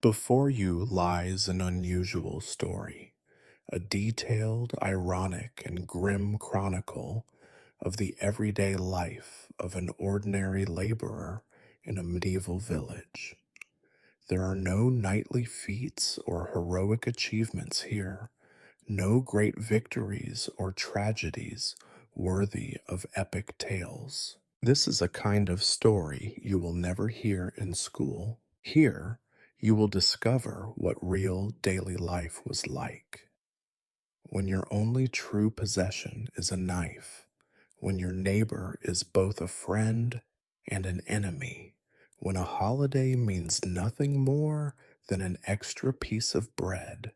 Before you lies an unusual story, a detailed, ironic, and grim chronicle of the everyday life of an ordinary laborer in a medieval village. There are no knightly feats or heroic achievements here, no great victories or tragedies worthy of epic tales. This is a kind of story you will never hear in school. Here, you will discover what real daily life was like. When your only true possession is a knife, when your neighbor is both a friend and an enemy, when a holiday means nothing more than an extra piece of bread,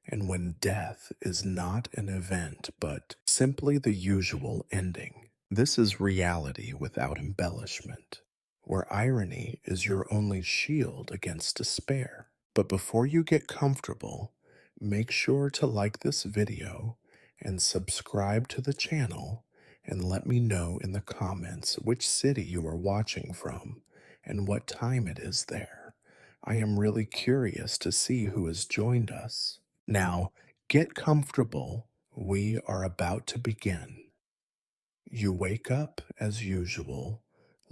and when death is not an event but simply the usual ending. This is reality without embellishment, where irony is your only shield against despair. But before you get comfortable, make sure to like this video and subscribe to the channel, and let me know in the comments which city you are watching from and what time it is there. I am really curious to see who has joined us. Now, get comfortable. We are about to begin. You wake up as usual,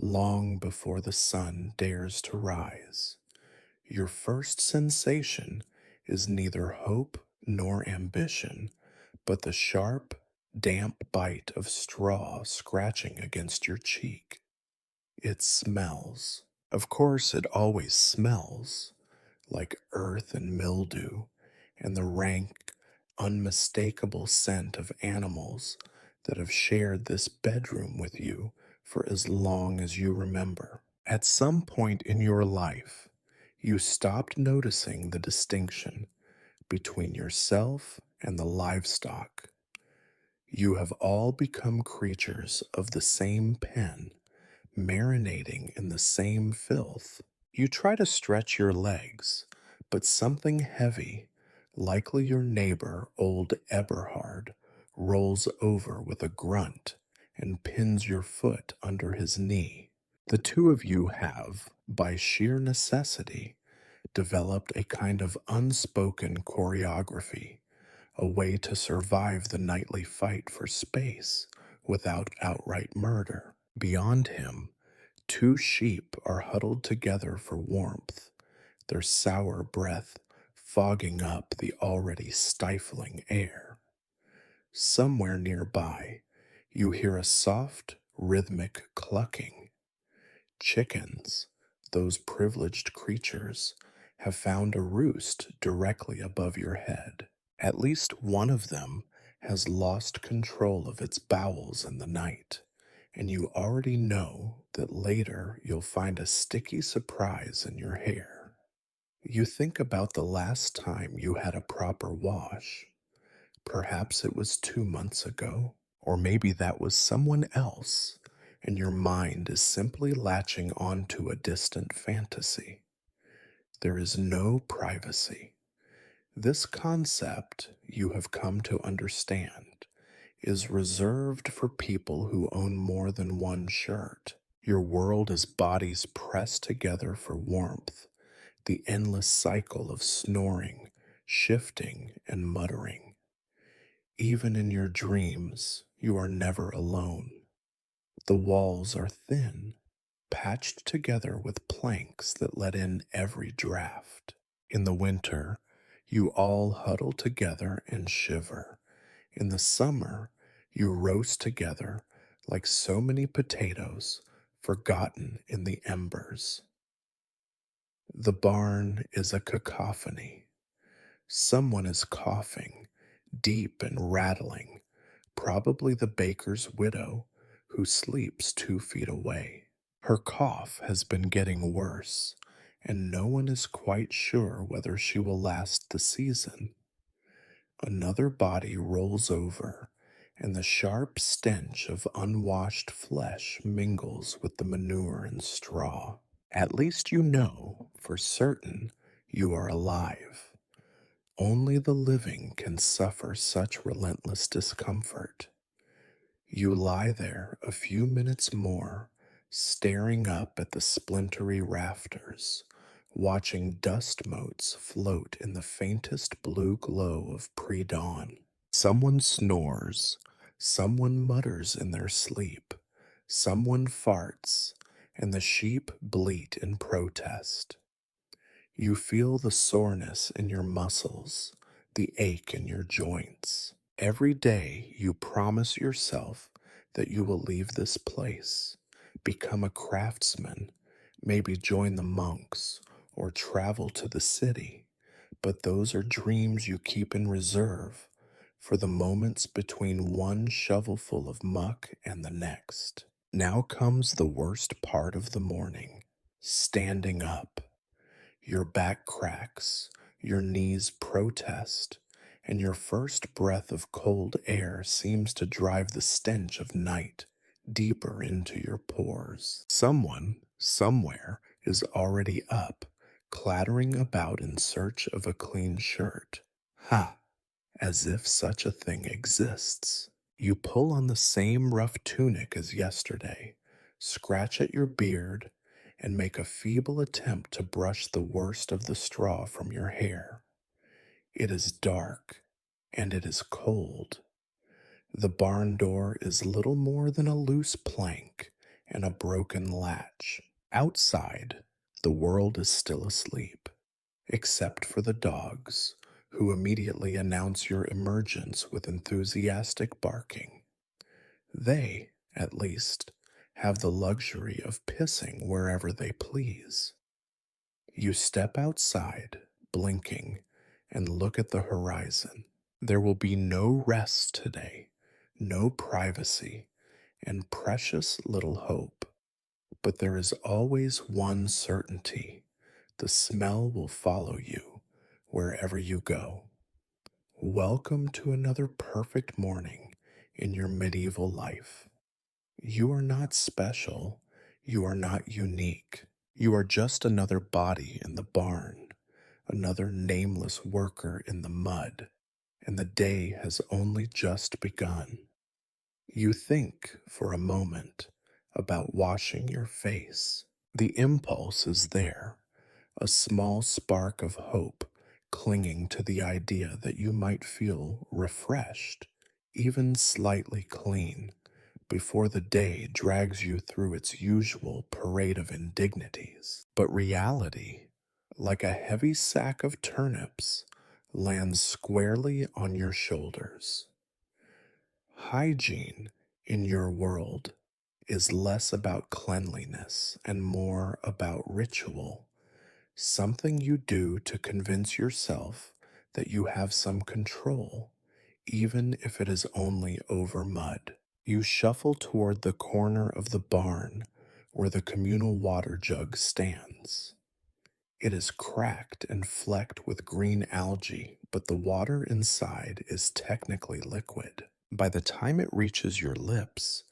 long before the sun dares to rise. Your first sensation is neither hope nor ambition, but the sharp, damp bite of straw scratching against your cheek. It smells. Of course, it always smells like earth and mildew, and the rank, unmistakable scent of animals that have shared this bedroom with you for as long as you remember. At some point in your life, you stopped noticing the distinction between yourself and the livestock. You have all become creatures of the same pen, marinating in the same filth. You try to stretch your legs, but something heavy, likely your neighbor, old Eberhard, rolls over with a grunt and pins your foot under his knee. The two of you have, by sheer necessity, developed a kind of unspoken choreography, a way to survive the nightly fight for space without outright murder. Beyond him, two sheep are huddled together for warmth, their sour breath fogging up the already stifling air. Somewhere nearby, you hear a soft, rhythmic clucking. Chickens, those privileged creatures, have found a roost directly above your head. At least one of them has lost control of its bowels in the night, and you already know that later you'll find a sticky surprise in your hair. You think about the last time you had a proper wash. Perhaps it was 2 months ago, or maybe that was someone else, and your mind is simply latching onto a distant fantasy. There is no privacy. This concept, you have come to understand, is reserved for people who own more than one shirt. Your world is bodies pressed together for warmth, the endless cycle of snoring, shifting, and muttering. Even in your dreams, you are never alone. The walls are thin, patched together with planks that let in every draft. In the winter, you all huddle together and shiver. In the summer, you roast together like so many potatoes forgotten in the embers. The barn is a cacophony. Someone is coughing, deep and rattling, probably the baker's widow who sleeps 2 feet away. Her cough has been getting worse, and no one is quite sure whether she will last the season. Another body rolls over, and the sharp stench of unwashed flesh mingles with the manure and straw. At least you know, for certain, you are alive. Only the living can suffer such relentless discomfort. You lie there a few minutes more, staring up at the splintery rafters, watching dust motes float in the faintest blue glow of pre dawn. Someone snores, someone mutters in their sleep, someone farts, and the sheep bleat in protest. You feel the soreness in your muscles, the ache in your joints. Every day you promise yourself that you will leave this place, become a craftsman, maybe join the monks, or travel to the city. But those are dreams you keep in reserve for the moments between one shovelful of muck and the next. Now comes the worst part of the morning, standing up. Your back cracks, your knees protest, and your first breath of cold air seems to drive the stench of night deeper into your pores. Someone, somewhere, is already up, clattering about in search of a clean shirt. Ha! As if such a thing exists. You pull on the same rough tunic as yesterday, scratch at your beard, and make a feeble attempt to brush the worst of the straw from your hair. It is dark, and it is cold. The barn door is little more than a loose plank and a broken latch. Outside, the world is still asleep, except for the dogs, who immediately announce your emergence with enthusiastic barking. They, at least, have the luxury of pissing wherever they please. You step outside, blinking, and look at the horizon. There will be no rest today, no privacy, and precious little hope. But there is always one certainty: the smell will follow you wherever you go. Welcome to another perfect morning in your medieval life. You are not special. You are not unique. You are just another body in the barn, another nameless worker in the mud, and the day has only just begun. You think for a moment about washing your face. The impulse is there, a small spark of hope clinging to the idea that you might feel refreshed, even slightly clean, before the day drags you through its usual parade of indignities. But reality, like a heavy sack of turnips, lands squarely on your shoulders. Hygiene in your world is less about cleanliness and more about ritual, something you do to convince yourself that you have some control, even if it is only over mud. You shuffle toward the corner of the barn where the communal water jug stands. It is cracked and flecked with green algae, but the water inside is technically liquid. By the time it reaches your lips,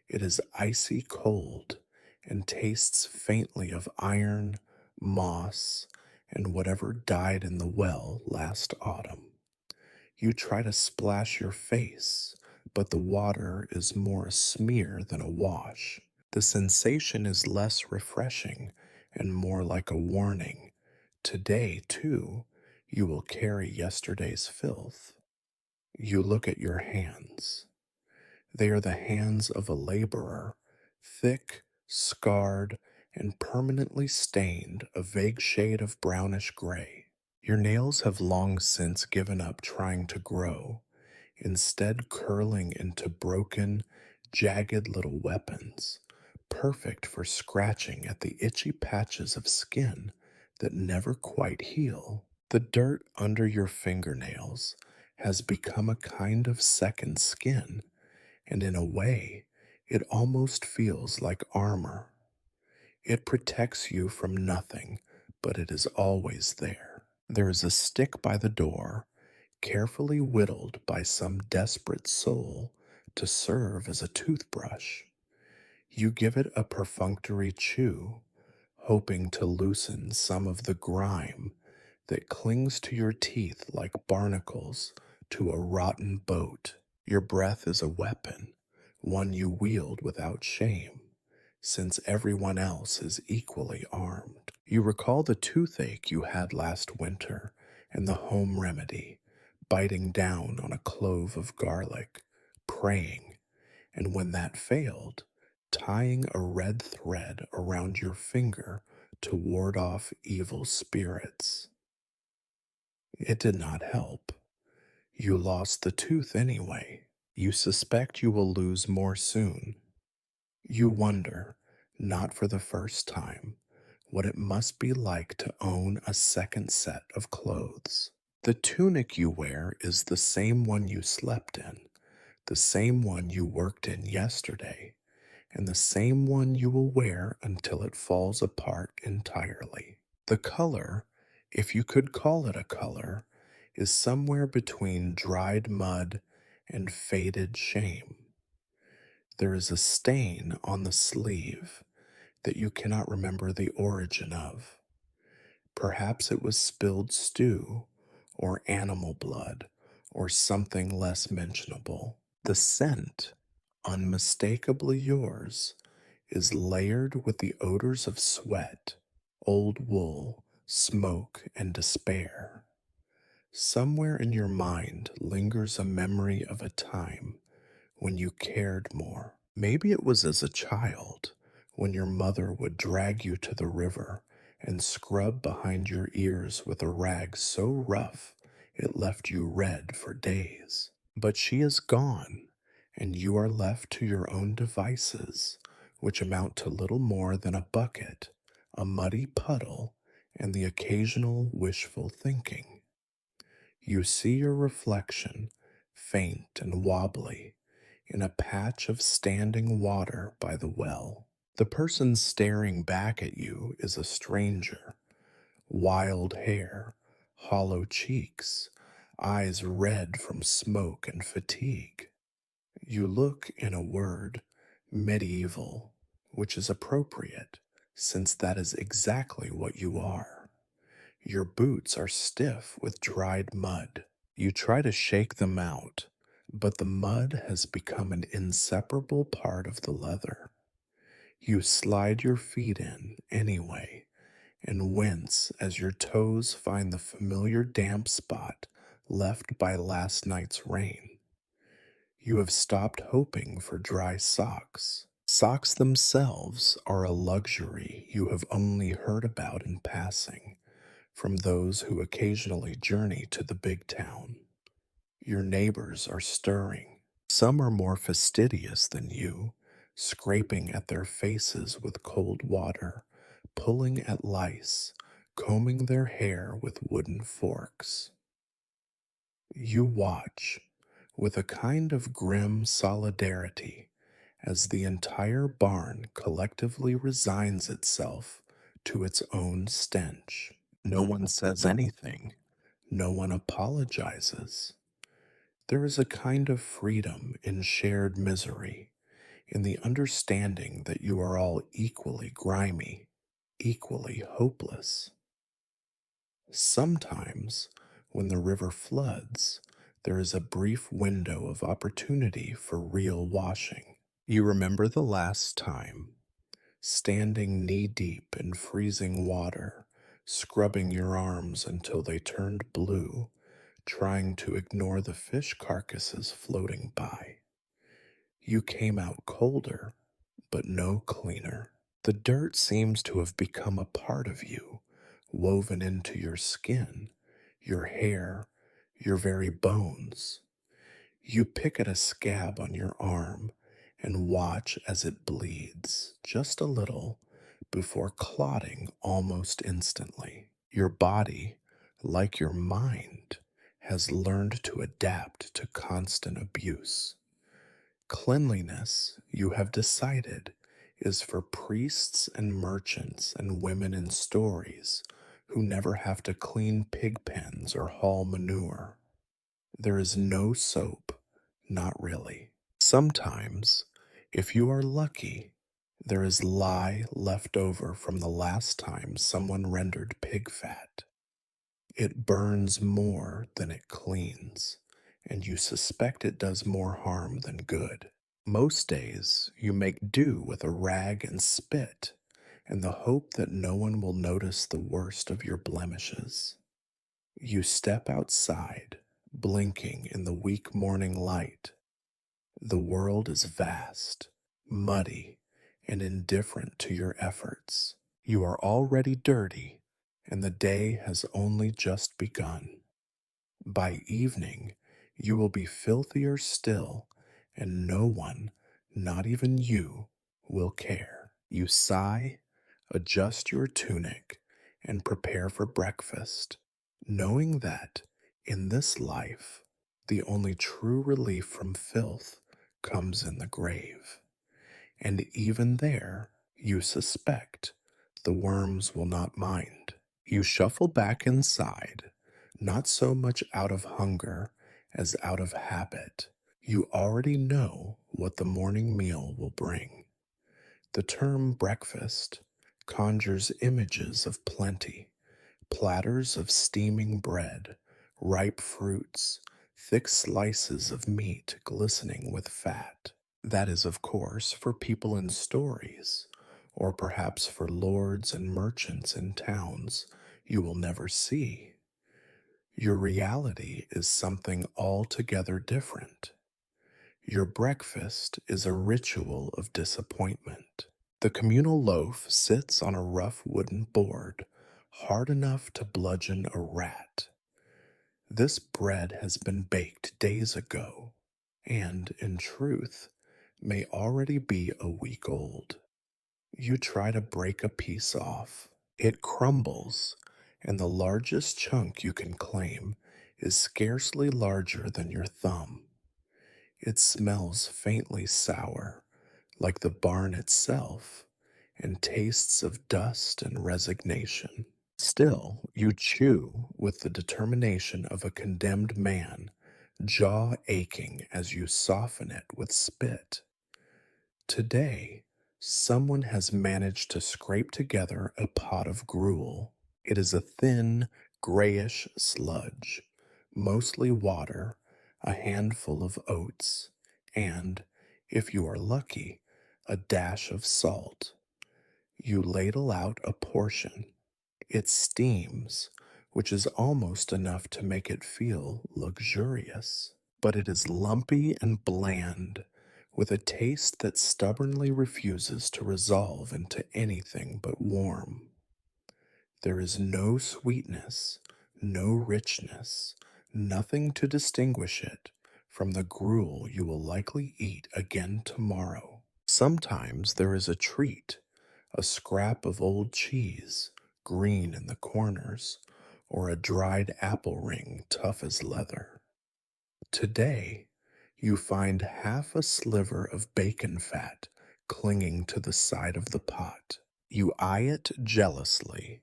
it is icy cold and tastes faintly of iron, moss, and whatever died in the well last autumn. You try to splash your face, but the water is more a smear than a wash. The sensation is less refreshing and more like a warning. Today, too, you will carry yesterday's filth. You look at your hands. They are the hands of a laborer, thick, scarred, and permanently stained a vague shade of brownish gray. Your nails have long since given up trying to grow, instead curling into broken, jagged little weapons, perfect for scratching at the itchy patches of skin that never quite heal. The dirt under your fingernails has become a kind of second skin, and in a way, it almost feels like armor. It protects you from nothing, but it is always there. There is a stick by the door, carefully whittled by some desperate soul to serve as a toothbrush. You give it a perfunctory chew, hoping to loosen some of the grime that clings to your teeth like barnacles to a rotten boat. Your breath is a weapon, one you wield without shame, since everyone else is equally armed. You recall the toothache you had last winter and the home remedy, biting down on a clove of garlic, praying, and when that failed, tying a red thread around your finger to ward off evil spirits. It did not help. You lost the tooth anyway. You suspect you will lose more soon. You wonder, not for the first time, what it must be like to own a second set of clothes. The tunic you wear is the same one you slept in, the same one you worked in yesterday, and the same one you will wear until it falls apart entirely. The color, if you could call it a color, is somewhere between dried mud and faded shame. There is a stain on the sleeve that you cannot remember the origin of. Perhaps it was spilled stew, or animal blood, or something less mentionable. The scent, unmistakably yours, is layered with the odors of sweat, old wool, smoke, and despair. Somewhere in your mind lingers a memory of a time when you cared more. Maybe it was as a child, when your mother would drag you to the river and scrub behind your ears with a rag so rough it left you red for days. But she is gone, and you are left to your own devices, which amount to little more than a bucket, a muddy puddle, and the occasional wishful thinking. You see your reflection, faint and wobbly, in a patch of standing water by the well. The person staring back at you is a stranger. Wild hair, hollow cheeks, eyes red from smoke and fatigue. You look, in a word, medieval, which is appropriate, since that is exactly what you are. Your boots are stiff with dried mud. You try to shake them out, but the mud has become an inseparable part of the leather. You slide your feet in anyway and wince as your toes find the familiar damp spot left by last night's rain. You have stopped hoping for dry socks. Socks themselves are a luxury you have only heard about in passing from those who occasionally journey to the big town. Your neighbors are stirring. Some are more fastidious than you, scraping at their faces with cold water, pulling at lice, combing their hair with wooden forks. You watch, with a kind of grim solidarity, as the entire barn collectively resigns itself to its own stench. No one says anything. No one apologizes. There is a kind of freedom in shared misery, in the understanding that you are all equally grimy, equally hopeless. Sometimes, when the river floods, there is a brief window of opportunity for real washing. You remember the last time, standing knee deep in freezing water, scrubbing your arms until they turned blue, trying to ignore the fish carcasses floating by. You came out colder, but no cleaner. The dirt seems to have become a part of you, woven into your skin, your hair, your very bones. You pick at a scab on your arm and watch as it bleeds, just a little, before clotting almost instantly. Your body, like your mind, has learned to adapt to constant abuse. Cleanliness, you have decided, is for priests and merchants and women in stories who never have to clean pig pens or haul manure. There is no soap, not really. Sometimes, if you are lucky, there is lye left over from the last time someone rendered pig fat. It burns more than it cleans, and you suspect it does more harm than good. Most days, you make do with a rag and spit, and the hope that no one will notice the worst of your blemishes. You step outside, blinking in the weak morning light. The world is vast, muddy, and indifferent to your efforts. You are already dirty, and the day has only just begun. By evening, you will be filthier still, and no one, not even you, will care. You sigh, adjust your tunic, and prepare for breakfast, knowing that, in this life, the only true relief from filth comes in the grave. And even there, you suspect, the worms will not mind. You shuffle back inside, not so much out of hunger as out of habit. You already know what the morning meal will bring. The term breakfast conjures images of plenty, platters of steaming bread, ripe fruits, thick slices of meat glistening with fat. That is, of course, for people in stories, or perhaps for lords and merchants in towns you will never see. Your reality is something altogether different. Your breakfast is a ritual of disappointment. The communal loaf sits on a rough wooden board, hard enough to bludgeon a rat. This bread has been baked days ago, and, in truth, may already be a week old. You try to break a piece off. It crumbles, and the largest chunk you can claim is scarcely larger than your thumb. It smells faintly sour, like the barn itself, and tastes of dust and resignation. Still, you chew with the determination of a condemned man, jaw aching as you soften it with spit. Today, someone has managed to scrape together a pot of gruel. It is a thin, grayish sludge, mostly water, a handful of oats, and, if you are lucky, a dash of salt. You ladle out a portion. It steams, which is almost enough to make it feel luxurious. But it is lumpy and bland, with a taste that stubbornly refuses to resolve into anything but warm. There is no sweetness, no richness, nothing to distinguish it from the gruel you will likely eat again tomorrow. Sometimes there is a treat, a scrap of old cheese, green in the corners, or a dried apple ring tough as leather. Today, you find half a sliver of bacon fat clinging to the side of the pot. You eye it jealously,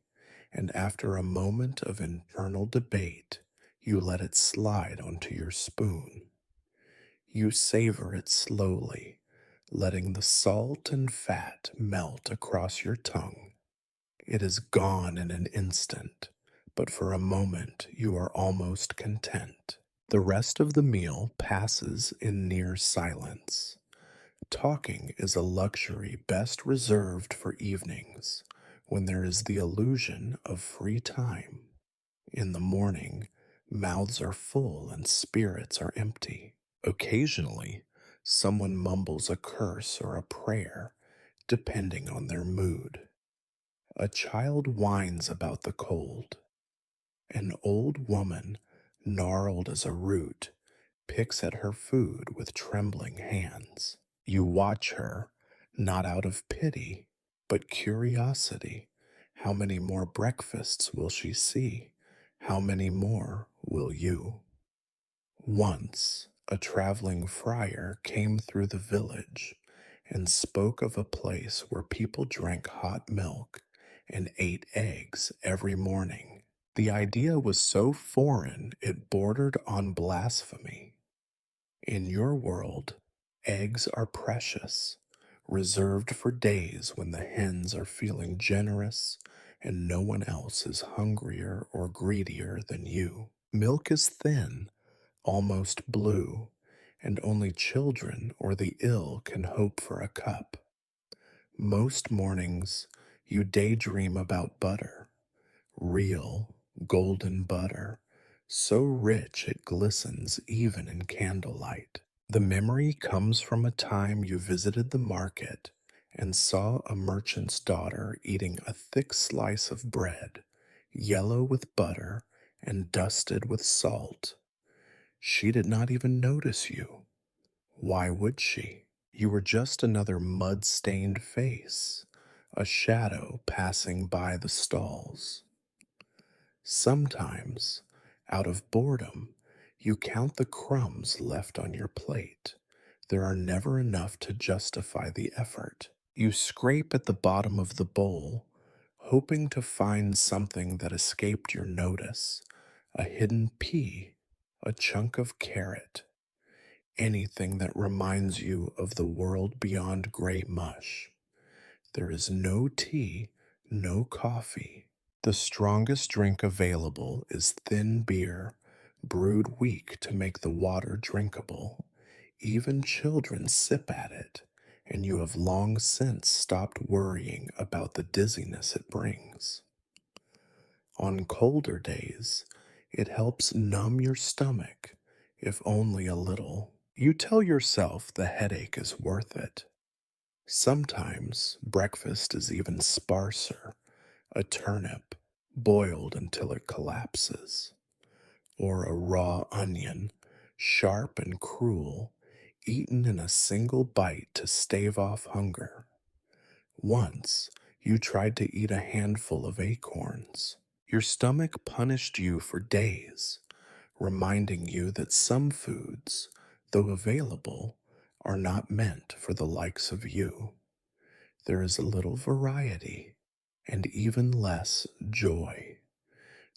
and after a moment of internal debate, you let it slide onto your spoon. You savor it slowly, letting the salt and fat melt across your tongue. It is gone in an instant, but for a moment you are almost content. The rest of the meal passes in near silence. Talking is a luxury best reserved for evenings, when there is the illusion of free time. In the morning, mouths are full and spirits are empty. Occasionally, someone mumbles a curse or a prayer, depending on their mood. A child whines about the cold. An old woman, gnarled as a root, picks at her food with trembling hands. You watch her, not out of pity, but curiosity. How many more breakfasts will she see? How many more will you? Once, a traveling friar came through the village and spoke of a place where people drank hot milk and ate eggs every morning. The idea was so foreign it bordered on blasphemy. In your world, eggs are precious, reserved for days when the hens are feeling generous and no one else is hungrier or greedier than you. Milk is thin, almost blue, and only children or the ill can hope for a cup. Most mornings, You daydream about butter, real golden butter, so rich it glistens even in candlelight. The memory comes from a time you visited the market and saw a merchant's daughter eating a thick slice of bread, yellow with butter and dusted with salt. She did not even notice you. Why would she? You were just another mud stained face, a shadow passing by the stalls. Sometimes, out of boredom, you count the crumbs left on your plate. There are never enough to justify the effort. You scrape at the bottom of the bowl, hoping to find something that escaped your notice, a hidden pea, a chunk of carrot, anything that reminds you of the world beyond gray mush. There is no tea, no coffee. The strongest drink available is thin beer, brewed weak to make the water drinkable. Even children sip at it, and you have long since stopped worrying about the dizziness it brings. On colder days, it helps numb your stomach, if only a little. You tell yourself the headache is worth it. Sometimes breakfast is even sparser, a turnip boiled until it collapses, or a raw onion, sharp and cruel, eaten in a single bite to stave off hunger. Once you tried to eat a handful of acorns. Your stomach punished you for days, reminding you that some foods, though available, are not meant for the likes of you. There is a little variety and even less joy.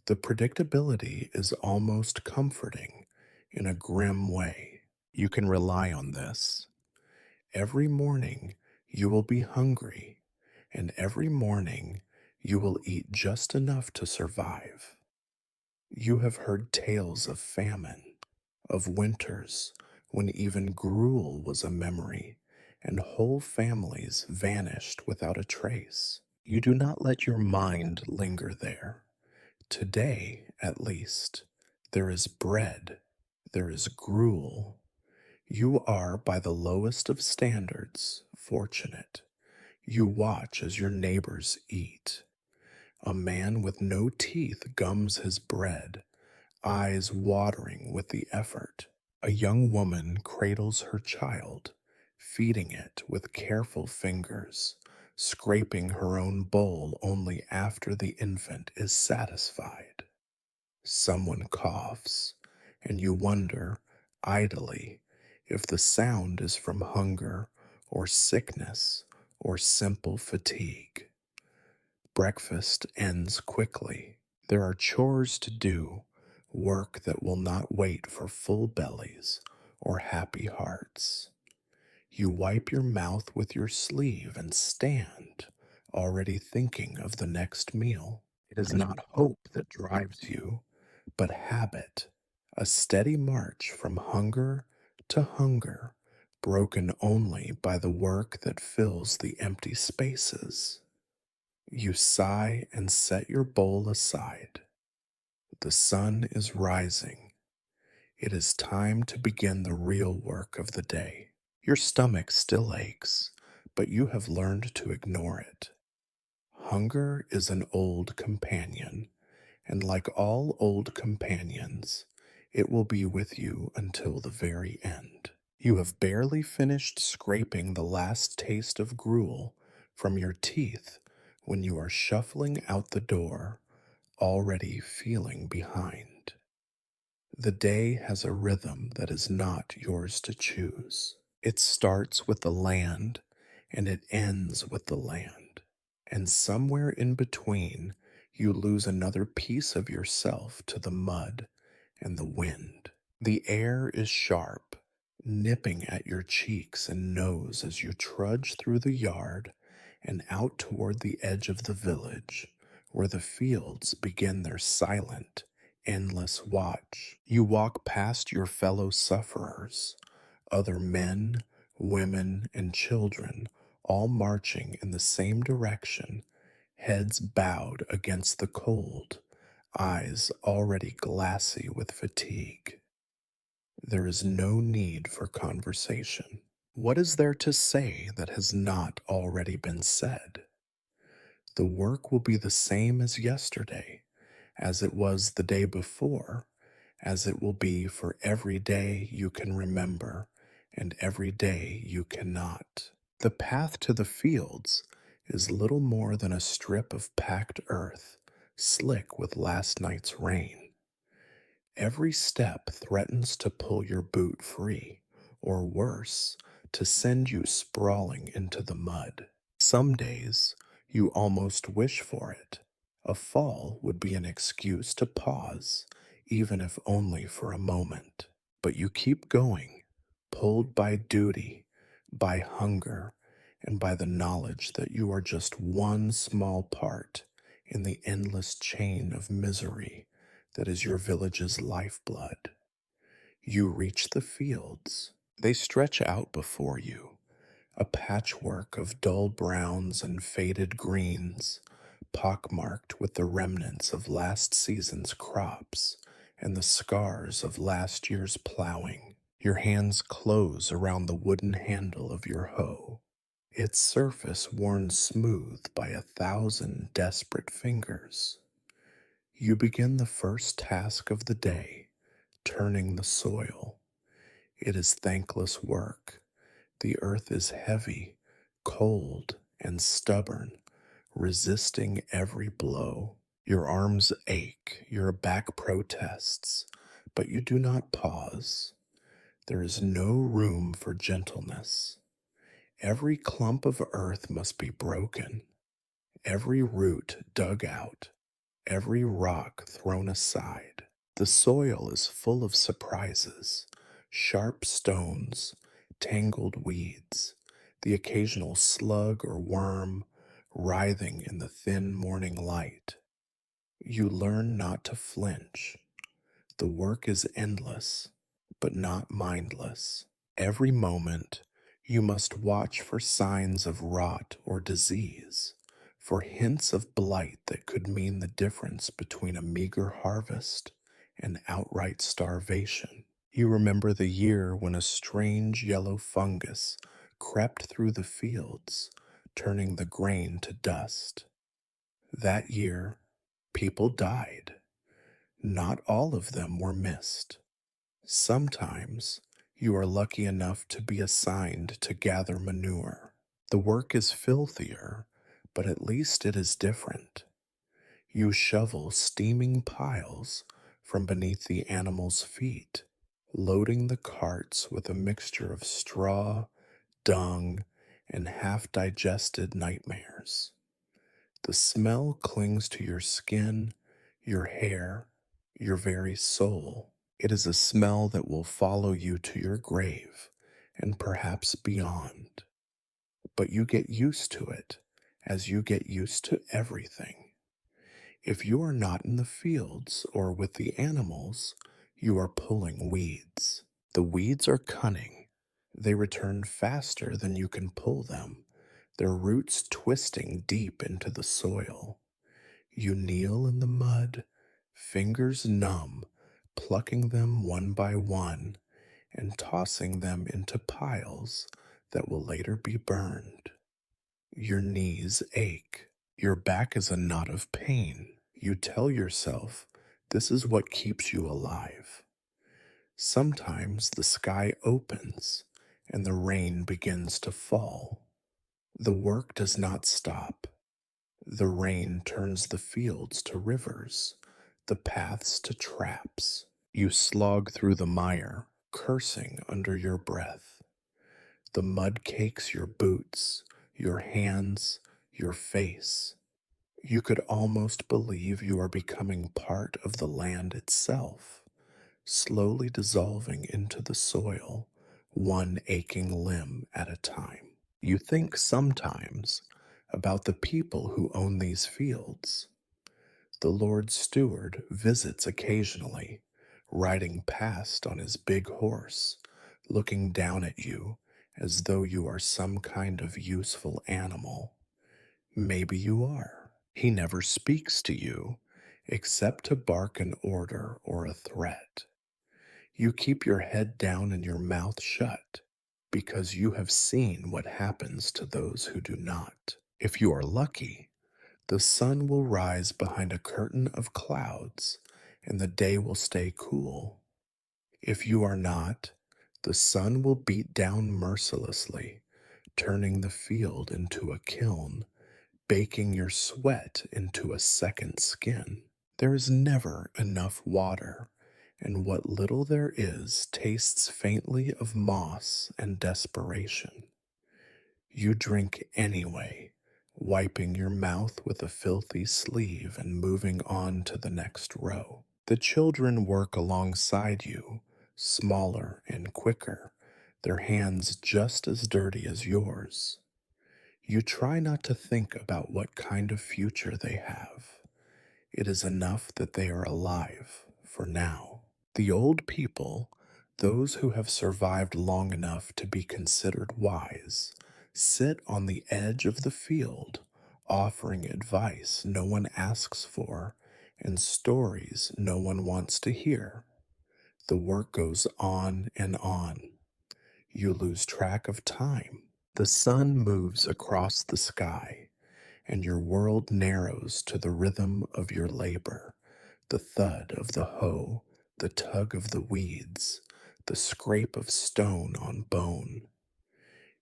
The predictability is almost comforting in a grim way. You can rely on this. Every morning you will be hungry, and every morning you will eat just enough to survive. You have heard tales of famine, of winters when even gruel was a memory, and whole families vanished without a trace. You do not let your mind linger there. Today, at least, there is bread, there is gruel. You are, by the lowest of standards, fortunate. You watch as your neighbors eat. A man with no teeth gums his bread, eyes watering with the effort. A young woman cradles her child, feeding it with careful fingers, scraping her own bowl only after the infant is satisfied. Someone coughs, and you wonder, idly, if the sound is from hunger or sickness or simple fatigue. Breakfast ends quickly. There are chores to do, work that will not wait for full bellies or happy hearts. You wipe your mouth with your sleeve and stand, already thinking of the next meal. It is not hope that drives you, but habit, a steady march from hunger to hunger, broken only by the work that fills the empty spaces. You sigh and set your bowl aside. The sun is rising. It is time to begin the real work of the day. Your stomach still aches, but you have learned to ignore it. Hunger is an old companion, and like all old companions, it will be with you until the very end. You have barely finished scraping the last taste of gruel from your teeth when you are shuffling out the door, already feeling behind. The day has a rhythm that is not yours to choose. It starts with the land and it ends with the land. And somewhere in between, you lose another piece of yourself to the mud and the wind. The air is sharp, nipping at your cheeks and nose as you trudge through the yard and out toward the edge of the village, where the fields begin their silent, endless watch. You walk past your fellow sufferers, other men, women, and children, all marching in the same direction, heads bowed against the cold, eyes already glassy with fatigue. There is no need for conversation. What is there to say that has not already been said? The work will be the same as yesterday, as it was the day before, as it will be for every day you can remember and every day you cannot. The path to the fields is little more than a strip of packed earth, slick with last night's rain. Every step threatens to pull your boot free, or worse, to send you sprawling into the mud. Some days you almost wish for it. A fall would be an excuse to pause, even if only for a moment. But you keep going, pulled by duty, by hunger, and by the knowledge that you are just one small part in the endless chain of misery that is your village's lifeblood. You reach the fields. They stretch out before you, a patchwork of dull browns and faded greens, pockmarked with the remnants of last season's crops and the scars of last year's plowing. Your hands close around the wooden handle of your hoe, its surface worn smooth by 1,000 desperate fingers. You begin the first task of the day, turning the soil. It is thankless work. The earth is heavy, cold, and stubborn, resisting every blow. Your arms ache, your back protests, but you do not pause. There is no room for gentleness. Every clump of earth must be broken, every root dug out, every rock thrown aside. The soil is full of surprises, sharp stones, tangled weeds, the occasional slug or worm writhing in the thin morning light. You learn not to flinch. The work is endless, but not mindless. Every moment, you must watch for signs of rot or disease, for hints of blight that could mean the difference between a meager harvest and outright starvation. You remember the year when a strange yellow fungus crept through the fields, turning the grain to dust. That year, people died. Not all of them were missed. Sometimes you are lucky enough to be assigned to gather manure. The work is filthier, but at least it is different. You shovel steaming piles from beneath the animals' feet, loading the carts with a mixture of straw, dung, and half digested nightmares. The smell clings to your skin, your hair, your very soul. It is a smell that will follow you to your grave and perhaps beyond. But you get used to it as you get used to everything. If you are not in the fields or with the animals, you are pulling weeds. The weeds are cunning. They return faster than you can pull them, their roots twisting deep into the soil. You kneel in the mud, fingers numb, plucking them one by one and tossing them into piles that will later be burned. Your knees ache. Your back is a knot of pain. You tell yourself this is what keeps you alive. Sometimes the sky opens and the rain begins to fall. The work does not stop. The rain turns the fields to rivers, the paths to traps. You slog through the mire, cursing under your breath. The mud cakes your boots, your hands, your face. You could almost believe you are becoming part of the land itself, slowly dissolving into the soil, one aching limb at a time. You think sometimes about the people who own these fields. The Lord's steward visits occasionally, riding past on his big horse, looking down at you as though you are some kind of useful animal. Maybe you are. He never speaks to you except to bark an order or a threat. You keep your head down and your mouth shut because you have seen what happens to those who do not. If you are lucky, the sun will rise behind a curtain of clouds and the day will stay cool. If you are not, the sun will beat down mercilessly, turning the field into a kiln, baking your sweat into a second skin. There is never enough water, and what little there is tastes faintly of moss and desperation. You drink anyway, wiping your mouth with a filthy sleeve and moving on to the next row. The children work alongside you, smaller and quicker, their hands just as dirty as yours. You try not to think about what kind of future they have. It is enough that they are alive for now. The old people, those who have survived long enough to be considered wise, sit on the edge of the field, offering advice no one asks for and stories no one wants to hear. The work goes on and on. You lose track of time. The sun moves across the sky, and your world narrows to the rhythm of your labor, the thud of the hoe, the tug of the weeds, the scrape of stone on bone.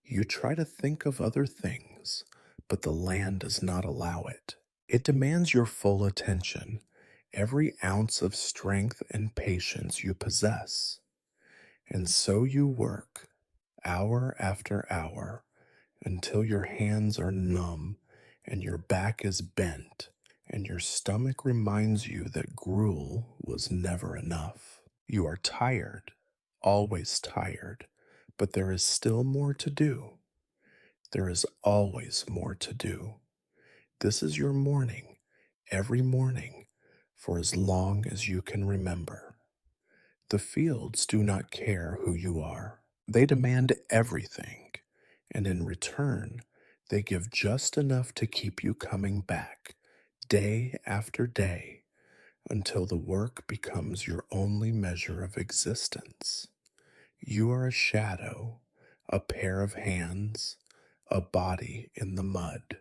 You try to think of other things, but the land does not allow it. It demands your full attention, every ounce of strength and patience you possess. And so you work, hour after hour, until your hands are numb and your back is bent and your stomach reminds you that gruel was never enough. You are tired, always tired, but there is still more to do. There is always more to do. This is your morning, every morning, for as long as you can remember. The fields do not care who you are. They demand everything, and in return, they give just enough to keep you coming back, day after day, until the work becomes your only measure of existence. You are a shadow, a pair of hands, a body in the mud.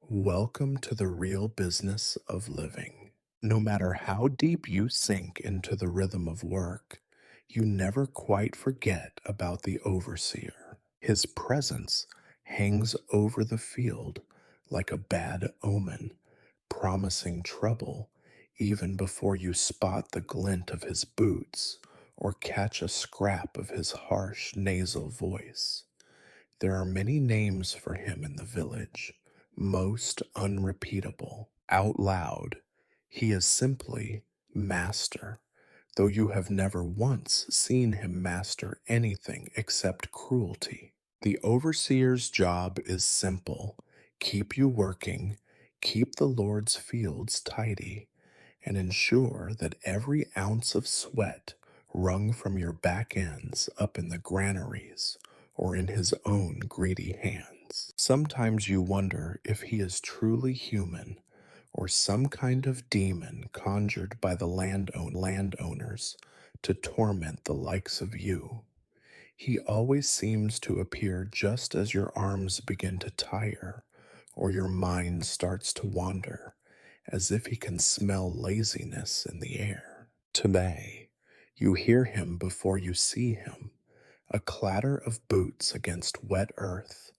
Welcome to the real business of living. No matter how deep you sink into the rhythm of work, you never quite forget about the overseer. His presence hangs over the field like a bad omen, promising trouble even before you spot the glint of his boots or catch a scrap of his harsh nasal voice. There are many names for him in the village, most unrepeatable. Out loud, he is simply Master, though you have never once seen him master anything except cruelty. The overseer's job is simple: keep you working, keep the Lord's fields tidy, and ensure that every ounce of sweat wrung from your back ends up in the granaries or in his own greedy hands. Sometimes you wonder if he is truly human or some kind of demon conjured by the landowners to torment the likes of you. He always seems to appear just as your arms begin to tire or your mind starts to wander, as if he can smell laziness in the air. Today, you hear him before you see him, a clatter of boots against wet earth,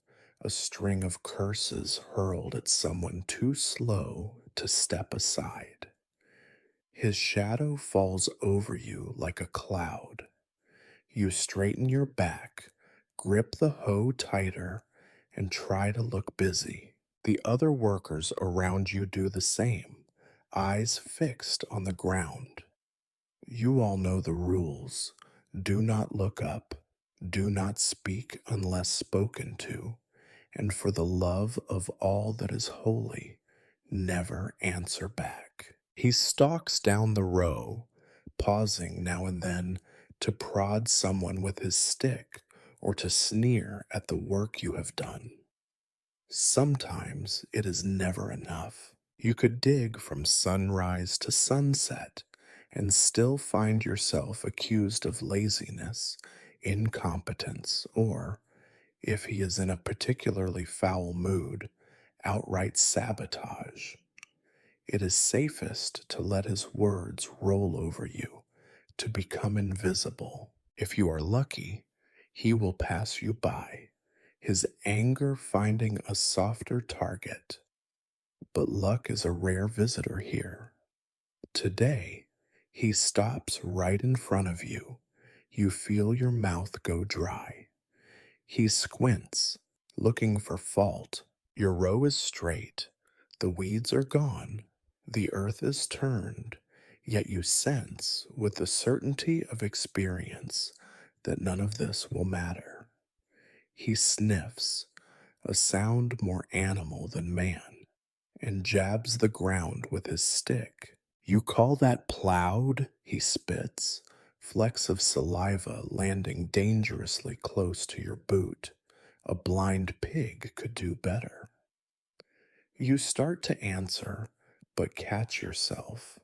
a string of curses hurled at someone too slow to step aside. His shadow falls over you like a cloud. You straighten your back, grip the hoe tighter, and try to look busy. The other workers around you do the same, eyes fixed on the ground. You all know the rules. Do not look up. Do not speak unless spoken to. And for the love of all that is holy, never answer back. He stalks down the row, pausing now and then to prod someone with his stick or to sneer at the work you have done. Sometimes it is never enough. You could dig from sunrise to sunset and still find yourself accused of laziness, incompetence, or, if he is in a particularly foul mood, outright sabotage. It is safest to let his words roll over you, to become invisible. If you are lucky, he will pass you by, his anger finding a softer target. But luck is a rare visitor here. Today, he stops right in front of you. You feel your mouth go dry. He squints, looking for fault. Your row is straight. The weeds are gone. The earth is turned. Yet you sense, with the certainty of experience, that none of this will matter. He sniffs, a sound more animal than man, and jabs the ground with his stick. You call that plowed? He spits, flecks of saliva landing dangerously close to your boot. A blind pig could do better. You start to answer, but catch yourself.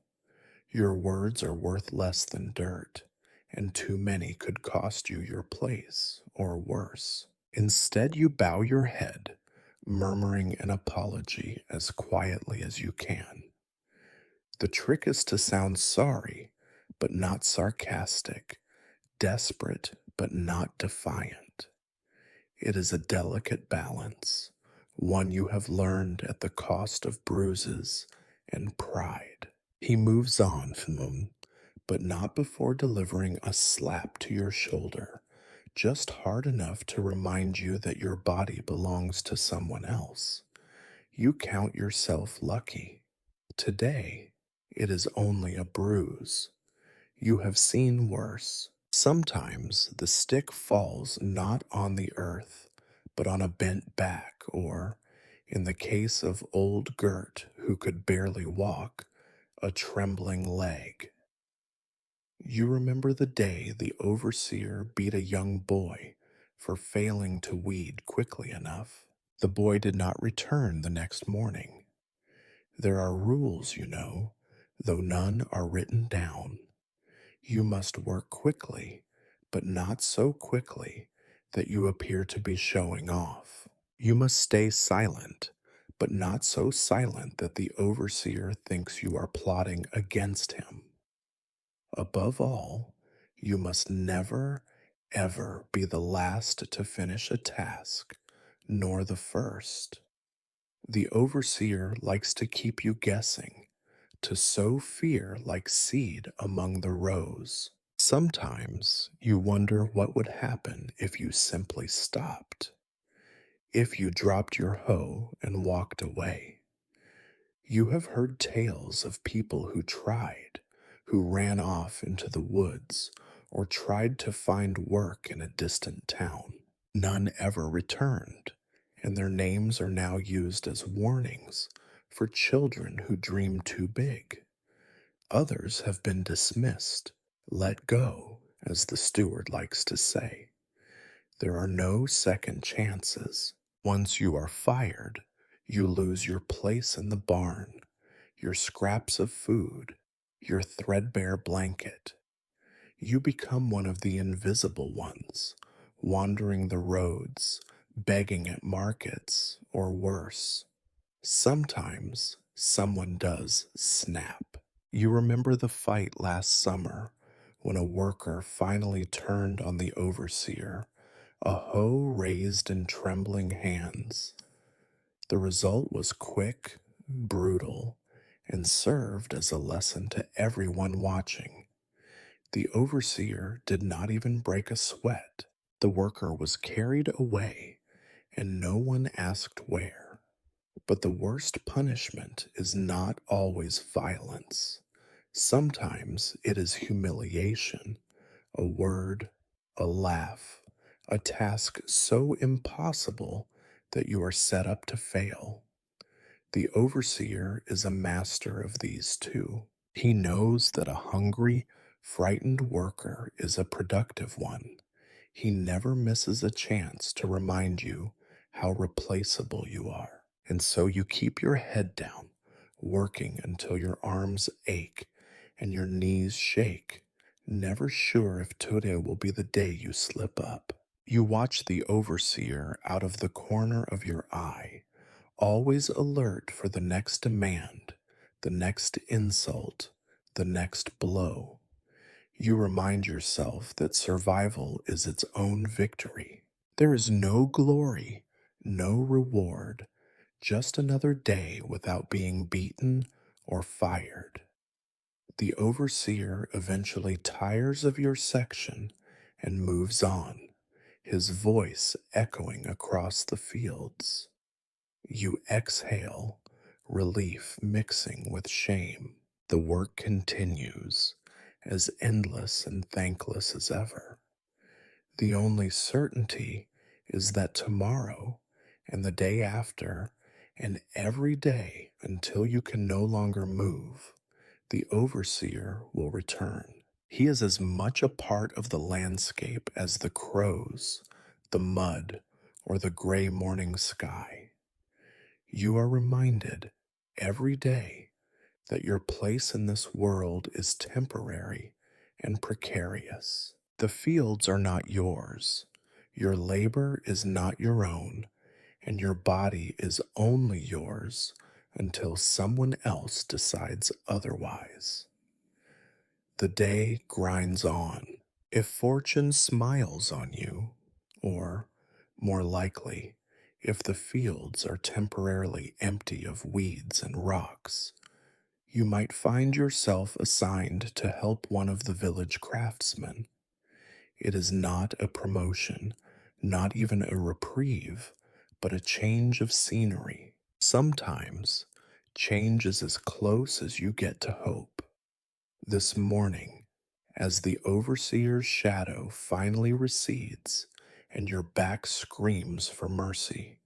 Your words are worth less than dirt, and too many could cost you your place, or worse. Instead, you bow your head, murmuring an apology as quietly as you can. The trick is to sound sorry, but not sarcastic, desperate, but not defiant. It is a delicate balance, one you have learned at the cost of bruises and pride. He moves on from them, but not before delivering a slap to your shoulder, just hard enough to remind you that your body belongs to someone else. You count yourself lucky. Today, it is only a bruise. You have seen worse. Sometimes the stick falls not on the earth, but on a bent back, or, in the case of old Gert, who could barely walk, a trembling leg. You remember the day the overseer beat a young boy for failing to weed quickly enough. The boy did not return the next morning. There are rules, you know, though none are written down. You must work quickly, but not so quickly that you appear to be showing off. You must stay silent, but not so silent that the overseer thinks you are plotting against him. Above all, you must never, ever be the last to finish a task, nor the first. The overseer likes to keep you guessing, to sow fear like seed among the rows. Sometimes you wonder what would happen if you simply stopped, if you dropped your hoe and walked away. You have heard tales of people who tried, who ran off into the woods, or tried to find work in a distant town. None ever returned, and their names are now used as warnings for children who dream too big. Others have been dismissed, let go, as the steward likes to say. There are no second chances. Once you are fired, you lose your place in the barn, your scraps of food, your threadbare blanket. You become one of the invisible ones, wandering the roads, begging at markets, or worse. Sometimes someone does snap. You remember the fight last summer when a worker finally turned on the overseer, a hoe raised in trembling hands. The result was quick, brutal, and served as a lesson to everyone watching. The overseer did not even break a sweat. The worker was carried away, and no one asked where. But the worst punishment is not always violence. Sometimes it is humiliation, a word, a laugh, a task so impossible that you are set up to fail. The overseer is a master of these too. He knows that a hungry, frightened worker is a productive one. He never misses a chance to remind you how replaceable you are. And so you keep your head down, working until your arms ache and your knees shake, never sure if today will be the day you slip up. You watch the overseer out of the corner of your eye, always alert for the next demand, the next insult, the next blow. You remind yourself that survival is its own victory. There is no glory, no reward, just another day without being beaten or fired. The overseer eventually tires of your section and moves on, his voice echoing across the fields. You exhale, relief mixing with shame. The work continues, as endless and thankless as ever. The only certainty is that tomorrow and the day after and every day until you can no longer move, the overseer will return. He is as much a part of the landscape as the crows, the mud, or the gray morning sky. You are reminded every day that your place in this world is temporary and precarious. The fields are not yours, your labor is not your own, and your body is only yours until someone else decides otherwise. The day grinds on. If fortune smiles on you, or, more likely, if the fields are temporarily empty of weeds and rocks, you might find yourself assigned to help one of the village craftsmen. It is not a promotion, not even a reprieve, but a change of scenery. Sometimes, change is as close as you get to hope. This morning, as the overseer's shadow finally recedes and your back screams for mercy,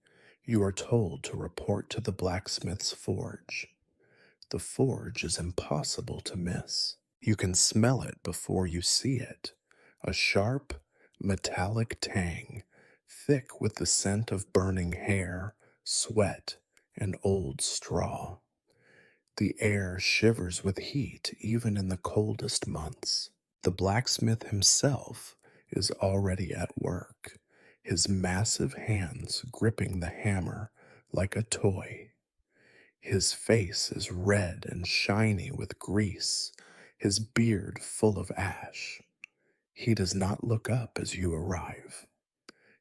you are told to report to the blacksmith's forge. The forge is impossible to miss. You can smell it before you see it. A sharp, metallic tang, thick with the scent of burning hair, sweat, and old straw. The air shivers with heat even in the coldest months. The blacksmith himself is already at work, his massive hands gripping the hammer like a toy. His face is red and shiny with grease, his beard full of ash. He does not look up as you arrive.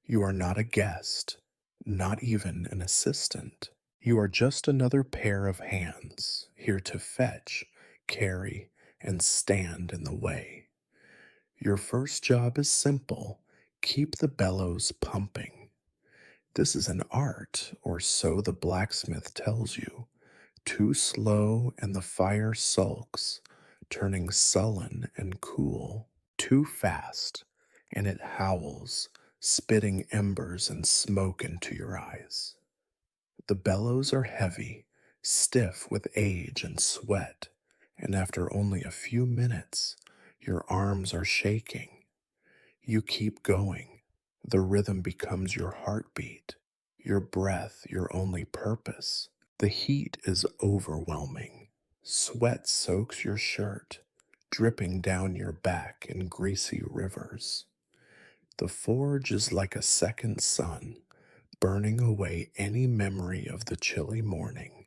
You are not a guest, not even an assistant. You are just another pair of hands, here to fetch, carry, and stand in the way. Your first job is simple: keep the bellows pumping. This is an art, or so the blacksmith tells you. Too slow, and the fire sulks, turning sullen and cool. Too fast, and it howls, spitting embers and smoke into your eyes. The bellows are heavy, stiff with age and sweat, and after only a few minutes, your arms are shaking. You keep going. The rhythm becomes your heartbeat, your breath your only purpose. The heat is overwhelming. Sweat soaks your shirt, dripping down your back in greasy rivers. The forge is like a second sun, burning away any memory of the chilly morning.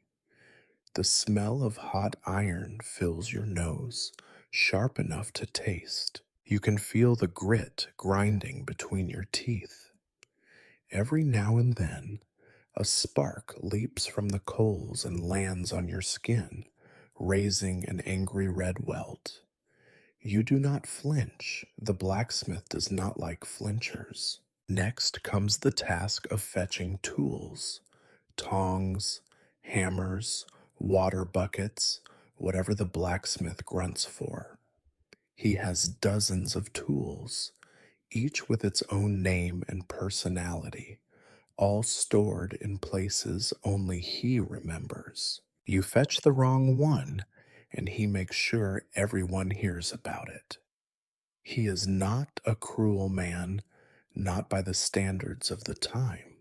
The smell of hot iron fills your nose, sharp enough to taste. You can feel the grit grinding between your teeth. Every now and then, a spark leaps from the coals and lands on your skin, raising an angry red welt. You do not flinch. The blacksmith does not like flinchers. Next comes the task of fetching tools: tongs, hammers, water buckets, whatever the blacksmith grunts for. He has dozens of tools, each with its own name and personality, all stored in places only he remembers. You fetch the wrong one, and he makes sure everyone hears about it. He is not a cruel man, not by the standards of the time,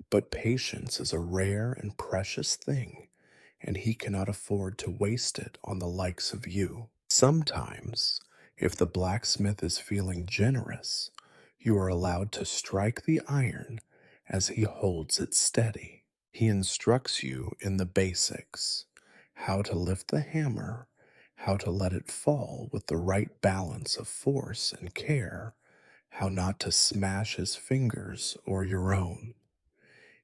but patience is a rare and precious thing, and he cannot afford to waste it on the likes of you. Sometimes, if the blacksmith is feeling generous, you are allowed to strike the iron as he holds it steady. He instructs you in the basics: how to lift the hammer, how to let it fall with the right balance of force and care, how not to smash his fingers or your own.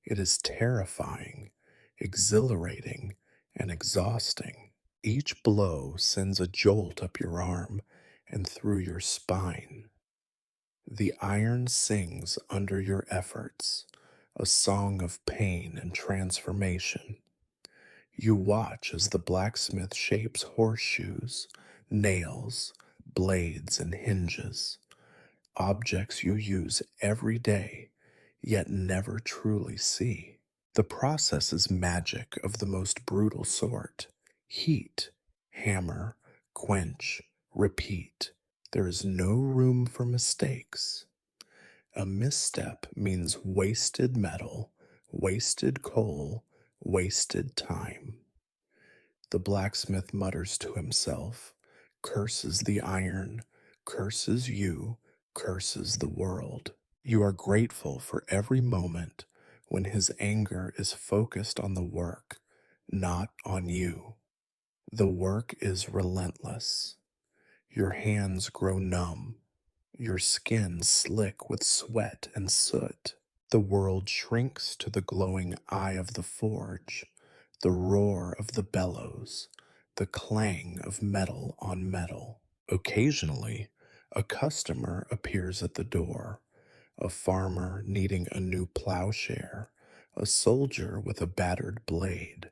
It is terrifying, exhilarating, and exhausting. Each blow sends a jolt up your arm and through your spine. The iron sings under your efforts, a song of pain and transformation. You watch as the blacksmith shapes horseshoes, nails, blades, and hinges, objects you use every day, yet never truly see. The process is magic of the most brutal sort. Heat, hammer, quench, repeat. There is no room for mistakes. A misstep means wasted metal, wasted coal, wasted time. The blacksmith mutters to himself, curses the iron, curses you, curses the world. You are grateful for every moment when his anger is focused on the work, not on you. The work is relentless. Your hands grow numb, your skin slick with sweat and soot. The world shrinks to the glowing eye of the forge, the roar of the bellows, the clang of metal on metal. Occasionally, a customer appears at the door, a farmer needing a new plowshare, a soldier with a battered blade,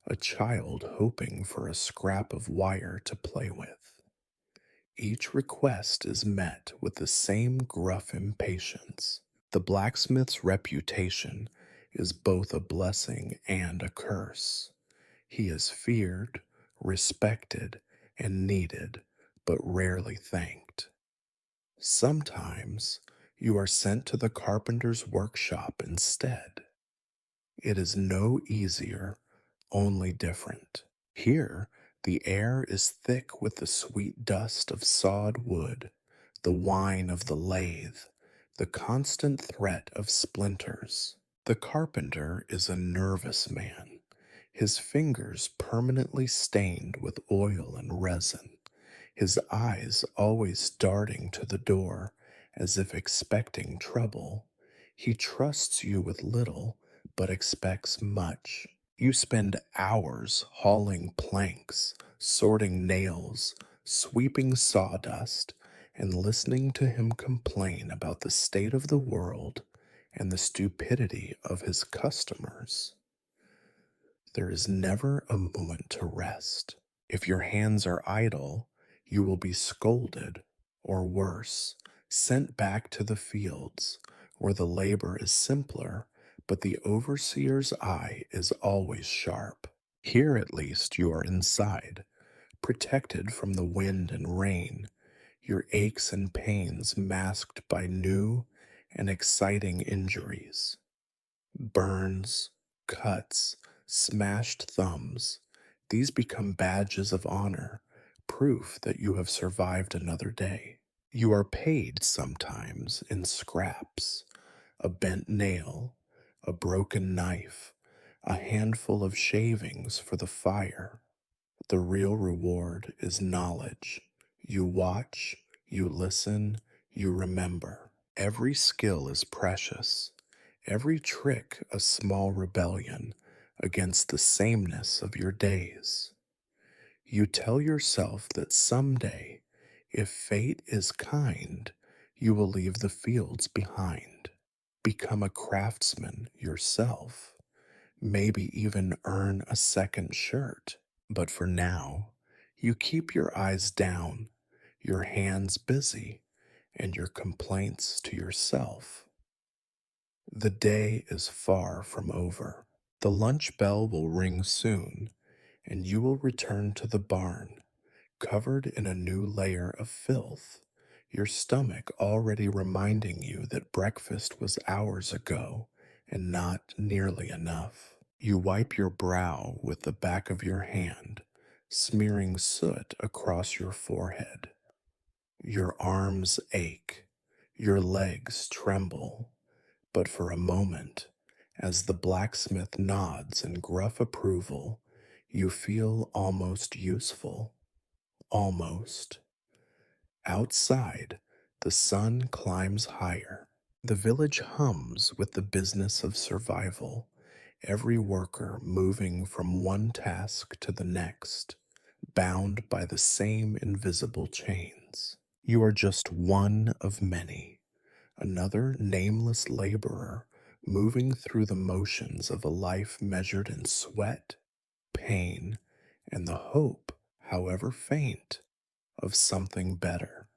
a child hoping for a scrap of wire to play with. Each request is met with the same gruff impatience. The blacksmith's reputation is both a blessing and a curse. He is feared, respected, and needed, but rarely thanked. Sometimes you are sent to the carpenter's workshop instead. It is no easier, only different. Here, the air is thick with the sweet dust of sawed wood, the whine of the lathe, the constant threat of splinters. The carpenter is a nervous man, his fingers permanently stained with oil and resin, his eyes always darting to the door as if expecting trouble. He trusts you with little, but expects much. You spend hours hauling planks, sorting nails, sweeping sawdust, and listening to him complain about the state of the world and the stupidity of his customers. There is never a moment to rest. If your hands are idle, you will be scolded, or worse, sent back to the fields, where the labor is simpler, but the overseer's eye is always sharp. Here at least you are inside, protected from the wind and rain, your aches and pains masked by new and exciting injuries. Burns, cuts, smashed thumbs, these become badges of honor, proof that you have survived another day. You are paid sometimes in scraps: a bent nail, a broken knife, a handful of shavings for the fire. The real reward is knowledge. You watch, you listen, you remember. Every skill is precious, every trick a small rebellion against the sameness of your days. You tell yourself that someday, if fate is kind, you will leave the fields behind, become a craftsman yourself, maybe even earn a second shirt. But for now, you keep your eyes down, your hands busy, and your complaints to yourself. The day is far from over. The lunch bell will ring soon, and you will return to the barn, covered in a new layer of filth, your stomach already reminding you that breakfast was hours ago and not nearly enough. You wipe your brow with the back of your hand, smearing soot across your forehead. Your arms ache, your legs tremble, but for a moment, as the blacksmith nods in gruff approval, you feel almost useful. Almost. Outside, the sun climbs higher. The village hums with the business of survival, every worker moving from one task to the next, bound by the same invisible chains. You are just one of many, another nameless laborer moving through the motions of a life measured in sweat, pain, and the hope, however faint, of something better.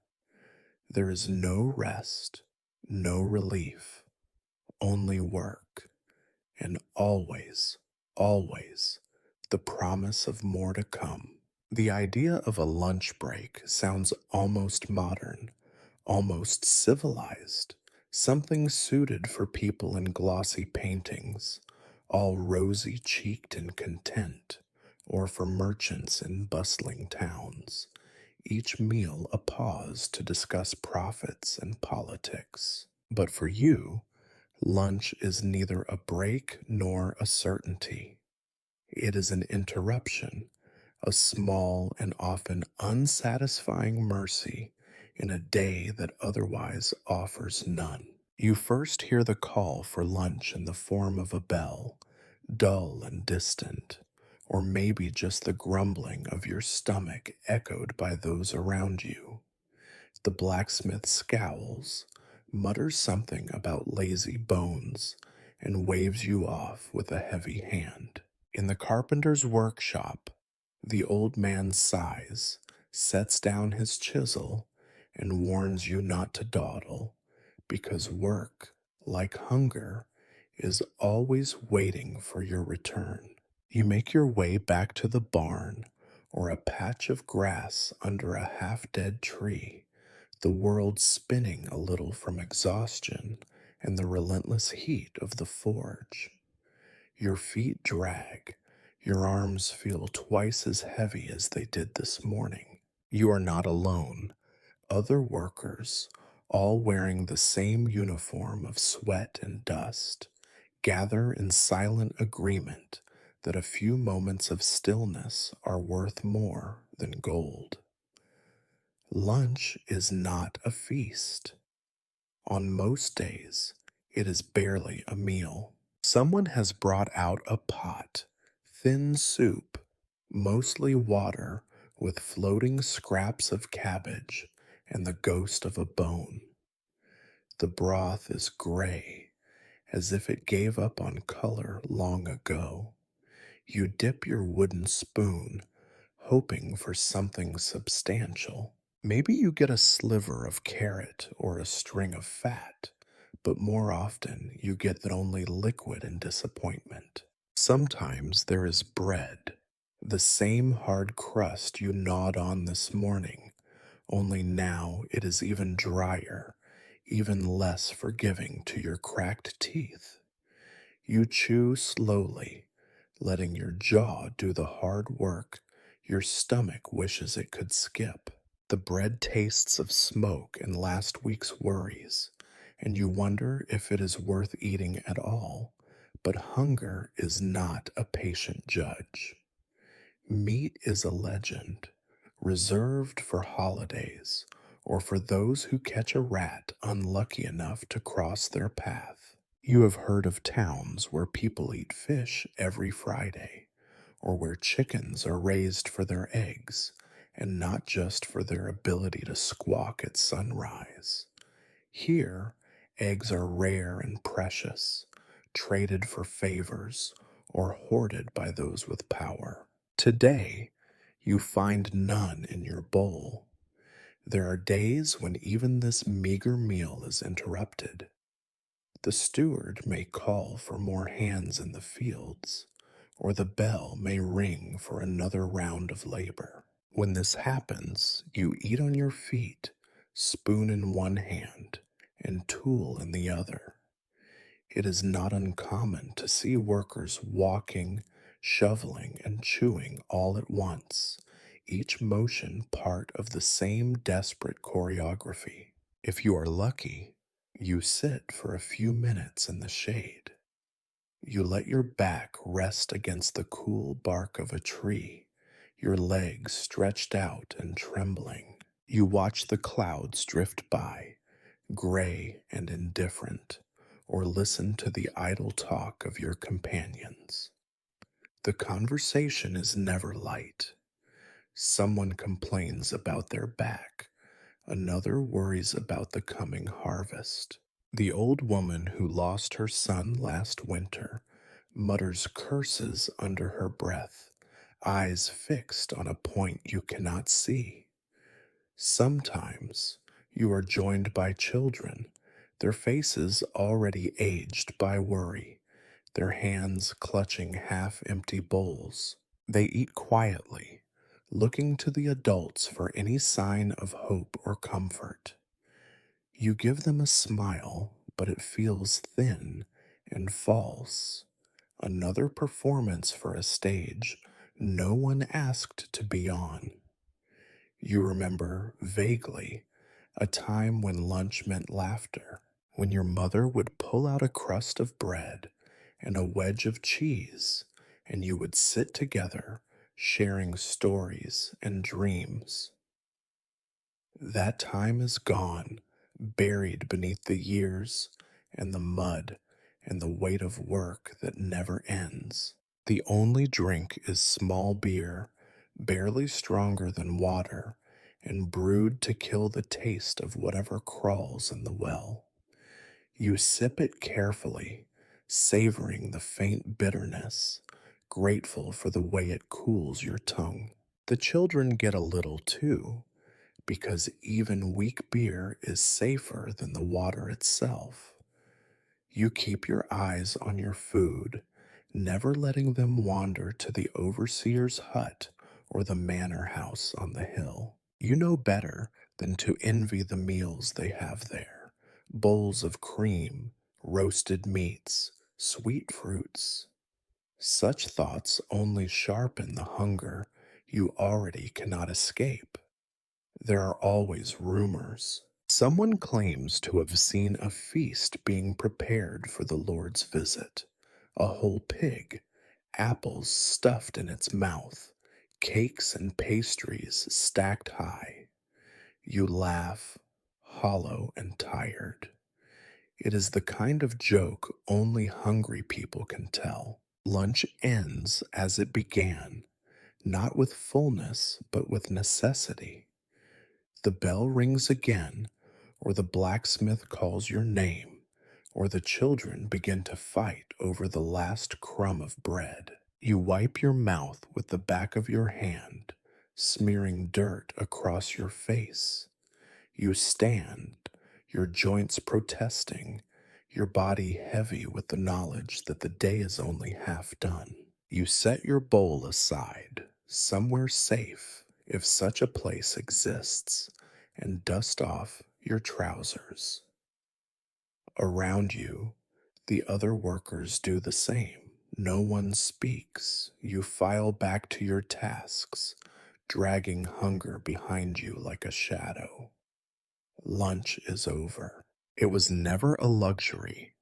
There is no rest, no relief, only work, and always, always the promise of more to come. The idea of a lunch break sounds almost modern, almost civilized, something suited for people in glossy paintings, all rosy cheeked and content, or for merchants in bustling towns, each meal a pause to discuss profits and politics. But for you, lunch is neither a break nor a certainty. It is an interruption, a small and often unsatisfying mercy in a day that otherwise offers none. You first hear the call for lunch in the form of a bell, dull and distant, or maybe just the grumbling of your stomach echoed by those around you. The blacksmith scowls, mutters something about lazy bones, and waves you off with a heavy hand. In the carpenter's workshop, the old man sighs, sets down his chisel, and warns you not to dawdle, because work, like hunger, is always waiting for your return. You make your way back to the barn or a patch of grass under a half dead tree, the world spinning a little from exhaustion and the relentless heat of the forge. Your feet drag, your arms feel twice as heavy as they did this morning. You are not alone. Other workers, all wearing the same uniform of sweat and dust, gather in silent agreement that a few moments of stillness are worth more than gold. Lunch is not a feast. On most days, it is barely a meal. Someone has brought out a pot, thin soup, mostly water, with floating scraps of cabbage and the ghost of a bone. The broth is gray, as if it gave up on color long ago. You dip your wooden spoon, hoping for something substantial. Maybe you get a sliver of carrot or a string of fat, but more often you get only liquid and disappointment. Sometimes there is bread, the same hard crust you gnawed on this morning, only now it is even drier, even less forgiving to your cracked teeth. You chew slowly, letting your jaw do the hard work your stomach wishes it could skip. The bread tastes of smoke and last week's worries, and you wonder if it is worth eating at all. But hunger is not a patient judge. Meat is a legend, reserved for holidays or for those who catch a rat unlucky enough to cross their path. You have heard of towns where people eat fish every Friday, or where chickens are raised for their eggs and not just for their ability to squawk at sunrise. Here, eggs are rare and precious, traded for favors or hoarded by those with power. Today, you find none in your bowl. There are days when even this meager meal is interrupted. The steward may call for more hands in the fields, or the bell may ring for another round of labor. When this happens, you eat on your feet, spoon in one hand and tool in the other. It is not uncommon to see workers walking, shoveling, and chewing all at once, each motion part of the same desperate choreography. If you are lucky, you sit for a few minutes in the shade. You let your back rest against the cool bark of a tree, your legs stretched out and trembling. You watch the clouds drift by, gray and indifferent, or listen to the idle talk of your companions. The conversation is never light. Someone complains about their back, another worries about the coming harvest. The old woman who lost her son last winter mutters curses under her breath, eyes fixed on a point you cannot see. Sometimes you are joined by children, their faces already aged by worry, their hands clutching half empty bowls. They eat quietly, looking to the adults for any sign of hope or comfort. You give them a smile, but it feels thin and false. Another performance for a stage no one asked to be on. You remember vaguely a time when lunch meant laughter, when your mother would pull out a crust of bread and a wedge of cheese, and you would sit together sharing stories and dreams. That time is gone, buried beneath the years and the mud and the weight of work that never ends. The only drink is small beer, barely stronger than water, and brewed to kill the taste of whatever crawls in the well. You sip it carefully, savoring the faint bitterness, grateful for the way it cools your tongue. The children get a little too, because even weak beer is safer than the water itself. You keep your eyes on your food, never letting them wander to the overseer's hut or the manor house on the hill. You know better than to envy the meals they have there: bowls of cream, roasted meats, sweet fruits. Such thoughts only sharpen the hunger you already cannot escape. There are always rumors. Someone claims to have seen a feast being prepared for the Lord's visit. A whole pig, apples stuffed in its mouth, cakes and pastries stacked high. You laugh, hollow and tired. It is the kind of joke only hungry people can tell. Lunch ends as it began, not with fullness, but with necessity. The bell rings again, or the blacksmith calls your name, or the children begin to fight over the last crumb of bread. You wipe your mouth with the back of your hand, smearing dirt across your face. You stand, your joints protesting, your body heavy with the knowledge that the day is only half done. You set your bowl aside, somewhere safe, if such a place exists, and dust off your trousers. Around you, the other workers do the same. No one speaks. You file back to your tasks, dragging hunger behind you like a shadow. Lunch is over. It was never a luxury.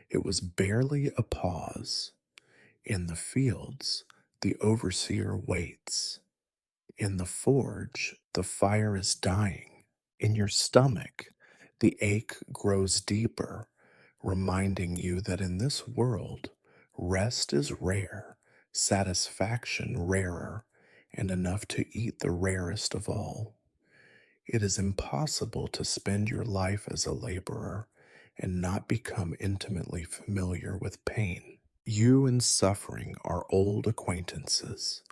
It was barely a pause. In the fields, the overseer waits. In the forge, the fire is dying. In your stomach, the ache grows deeper, reminding you that in this world, rest is rare, satisfaction rarer, and enough to eat the rarest of all. It is impossible to spend your life as a laborer and not become intimately familiar with pain. You and suffering are old acquaintances,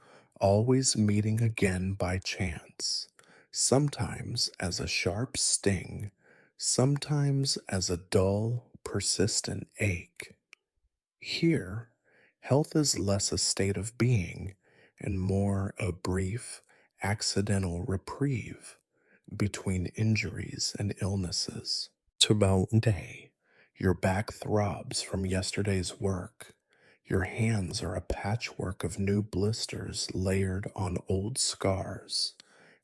always meeting again by chance, sometimes as a sharp sting, sometimes as a dull, persistent ache. Here, health is less a state of being and more a brief, accidental reprieve between injuries and illnesses. To day, Your back throbs from yesterday's work. Your hands are a patchwork of new blisters layered on old scars,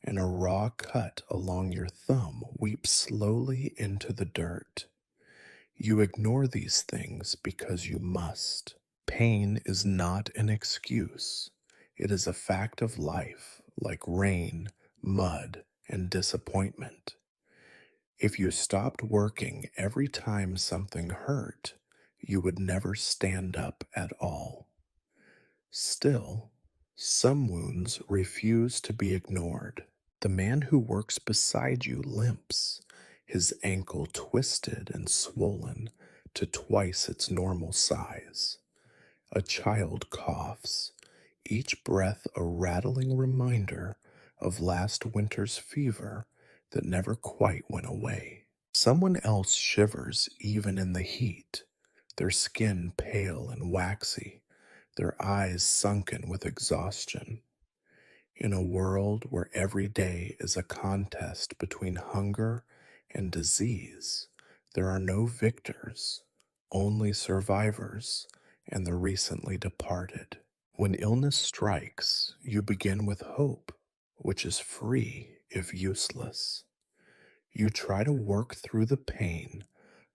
and a raw cut along your thumb weeps slowly into the dirt. You ignore these things because you must. Pain is not an excuse. It is a fact of life, like rain, mud, and disappointment. If you stopped working every time something hurt, you would never stand up at all. Still, some wounds refuse to be ignored. The man who works beside you limps, his ankle twisted and swollen to twice its normal size. A child coughs, each breath a rattling reminder of last winter's fever that never quite went away. Someone else shivers even in the heat, their skin pale and waxy, their eyes sunken with exhaustion. In a world where every day is a contest between hunger and disease, there are no victors, only survivors and the recently departed. When illness strikes, you begin with hope, which is free if useless. You try to work through the pain,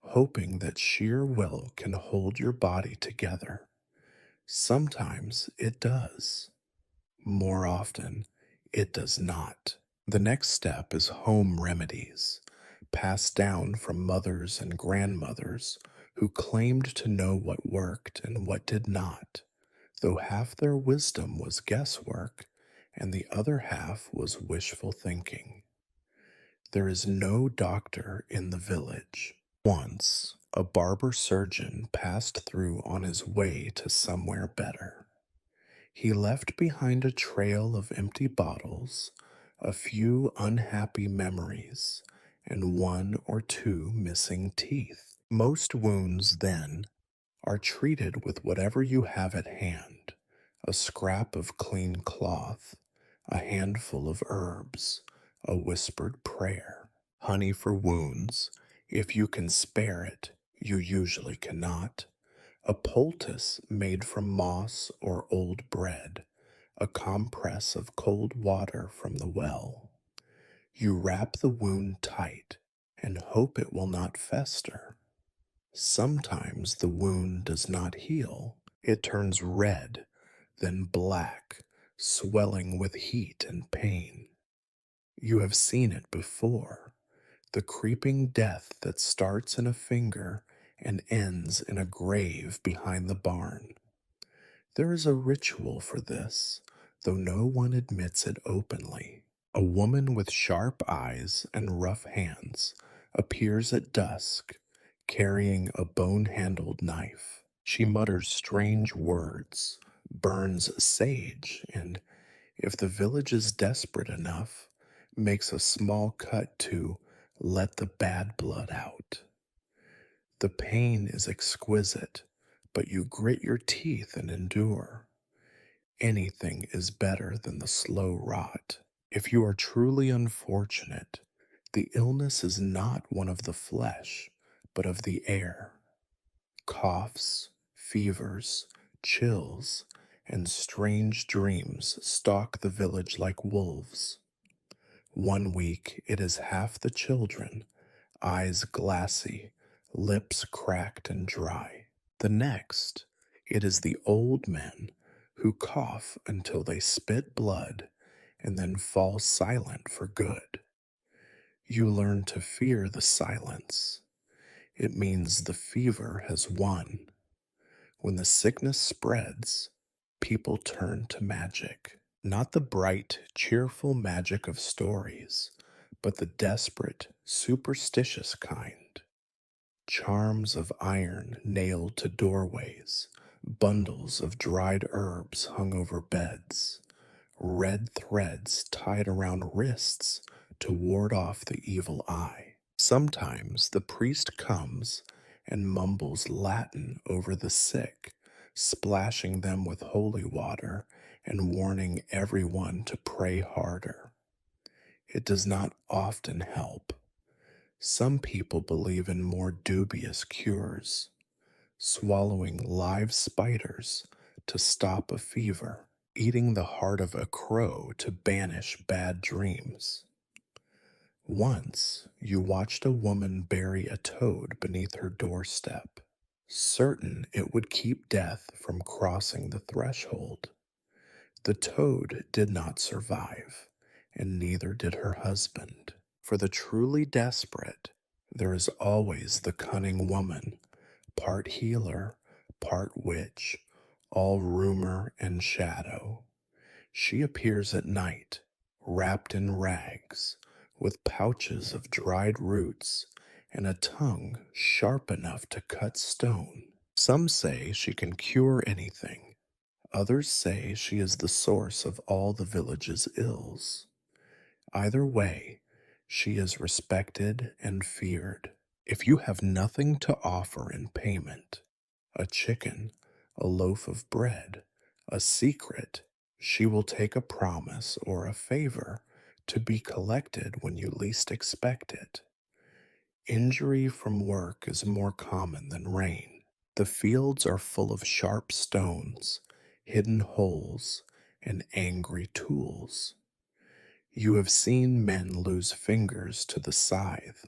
hoping that sheer will can hold your body together. Sometimes it does. More often, it does not. The next step is home remedies, passed down from mothers and grandmothers who claimed to know what worked and what did not, though half their wisdom was guesswork and the other half was wishful thinking. There is no doctor in the village. Once, a barber surgeon passed through on his way to somewhere better. He left behind a trail of empty bottles, a few unhappy memories, and one or two missing teeth. Most wounds, then, are treated with whatever you have at hand: a scrap of clean cloth, a handful of herbs, a whispered prayer. Honey for wounds, if you can spare it, you usually cannot. A poultice made from moss or old bread, a compress of cold water from the well. You wrap the wound tight and hope it will not fester. Sometimes the wound does not heal. It turns red, then black, swelling with heat and pain. You have seen it before, the creeping death that starts in a finger and ends in a grave behind the barn. There is a ritual for this, though no one admits it openly. A woman with sharp eyes and rough hands appears at dusk, carrying a bone-handled knife. She mutters strange words, burns sage, and, if the village is desperate enough, makes a small cut to let the bad blood out. The pain is exquisite, but you grit your teeth and endure. Anything is better than the slow rot. If you are truly unfortunate, the illness is not one of the flesh, but of the air. Coughs, fevers, chills, and strange dreams stalk the village like wolves. One week it is half the children, eyes glassy, lips cracked and dry. The next, it is the old men who cough until they spit blood and then fall silent for good. You learn to fear the silence. It means the fever has won. When the sickness spreads, people turn to magic. Not the bright, cheerful magic of stories, but the desperate, superstitious kind. Charms of iron nailed to doorways, bundles of dried herbs hung over beds, red threads tied around wrists to ward off the evil eye. Sometimes the priest comes and mumbles Latin over the sick, splashing them with holy water and warning everyone to pray harder. It does not often help. Some people believe in more dubious cures, swallowing live spiders to stop a fever, eating the heart of a crow to banish bad dreams. Once you watched a woman bury a toad beneath her doorstep, certain it would keep death from crossing the threshold. The toad did not survive, and neither did her husband. For the truly desperate, there is always the cunning woman, part healer, part witch, all rumor and shadow. She appears at night, wrapped in rags, with pouches of dried roots and a tongue sharp enough to cut stone. Some say she can cure anything. Others say she is the source of all the village's ills. Either way, she is respected and feared. If you have nothing to offer in payment, a chicken, a loaf of bread, a secret, she will take a promise or a favor to be collected when you least expect it. Injury from work is more common than rain. The fields are full of sharp stones, hidden holes, and angry tools. You have seen men lose fingers to the scythe,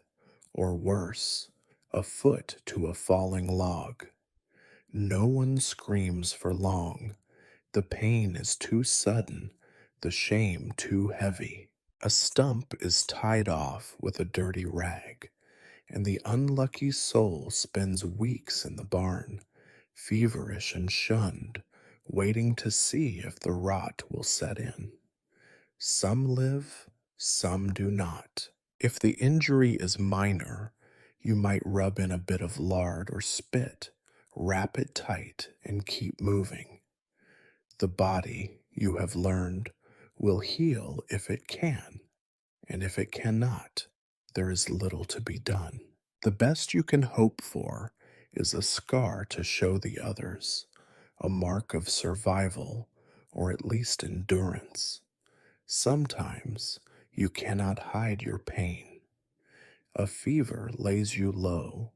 or worse, a foot to a falling log. No one screams for long. The pain is too sudden, the shame too heavy. A stump is tied off with a dirty rag, and the unlucky soul spends weeks in the barn, feverish and shunned, waiting to see if the rot will set in. Some live, some do not. If the injury is minor, you might rub in a bit of lard or spit, wrap it tight, and keep moving. The body, you have learned, will heal if it can, and if it cannot, there is little to be done. The best you can hope for is a scar to show the others, a mark of survival, or at least endurance. Sometimes you cannot hide your pain. A fever lays you low,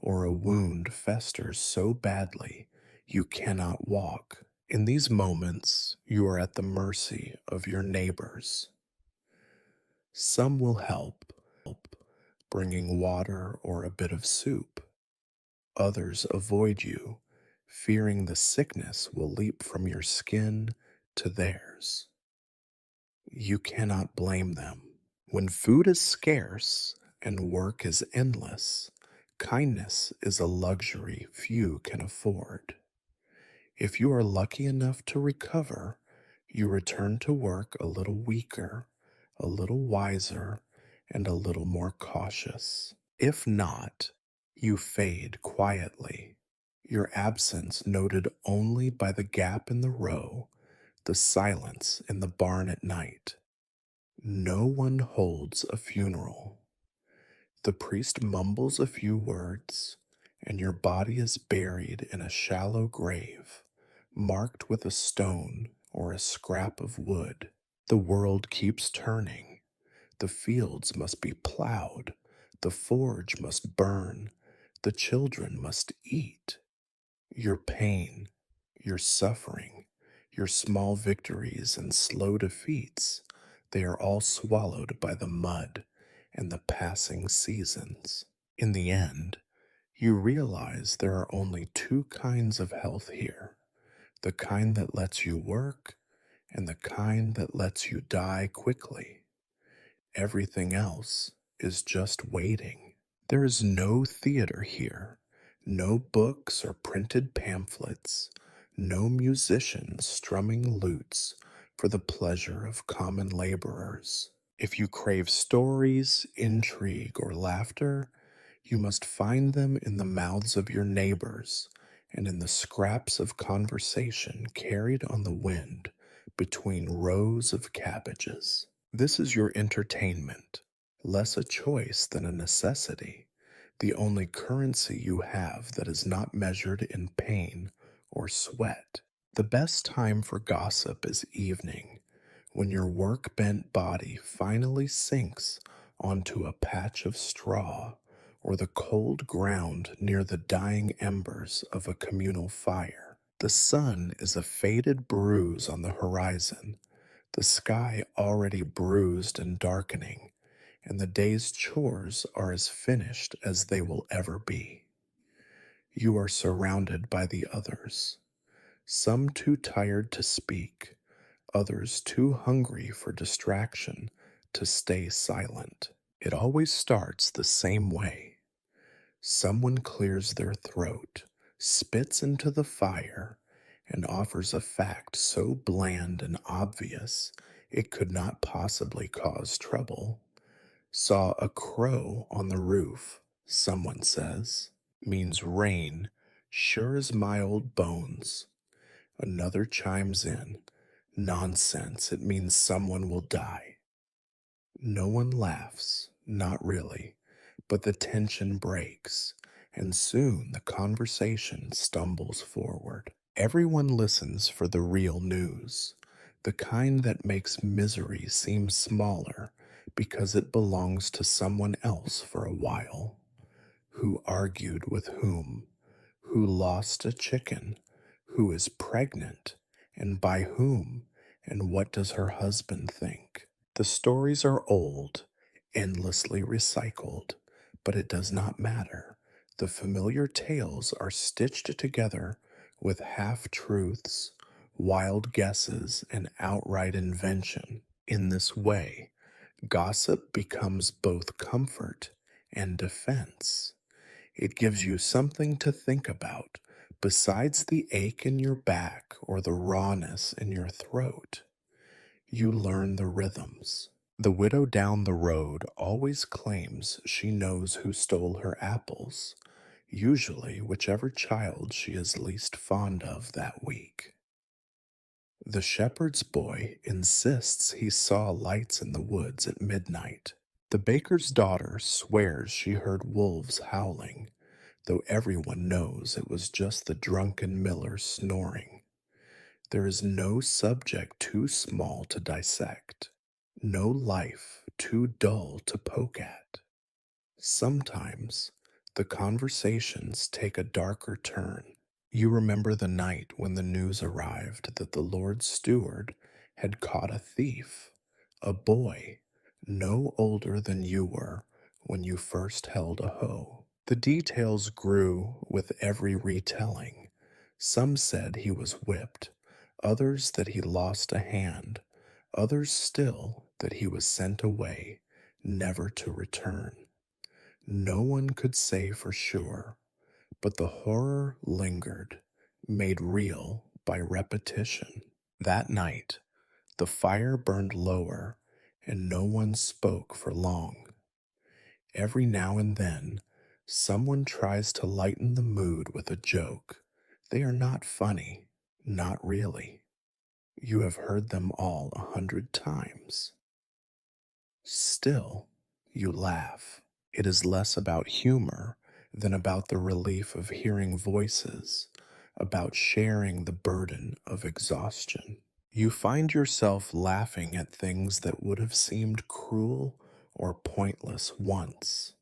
or a wound festers so badly you cannot walk. In these moments, you are at the mercy of your neighbors. Some will help, bringing water or a bit of soup. Others avoid you, fearing the sickness will leap from your skin to theirs. You cannot blame them. When food is scarce and work is endless, kindness is a luxury few can afford. If you are lucky enough to recover, you return to work a little weaker, a little wiser, and a little more cautious. If not, you fade quietly, your absence noted only by the gap in the row, the silence in the barn at night. No one holds a funeral. The priest mumbles a few words, and your body is buried in a shallow grave, marked with a stone or a scrap of wood. The world keeps turning. The fields must be plowed. The forge must burn. The children must eat. Your pain, your suffering, your small victories and slow defeats, they are all swallowed by the mud and the passing seasons. In the end, you realize there are only two kinds of health here: the kind that lets you work and the kind that lets you die quickly. Everything else is just waiting. There is no theater here, no books or printed pamphlets, no musicians strumming lutes for the pleasure of common laborers. If you crave stories, intrigue, or laughter, you must find them in the mouths of your neighbors and in the scraps of conversation carried on the wind between rows of cabbages. This is your entertainment, less a choice than a necessity, the only currency you have that is not measured in pain or sweat. The best time for gossip is evening, when your work-bent body finally sinks onto a patch of straw or the cold ground near the dying embers of a communal fire. The sun is a faded bruise on the horizon, the sky already bruised and darkening, and the day's chores are as finished as they will ever be. You are surrounded by the others, some too tired to speak, others too hungry for distraction to stay silent. It always starts the same way. Someone clears their throat, spits into the fire, and offers a fact so bland and obvious it could not possibly cause trouble. Saw a crow on the roof, someone says. Means rain, sure as my old bones. Another chimes in. Nonsense, it means someone will die. No one laughs, not really, but the tension breaks, and soon the conversation stumbles forward. Everyone listens for the real news, the kind that makes misery seem smaller because it belongs to someone else for a while. Who argued with who lost a chicken, who is pregnant, and by whom, and what does her husband think? The stories are old, endlessly recycled, but it does not matter. The familiar tales are stitched together with half truths, wild guesses, and outright invention. In this way, gossip becomes both comfort and defense. It gives you something to think about besides the ache in your back or the rawness in your throat. You learn the rhythms. The widow down the road always claims she knows who stole her apples, usually whichever child she is least fond of that week. The shepherd's boy insists he saw lights in the woods at midnight. The baker's daughter swears she heard wolves howling, though everyone knows it was just the drunken miller snoring. There is no subject too small to dissect, no life too dull to poke at. Sometimes the conversations take a darker turn. You remember the night when the news arrived that the Lord's steward had caught a thief, a boy no older than you were when you first held a hoe. The details grew with every retelling. Some said he was whipped, others that he lost a hand, others still that he was sent away, never to return. No one could say for sure, but the horror lingered, made real by repetition. That night, the fire burned lower, and no one spoke for long. Every now and then, someone tries to lighten the mood with a joke. They are not funny, not really. You have heard them all 100 times. Still, you laugh. It is less about humor than about the relief of hearing voices, about sharing the burden of exhaustion. You find yourself laughing at things that would have seemed cruel or pointless once.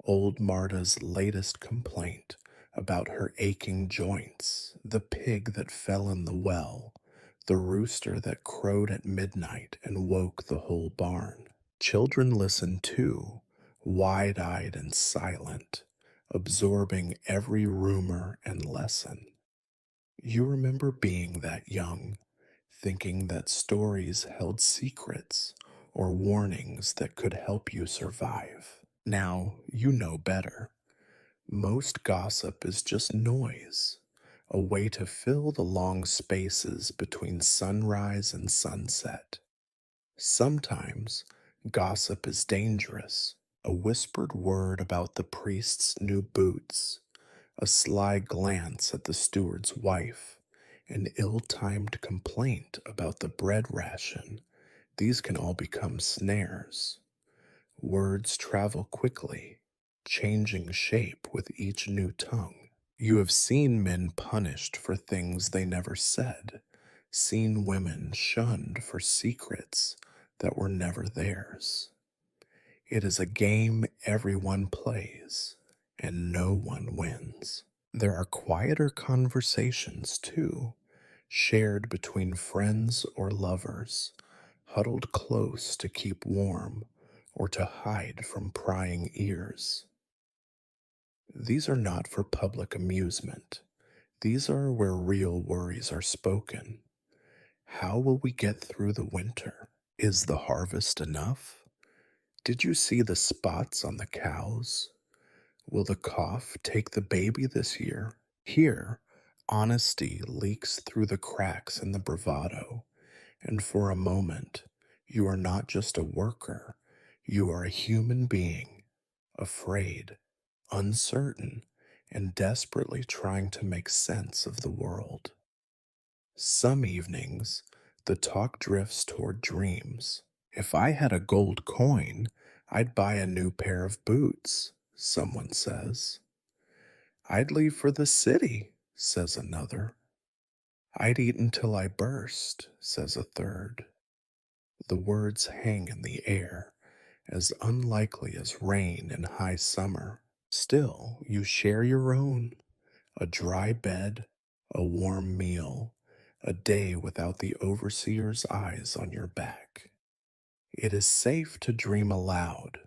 Old Marta's latest complaint about her aching joints, the pig that fell in the well, the rooster that crowed at midnight and woke the whole barn. Children listen too, wide-eyed and silent, absorbing every rumor and lesson. You remember being that young, thinking that stories held secrets or warnings that could help you survive. Now you know better. Most gossip is just noise, a way to fill the long spaces between sunrise and sunset. Sometimes gossip is dangerous, a whispered word about the priest's new boots, a sly glance at the steward's wife, an ill-timed complaint about the bread ration. These can all become snares. Words travel quickly, changing shape with each new tongue. You have seen men punished for things they never said, seen women shunned for secrets that were never theirs. It is a game everyone plays, and no one wins. There are quieter conversations, too, shared between friends or lovers, huddled close to keep warm or to hide from prying ears. These are not for public amusement. These are where real worries are spoken. How will we get through the winter? Is the harvest enough? Did you see the spots on the cows? Will the cough take the baby this year? Here, honesty leaks through the cracks in the bravado, and for a moment, you are not just a worker, you are a human being, afraid, uncertain, and desperately trying to make sense of the world. Some evenings, the talk drifts toward dreams. If I had a gold coin, I'd buy a new pair of boots, someone says. I'd leave for the city, says another. I'd eat until I burst, says a third. The words hang in the air, as unlikely as rain in high summer. Still, you share your own, a dry bed, a warm meal, a day without the overseer's eyes on your back. It is safe to dream aloud,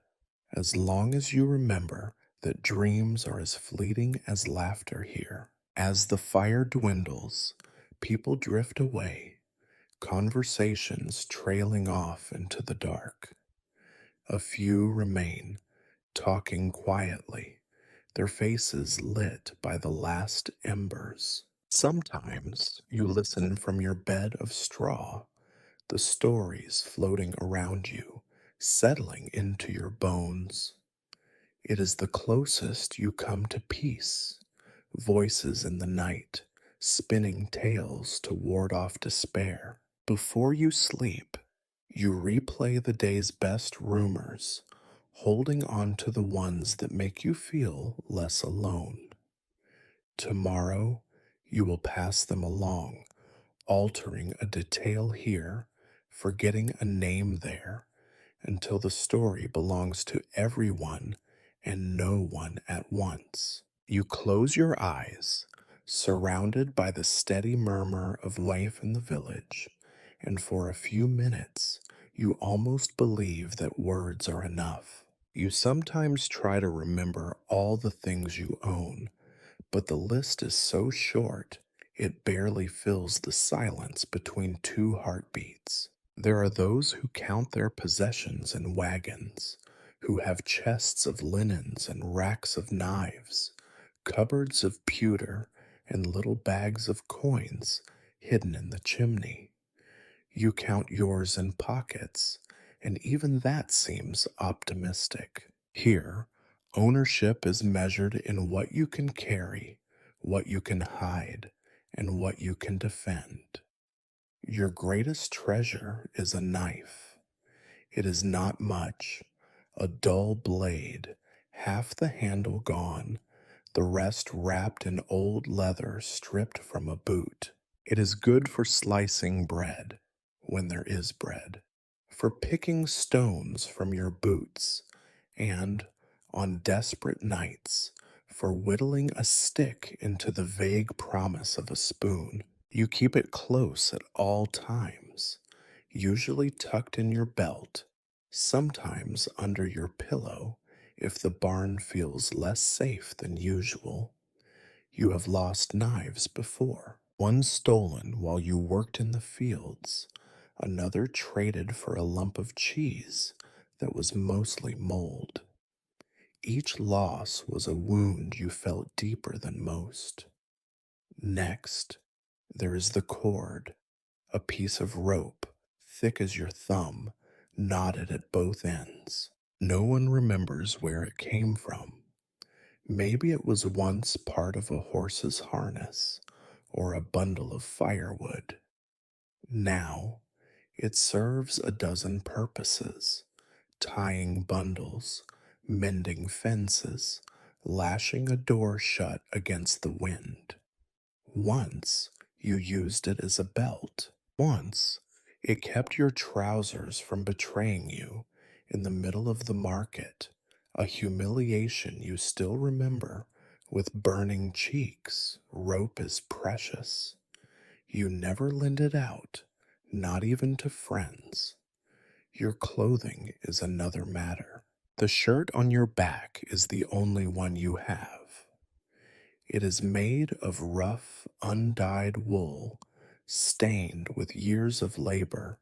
as long as you remember that dreams are as fleeting as laughter here. As the fire dwindles, people drift away, conversations trailing off into the dark. A few remain, talking quietly, their faces lit by the last embers. Sometimes you listen from your bed of straw, the stories floating around you, settling into your bones. It is the closest you come to peace, voices in the night, spinning tales to ward off despair. Before you sleep, you replay the day's best rumors, holding on to the ones that make you feel less alone. Tomorrow, you will pass them along, altering a detail here, forgetting a name there, until the story belongs to everyone and no one at once. You close your eyes, surrounded by the steady murmur of life in the village, and for a few minutes you almost believe that words are enough. You sometimes try to remember all the things you own, but the list is so short it barely fills the silence between two heartbeats. There are those who count their possessions in wagons, who have chests of linens and racks of knives, cupboards of pewter, and little bags of coins hidden in the chimney. You count yours in pockets, and even that seems optimistic. Here, ownership is measured in what you can carry, what you can hide, and what you can defend. Your greatest treasure is a knife. It is not much, a dull blade, half the handle gone, the rest wrapped in old leather stripped from a boot. It is good for slicing bread, when there is bread, for picking stones from your boots, and, on desperate nights, for whittling a stick into the vague promise of a spoon. You keep it close at all times, usually tucked in your belt, sometimes under your pillow if the barn feels less safe than usual. You have lost knives before. One stolen while you worked in the fields, another traded for a lump of cheese that was mostly mold. Each loss was a wound you felt deeper than most. Next, there is the cord, a piece of rope, thick as your thumb, knotted at both ends. No one remembers where it came from. Maybe it was once part of a horse's harness or a bundle of firewood. Now, it serves a dozen purposes: tying bundles, mending fences, lashing a door shut against the wind. Once, you used it as a belt. Once, it kept your trousers from betraying you in the middle of the market, a humiliation you still remember with burning cheeks. Rope is precious. You never lend it out, not even to friends. Your clothing is another matter. The shirt on your back is the only one you have. It is made of rough, undyed wool, stained with years of labor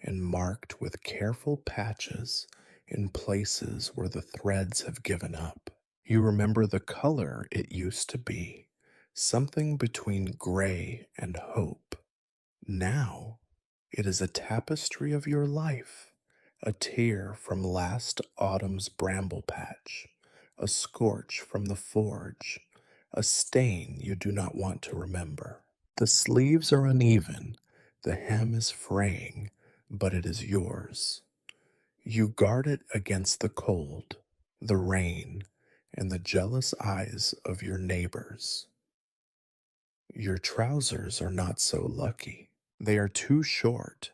and marked with careful patches in places where the threads have given up. You remember the color it used to be, something between gray and hope. Now it is a tapestry of your life, a tear from last autumn's bramble patch, a scorch from the forge, a stain you do not want to remember. The sleeves are uneven, the hem is fraying, but it is yours. You guard it against the cold, the rain, and the jealous eyes of your neighbors. Your trousers are not so lucky. They are too short,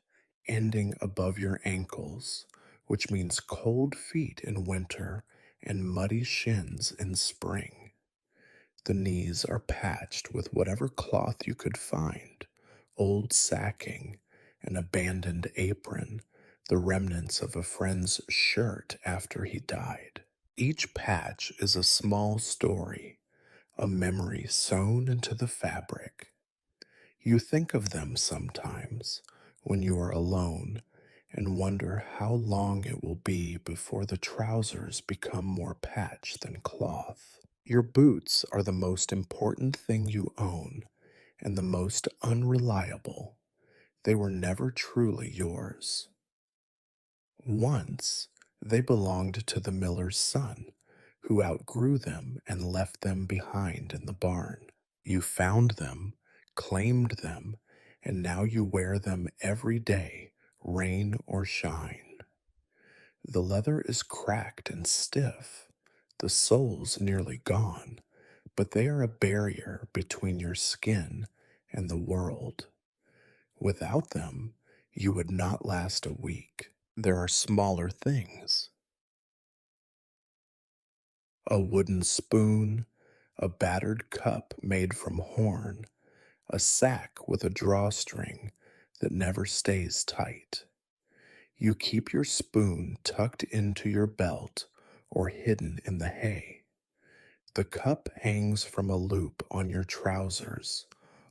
ending above your ankles, which means cold feet in winter and muddy shins in spring. The knees are patched with whatever cloth you could find, old sacking, an abandoned apron, the remnants of a friend's shirt after he died. Each patch is a small story, a memory sewn into the fabric. You think of them sometimes when you are alone and wonder how long it will be before the trousers become more patch than cloth. Your boots are the most important thing you own and the most unreliable. They were never truly yours. Once they belonged to the miller's son, who outgrew them and left them behind in the barn. You found them, claimed them, and now you wear them every day, rain or shine. The leather is cracked and stiff, the soles nearly gone, but they are a barrier between your skin and the world. Without them, you would not last a week. There are smaller things: a wooden spoon, a battered cup made from horn, a sack with a drawstring that never stays tight. You keep your spoon tucked into your belt or hidden in the hay. The cup hangs from a loop on your trousers,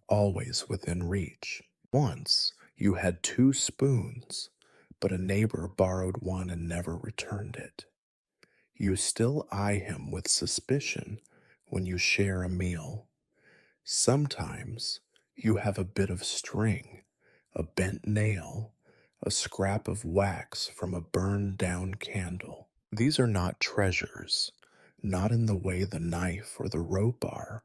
always within reach. Once you had two spoons, but a neighbor borrowed one and never returned it. You still eye him with suspicion when you share a meal. Sometimes you have a bit of string, a bent nail, a scrap of wax from a burned down candle. These are not treasures, not in the way the knife or the rope are,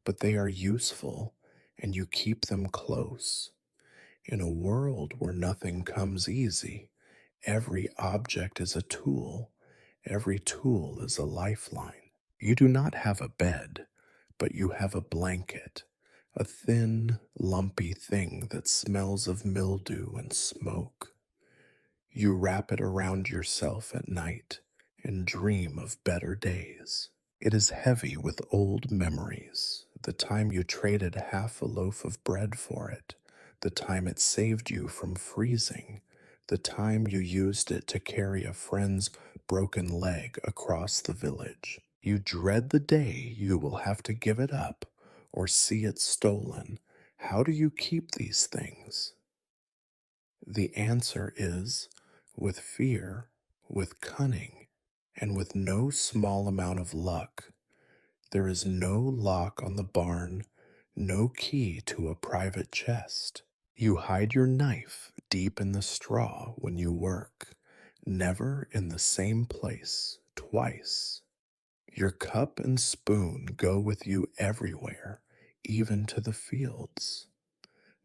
but they are useful and you keep them close. In a world where nothing comes easy, every object is a tool, every tool is a lifeline. You do not have a bed, but you have a blanket, a thin, lumpy thing that smells of mildew and smoke. You wrap it around yourself at night and dream of better days. It is heavy with old memories, the time you traded half a loaf of bread for it, the time it saved you from freezing, the time you used it to carry a friend's broken leg across the village. You dread the day you will have to give it up or see it stolen. How do you keep these things? The answer is with fear, with cunning, and with no small amount of luck. There is no lock on the barn, no key to a private chest. You hide your knife deep in the straw when you work, never in the same place twice. Your cup and spoon go with you everywhere, even to the fields.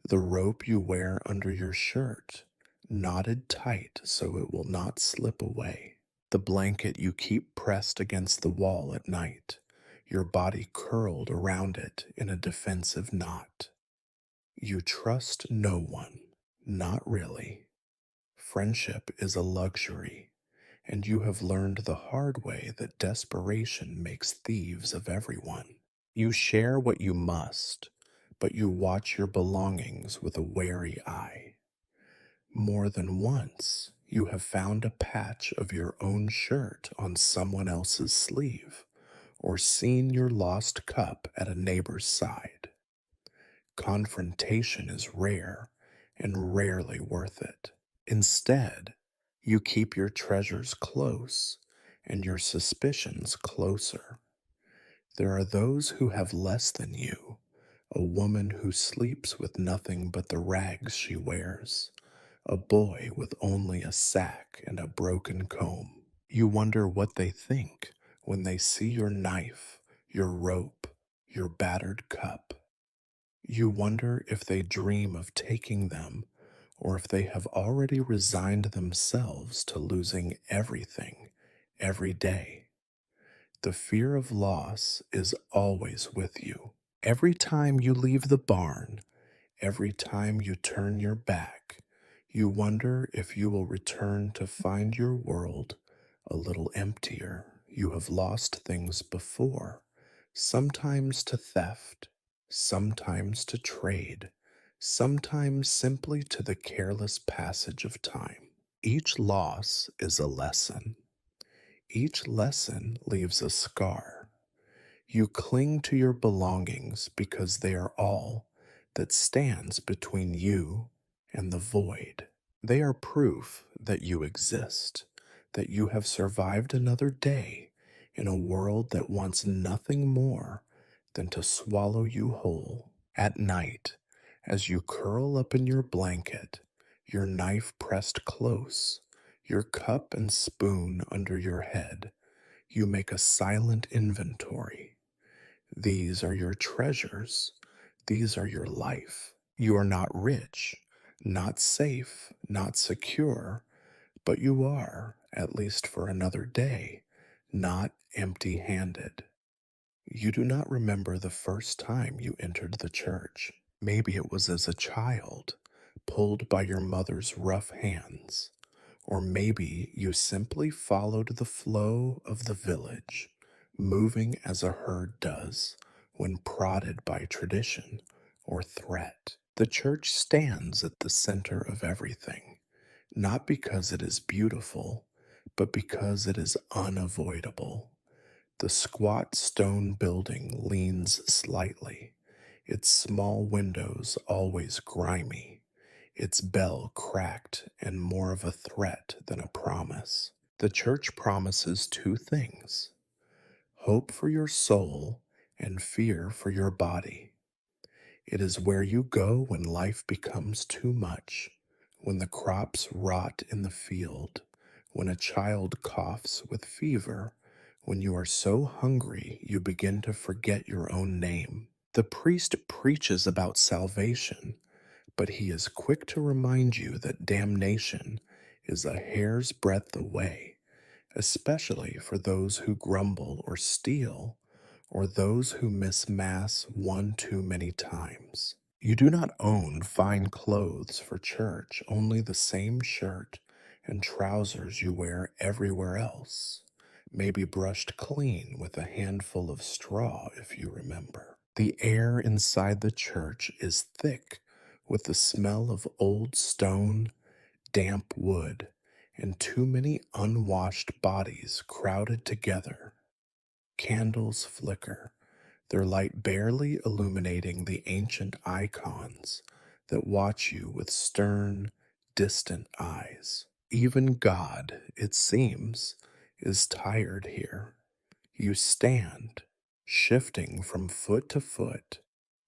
The rope you wear under your shirt, knotted tight so it will not slip away. The blanket you keep pressed against the wall at night, your body curled around it in a defensive knot. You trust no one, not really. Friendship is a luxury, and you have learned the hard way that desperation makes thieves of everyone. You share what you must, but you watch your belongings with a wary eye. More than once, you have found a patch of your own shirt on someone else's sleeve, or seen your lost cup at a neighbor's side. Confrontation is rare and rarely worth it. Instead, you keep your treasures close and your suspicions closer. There are those who have less than you, a woman who sleeps with nothing but the rags she wears, a boy with only a sack and a broken comb. You wonder what they think when they see your knife, your rope, your battered cup. You wonder if they dream of taking them or if they have already resigned themselves to losing everything every day. The fear of loss is always with you. Every time you leave the barn, every time you turn your back, you wonder if you will return to find your world a little emptier. You have lost things before, sometimes to theft, sometimes to trade, sometimes simply to the careless passage of time. Each loss is a lesson. Each lesson leaves a scar. You cling to your belongings because they are all that stands between you and the void. They are proof that you exist, that you have survived another day in a world that wants nothing more than to swallow you whole. At night, as you curl up in your blanket, your knife pressed close, your cup and spoon under your head, you make a silent inventory. These are your treasures. These are your life. You are not rich, not safe, not secure, but you are, at least for another day, not empty handed. You do not remember the first time you entered the church. Maybe it was as a child, pulled by your mother's rough hands. Or maybe you simply followed the flow of the village, moving as a herd does when prodded by tradition or threat. The church stands at the center of everything, not because it is beautiful, but because it is unavoidable. The squat stone building leans slightly, its small windows always grimy, its bell cracked and more of a threat than a promise. The church promises two things: hope for your soul and fear for your body. It is where you go when life becomes too much, when the crops rot in the field, when a child coughs with fever, when you are so hungry you begin to forget your own name. The priest preaches about salvation, but he is quick to remind you that damnation is a hair's breadth away, especially for those who grumble or steal, or those who miss Mass one too many times. You do not own fine clothes for church, only the same shirt and trousers you wear everywhere else, maybe brushed clean with a handful of straw if you remember. The air inside the church is thick with the smell of old stone, damp wood, and too many unwashed bodies crowded together. Candles flicker, their light barely illuminating the ancient icons that watch you with stern, distant eyes. Even God, it seems, is tired here. You stand, shifting from foot to foot,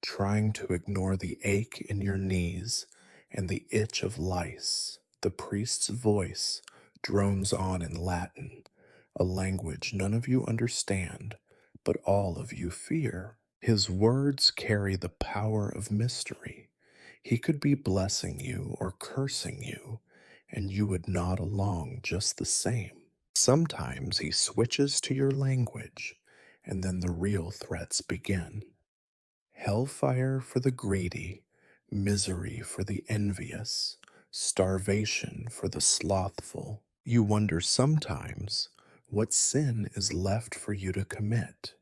trying to ignore the ache in your knees and the itch of lice. The priest's voice drones on in Latin, a language none of you understand, but all of you fear. His words carry the power of mystery. He could be blessing you or cursing you, and you would nod along just the same. Sometimes he switches to your language, and then the real threats begin. Hellfire for the greedy, misery for the envious, starvation for the slothful. You wonder sometimes what sin is left for you to commit.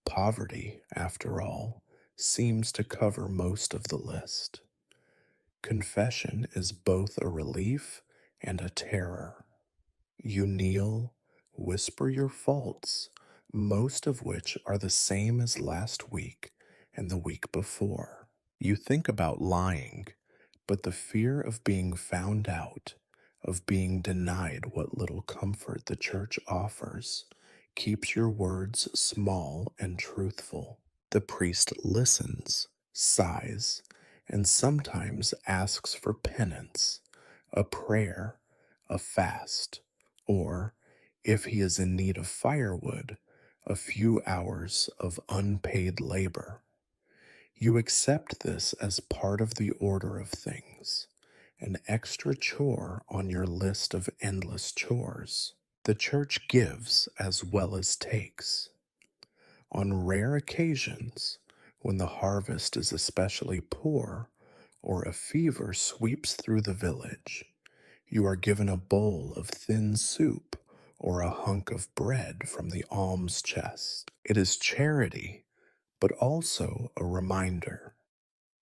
Poverty, after all, seems to cover most of the list. Confession is both a relief and a terror. You kneel, whisper your faults, most of which are the same as last week and the week before. You think about lying, but the fear of being found out, of being denied what little comfort the church offers, keeps your words small and truthful. The priest listens, sighs, and sometimes asks for penance, a prayer, a fast, or, if he is in need of firewood, a few hours of unpaid labor. You accept this as part of the order of things, an extra chore on your list of endless chores. The church gives as well as takes. On rare occasions, when the harvest is especially poor or a fever sweeps through the village, you are given a bowl of thin soup or a hunk of bread from the alms chest. It is charity, but also a reminder.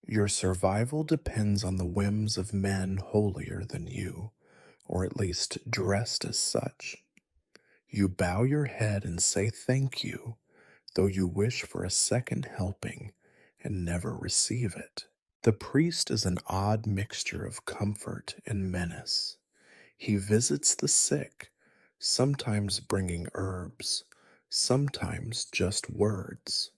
Your survival depends on the whims of men holier than you, or at least dressed as such. You bow your head and say thank you, though you wish for a second helping and never receive it. The priest is an odd mixture of comfort and menace. He visits the sick, sometimes bringing herbs, sometimes just words.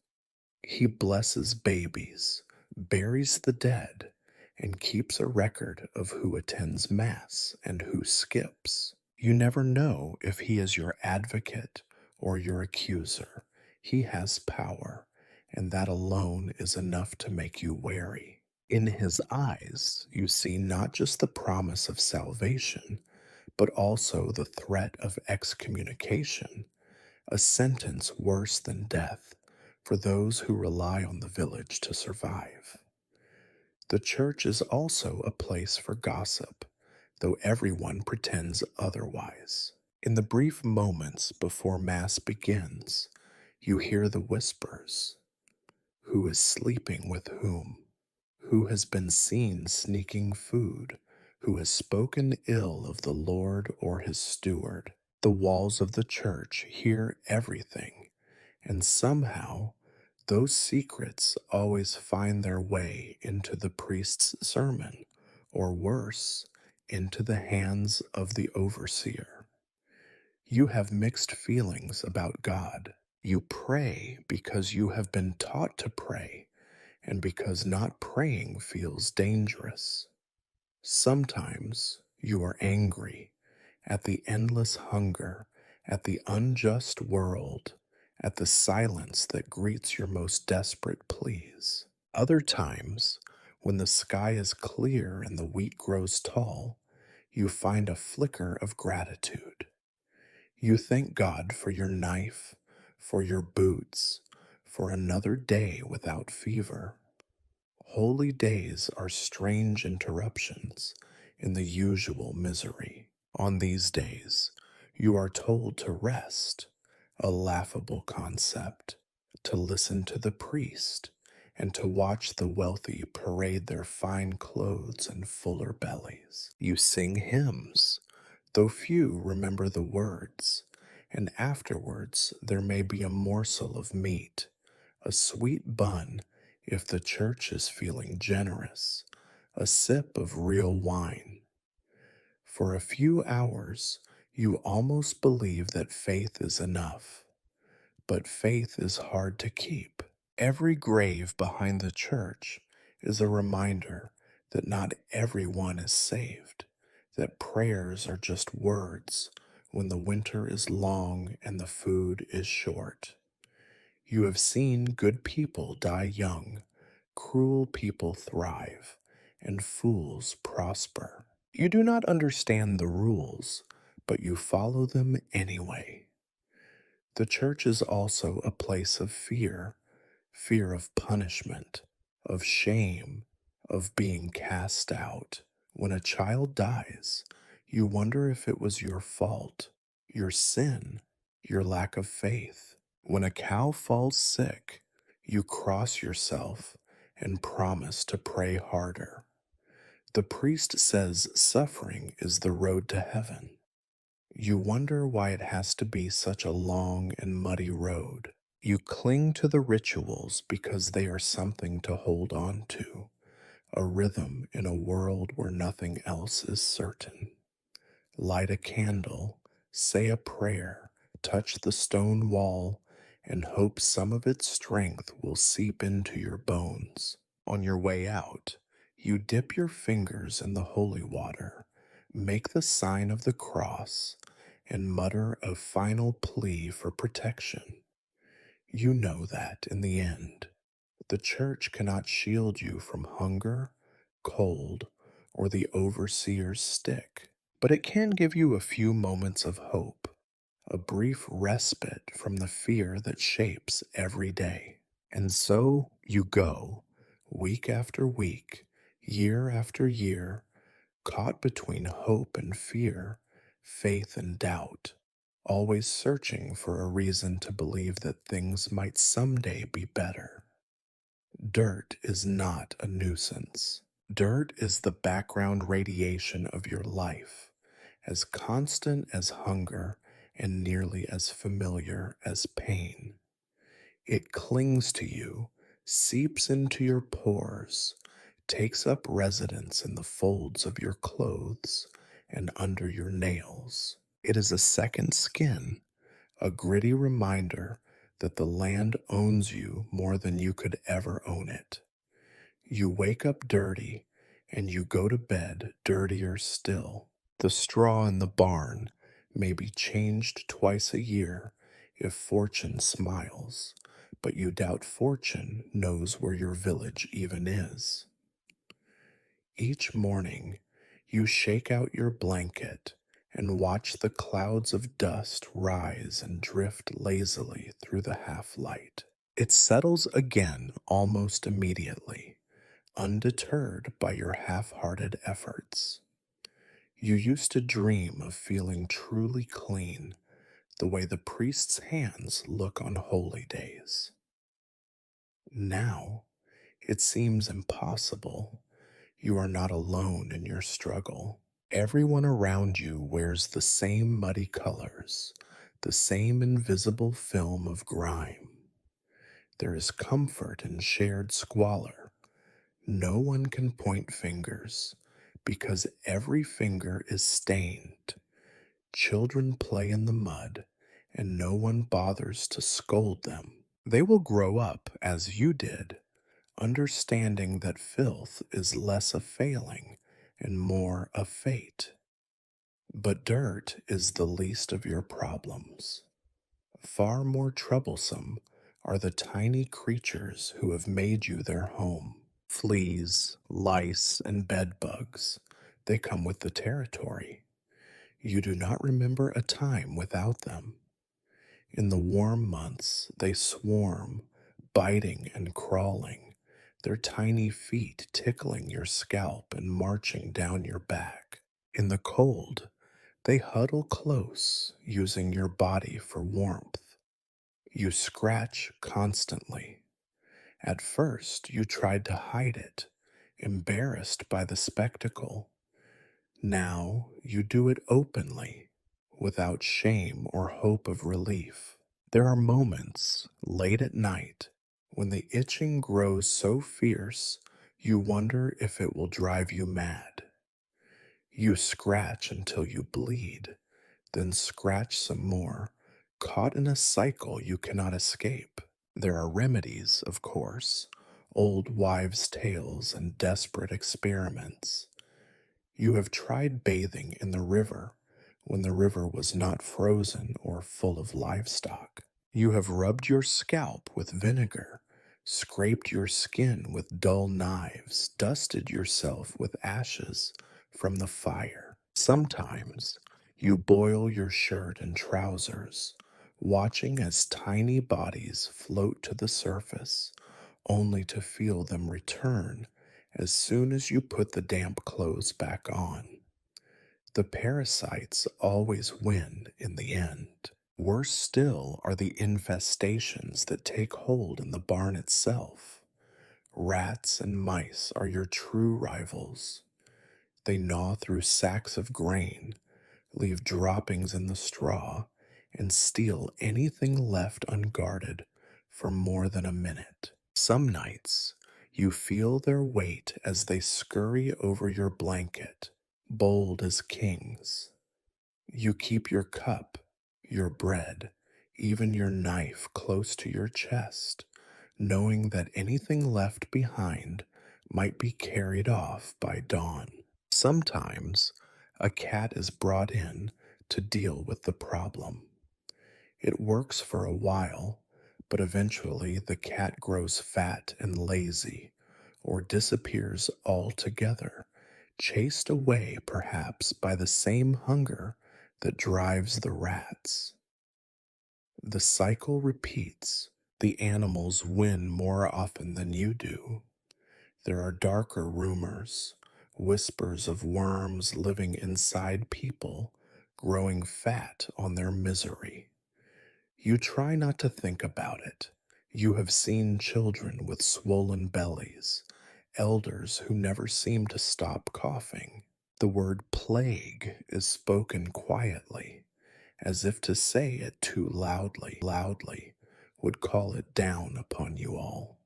He blesses babies, buries the dead, and keeps a record of who attends Mass and who skips. You never know if he is your advocate or your accuser. He has power, and that alone is enough to make you wary. In his eyes, you see not just the promise of salvation, but also the threat of excommunication, a sentence worse than death for those who rely on the village to survive. The church is also a place for gossip, though everyone pretends otherwise. In the brief moments before Mass begins, you hear the whispers. Who is sleeping with whom? Who has been seen sneaking food? Who has spoken ill of the Lord or his steward? The walls of the church hear everything, and somehow those secrets always find their way into the priest's sermon, or worse, into the hands of the overseer. You have mixed feelings about God. You pray because you have been taught to pray, and because not praying feels dangerous. Sometimes you are angry at the endless hunger, at the unjust world, at the silence that greets your most desperate pleas. Other times, when the sky is clear and the wheat grows tall, you find a flicker of gratitude. You thank God for your knife, for your boots, for another day without fever. Holy days are strange interruptions in the usual misery. On these days, you are told to rest, a laughable concept, to listen to the priest, and to watch the wealthy parade their fine clothes and fuller bellies. You sing hymns, though few remember the words, and afterwards there may be a morsel of meat, a sweet bun if the church is feeling generous, a sip of real wine. For a few hours, you almost believe that faith is enough, but faith is hard to keep. Every grave behind the church is a reminder that not everyone is saved, that prayers are just words when the winter is long and the food is short. You have seen good people die young, cruel people thrive, and fools prosper. You do not understand the rules, but you follow them anyway. The church is also a place of fear, fear of punishment, of shame, of being cast out. When a child dies, You wonder if it was your fault, your sin, your lack of faith. When a cow falls sick, you cross yourself and promise to pray harder. The priest says suffering is the road to heaven. You wonder why it has to be such a long and muddy road. You cling to the rituals because they are something to hold on to, a rhythm in a world where nothing else is certain. Light a candle, say a prayer, touch the stone wall, and hope some of its strength will seep into your bones. On your way out, you dip your fingers in the holy water, make the sign of the cross, and mutter a final plea for protection. You know that, in the end, the church cannot shield you from hunger, cold, or the overseer's stick, but it can give you a few moments of hope, a brief respite from the fear that shapes every day. And so you go, week after week, year after year, caught between hope and fear, faith and doubt, always searching for a reason to believe that things might someday be better. Dirt is not a nuisance. Dirt is the background radiation of your life, as constant as hunger and nearly as familiar as pain. It clings to you, seeps into your pores, takes up residence in the folds of your clothes and under your nails. It is a second skin, a gritty reminder that the land owns you more than you could ever own it. You wake up dirty and you go to bed dirtier still. The straw in the barn may be changed twice a year if fortune smiles, but you doubt fortune knows where your village even is. Each morning, you shake out your blanket and watch the clouds of dust rise and drift lazily through the half light. It settles again almost immediately, undeterred by your half hearted efforts. You used to dream of feeling truly clean, the way the priest's hands look on holy days. Now, it seems impossible. You are not alone in your struggle. Everyone around you wears the same muddy colors, the same invisible film of grime. There is comfort in shared squalor. No one can point fingers because every finger is stained. Children play in the mud and no one bothers to scold them. They will grow up as you did, understanding that filth is less a failing and more a fate. But dirt is the least of your problems. Far more troublesome are the tiny creatures who have made you their home. Fleas, lice, and bed bugs. They come with the territory. You do not remember a time without them. In the warm months, they swarm, biting and crawling, their tiny feet tickling your scalp and marching down your back. In the cold, they huddle close, using your body for warmth. You scratch constantly. At first, you tried to hide it, embarrassed by the spectacle. Now you do it openly, without shame or hope of relief. There are moments, late at night, when the itching grows so fierce you wonder if it will drive you mad. You scratch until you bleed, then scratch some more, caught in a cycle you cannot escape. There are remedies, of course, old wives' tales and desperate experiments. You have tried bathing in the river when the river was not frozen or full of livestock. You have rubbed your scalp with vinegar, scraped your skin with dull knives, dusted yourself with ashes from the fire. Sometimes you boil your shirt and trousers, watching as tiny bodies float to the surface, only to feel them return as soon as you put the damp clothes back on. The parasites always win in the end. Worse still are the infestations that take hold in the barn itself. Rats and mice are your true rivals. They gnaw through sacks of grain, leave droppings in the straw, and steal anything left unguarded for more than a minute. Some nights, you feel their weight as they scurry over your blanket, bold as kings. You keep your cup, your bread, even your knife close to your chest, knowing that anything left behind might be carried off by dawn. Sometimes a cat is brought in to deal with the problem. It works for a while, but eventually the cat grows fat and lazy or disappears altogether, chased away perhaps by the same hunger that drives the rats. The cycle repeats. The animals win more often than you do. There are darker rumors, whispers of worms living inside people, growing fat on their misery. You try not to think about it. You have seen children with swollen bellies, elders who never seem to stop coughing. The word plague is spoken quietly, as if to say it too loudly would call it down upon you all.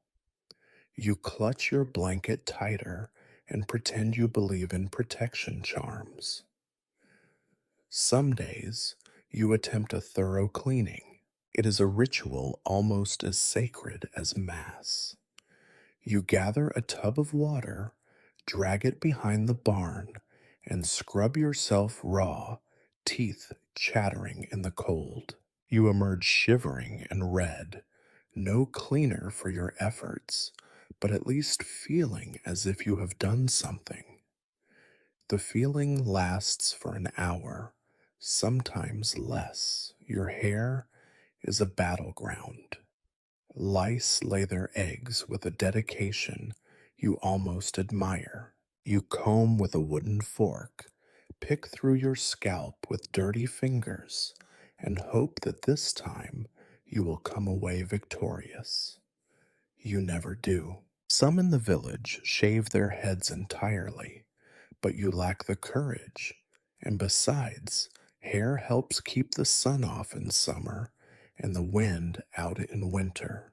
You clutch your blanket tighter and pretend you believe in protection charms. Some days, you attempt a thorough cleaning. It is a ritual almost as sacred as Mass. You gather a tub of water, drag it behind the barn, and scrub yourself raw, teeth chattering in the cold. You emerge shivering and red, no cleaner for your efforts, but at least feeling as if you have done something. The feeling lasts for an hour, sometimes less. Your hair is a battleground. Lice lay their eggs with a dedication you almost admire. You comb with a wooden fork, pick through your scalp with dirty fingers, and hope that this time you will come away victorious. You never do. Some in the village shave their heads entirely, but you lack the courage. And besides, hair helps keep the sun off in summer and the wind out in winter.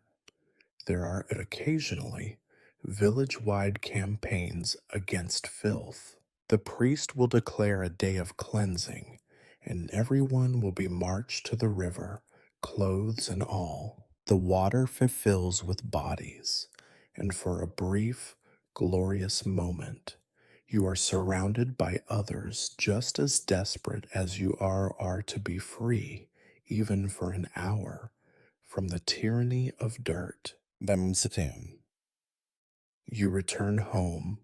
There are occasionally village wide campaigns against filth. The priest will declare a day of cleansing, and everyone will be marched to the river, clothes and all. The water fills with bodies, and for a brief, glorious moment, you are surrounded by others just as desperate as you are to be free, even for an hour, from the tyranny of dirt. Bemsitim. You return home,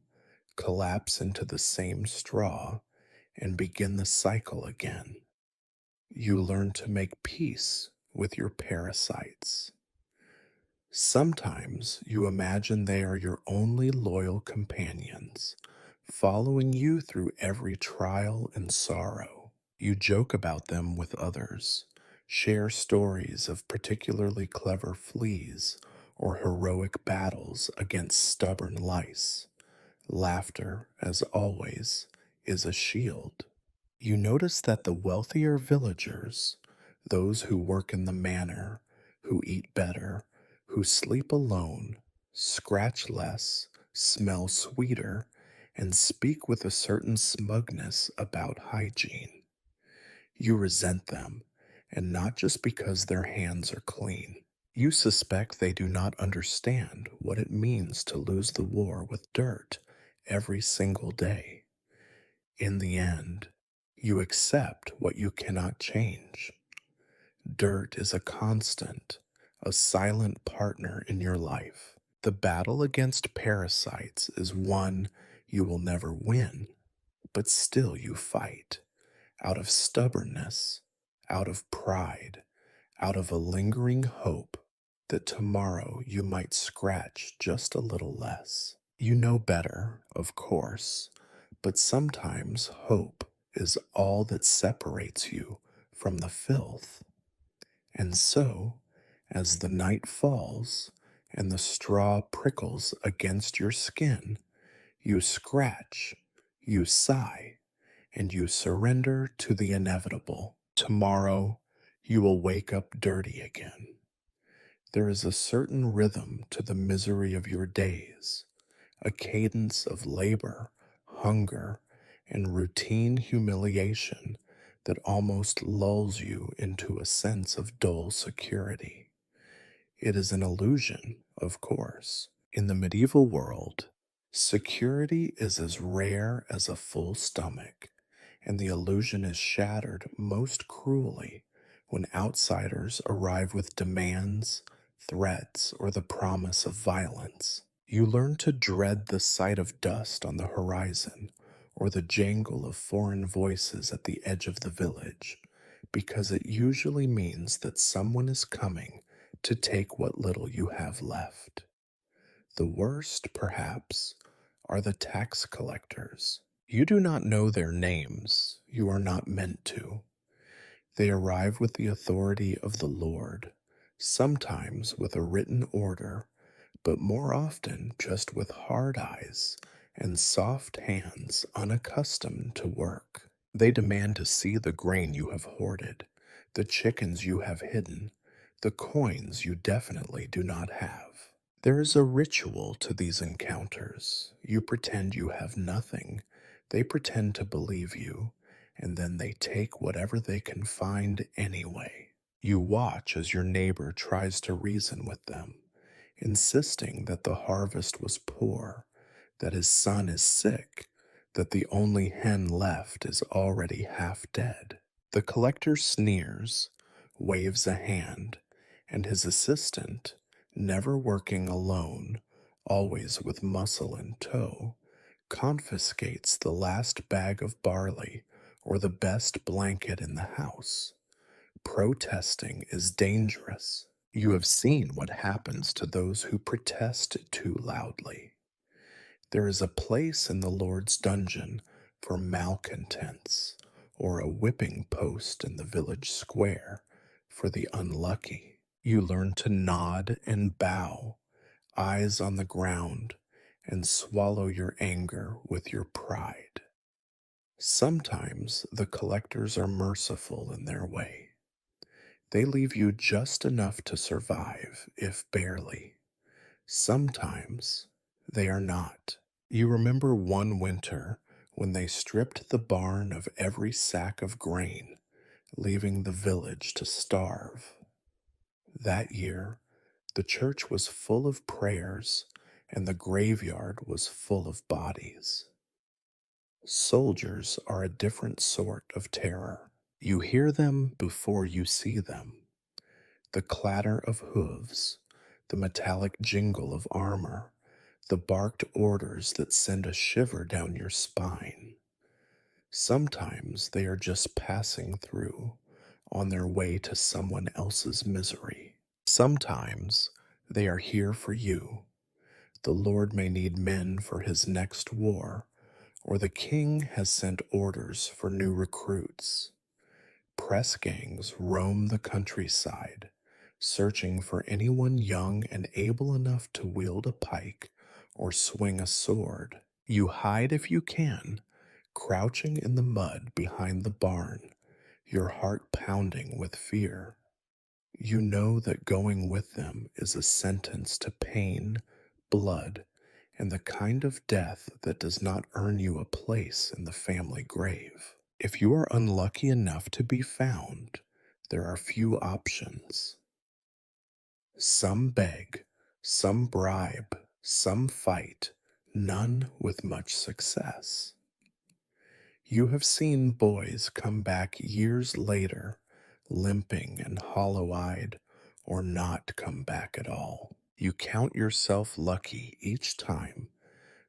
collapse into the same straw, and begin the cycle again. You learn to make peace with your parasites. Sometimes you imagine they are your only loyal companions, following you through every trial and sorrow. You joke about them with others, share stories of particularly clever fleas or heroic battles against stubborn lice. Laughter, as always, is a shield. You notice that the wealthier villagers, those who work in the manor, who eat better, who sleep alone, scratch less, smell sweeter, and speak with a certain smugness about hygiene. You resent them, and not just because their hands are clean. You suspect they do not understand what it means to lose the war with dirt every single day. In the end, you accept what you cannot change. Dirt is a constant, a silent partner in your life. The battle against parasites is one you will never win, but still you fight, out of stubbornness, out of pride, out of a lingering hope that tomorrow you might scratch just a little less. You know better, of course, but sometimes hope is all that separates you from the filth. And so, as the night falls and the straw prickles against your skin, you scratch, you sigh, and you surrender to the inevitable. Tomorrow, you will wake up dirty again. There is a certain rhythm to the misery of your days, a cadence of labor, hunger, and routine humiliation that almost lulls you into a sense of dull security. It is an illusion, of course. In the medieval world, security is as rare as a full stomach, and the illusion is shattered most cruelly when outsiders arrive with demands, threats, or the promise of violence. You learn to dread the sight of dust on the horizon or the jangle of foreign voices at the edge of the village, because it usually means that someone is coming to take what little you have left. The worst, perhaps, are the tax collectors. You do not know their names, you are not meant to. They arrive with the authority of the Lord, sometimes with a written order, but more often just with hard eyes and soft hands unaccustomed to work. They demand to see the grain you have hoarded, the chickens you have hidden, the coins you definitely do not have. There is a ritual to these encounters. You pretend you have nothing, they pretend to believe you, and then they take whatever they can find anyway. You watch as your neighbor tries to reason with them, insisting that the harvest was poor, that his son is sick, that the only hen left is already half dead. The collector sneers, waves a hand, and his assistant, never working alone, always with muscle in tow, confiscates the last bag of barley or the best blanket in the house. Protesting is dangerous. You have seen what happens to those who protest too loudly. There is a place in the Lord's dungeon for malcontents, or a whipping post in the village square for the unlucky. You learn to nod and bow, eyes on the ground, and swallow your anger with your pride. Sometimes the collectors are merciful in their way. They leave you just enough to survive, if barely. Sometimes they are not. You remember one winter when they stripped the barn of every sack of grain, leaving the village to starve. That year, the church was full of prayers and the graveyard was full of bodies. Soldiers are a different sort of terror. You hear them before you see them. The clatter of hooves, the metallic jingle of armor, the barked orders that send a shiver down your spine. Sometimes they are just passing through, on their way to someone else's misery. Sometimes they are here for you. The Lord may need men for his next war, or the king has sent orders for new recruits. Press gangs roam the countryside, searching for anyone young and able enough to wield a pike or swing a sword. You hide if you can, crouching in the mud behind the barn, your heart pounding with fear. You know that going with them is a sentence to pain, blood, and the kind of death that does not earn you a place in the family grave. If you are unlucky enough to be found, there are few options. Some beg, some bribe, some fight, none with much success. You have seen boys come back years later, limping and hollow eyed, or not come back at all. You count yourself lucky each time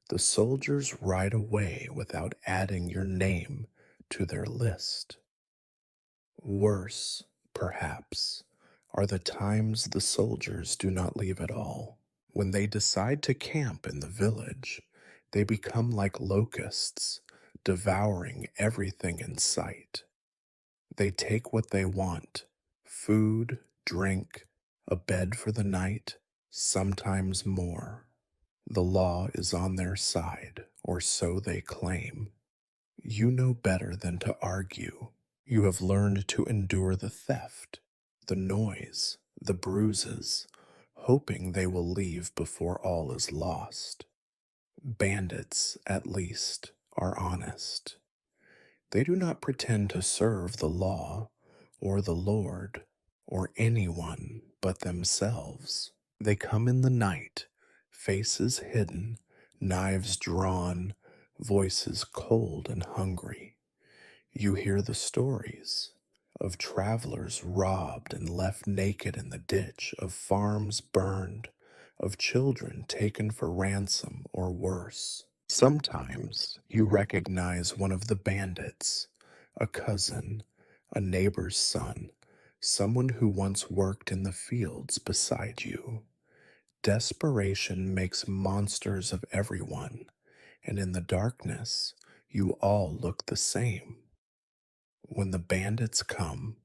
the soldiers ride away without adding your name to their list. Worse, perhaps, are the times the soldiers do not leave at all. When they decide to camp in the village, they become like locusts, devouring everything in sight. They take what they want: food, drink, a bed for the night, sometimes more. The law is on their side, or so they claim. You know better than to argue. You have learned to endure the theft, the noise, the bruises, hoping they will leave before all is lost. Bandits, at least, are honest. They do not pretend to serve the law, or the Lord, or anyone but themselves. They come in the night, faces hidden, knives drawn, voices cold and hungry. You hear the stories of travelers robbed and left naked in the ditch, of farms burned, of children taken for ransom or worse. Sometimes you recognize one of the bandits, a cousin, a neighbor's son, someone who once worked in the fields beside you. Desperation makes monsters of everyone, and in the darkness, you all look the same. When the bandits come,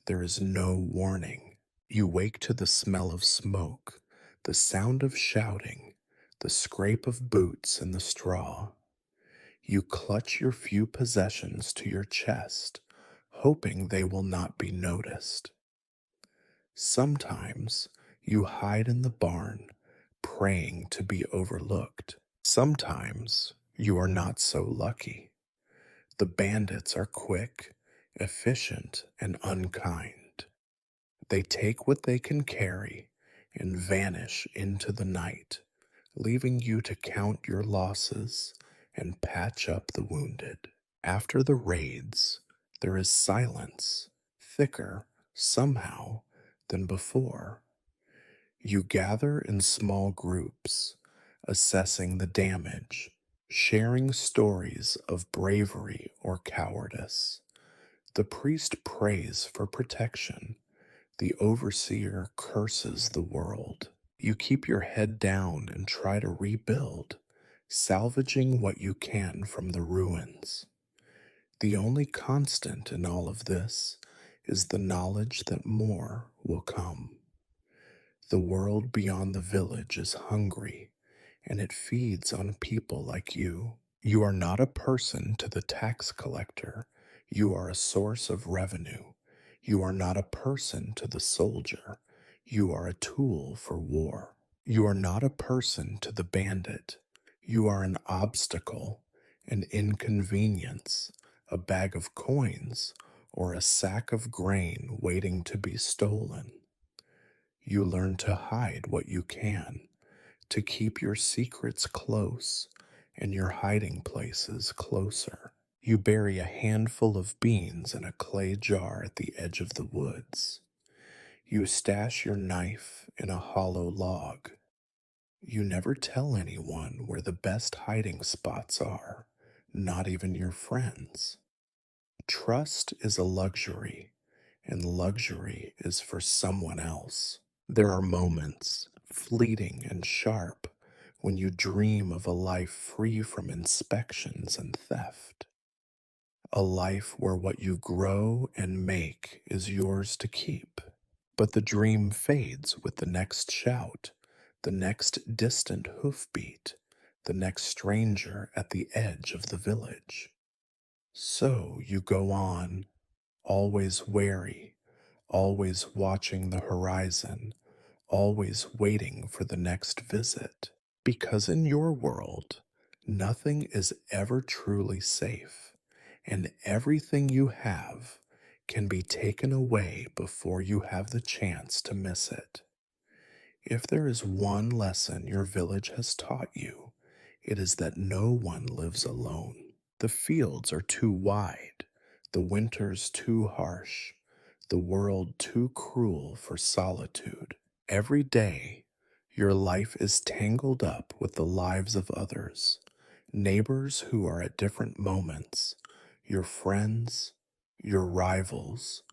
there is no warning. You wake to the smell of smoke, the sound of shouting, the scrape of boots in the straw. You clutch your few possessions to your chest, hoping they will not be noticed. Sometimes you hide in the barn, praying to be overlooked. Sometimes you are not so lucky. The bandits are quick, efficient, and unkind. They take what they can carry and vanish into the night, leaving you to count your losses and patch up the wounded. After the raids, there is silence, thicker, somehow, than before. You gather in small groups, assessing the damage, sharing stories of bravery or cowardice. The priest prays for protection. The overseer curses the world. You keep your head down and try to rebuild, salvaging what you can from the ruins. The only constant in all of this is the knowledge that more will come. The world beyond the village is hungry, and it feeds on people like you. You are not a person to the tax collector. You are a source of revenue. You are not a person to the soldier. You are a tool for war. You are not a person to the bandit. You are an obstacle, an inconvenience, a bag of coins, or a sack of grain waiting to be stolen. You learn to hide what you can, to keep your secrets close and your hiding places closer. You bury a handful of beans in a clay jar at the edge of the woods. You stash your knife in a hollow log. You never tell anyone where the best hiding spots are, not even your friends. Trust is a luxury, and luxury is for someone else. There are moments, fleeting and sharp, when you dream of a life free from inspections and theft. A life where what you grow and make is yours to keep. But the dream fades with the next shout, the next distant hoofbeat, the next stranger at the edge of the village. So you go on, always wary, always watching the horizon, always waiting for the next visit. Because in your world, nothing is ever truly safe, and everything you have can be taken away before you have the chance to miss it. If there is one lesson your village has taught you, it is that no one lives alone. The fields are too wide, the winters too harsh, the world too cruel for solitude. Every day, your life is tangled up with the lives of others, neighbors who are at different moments, your friends, your rivals,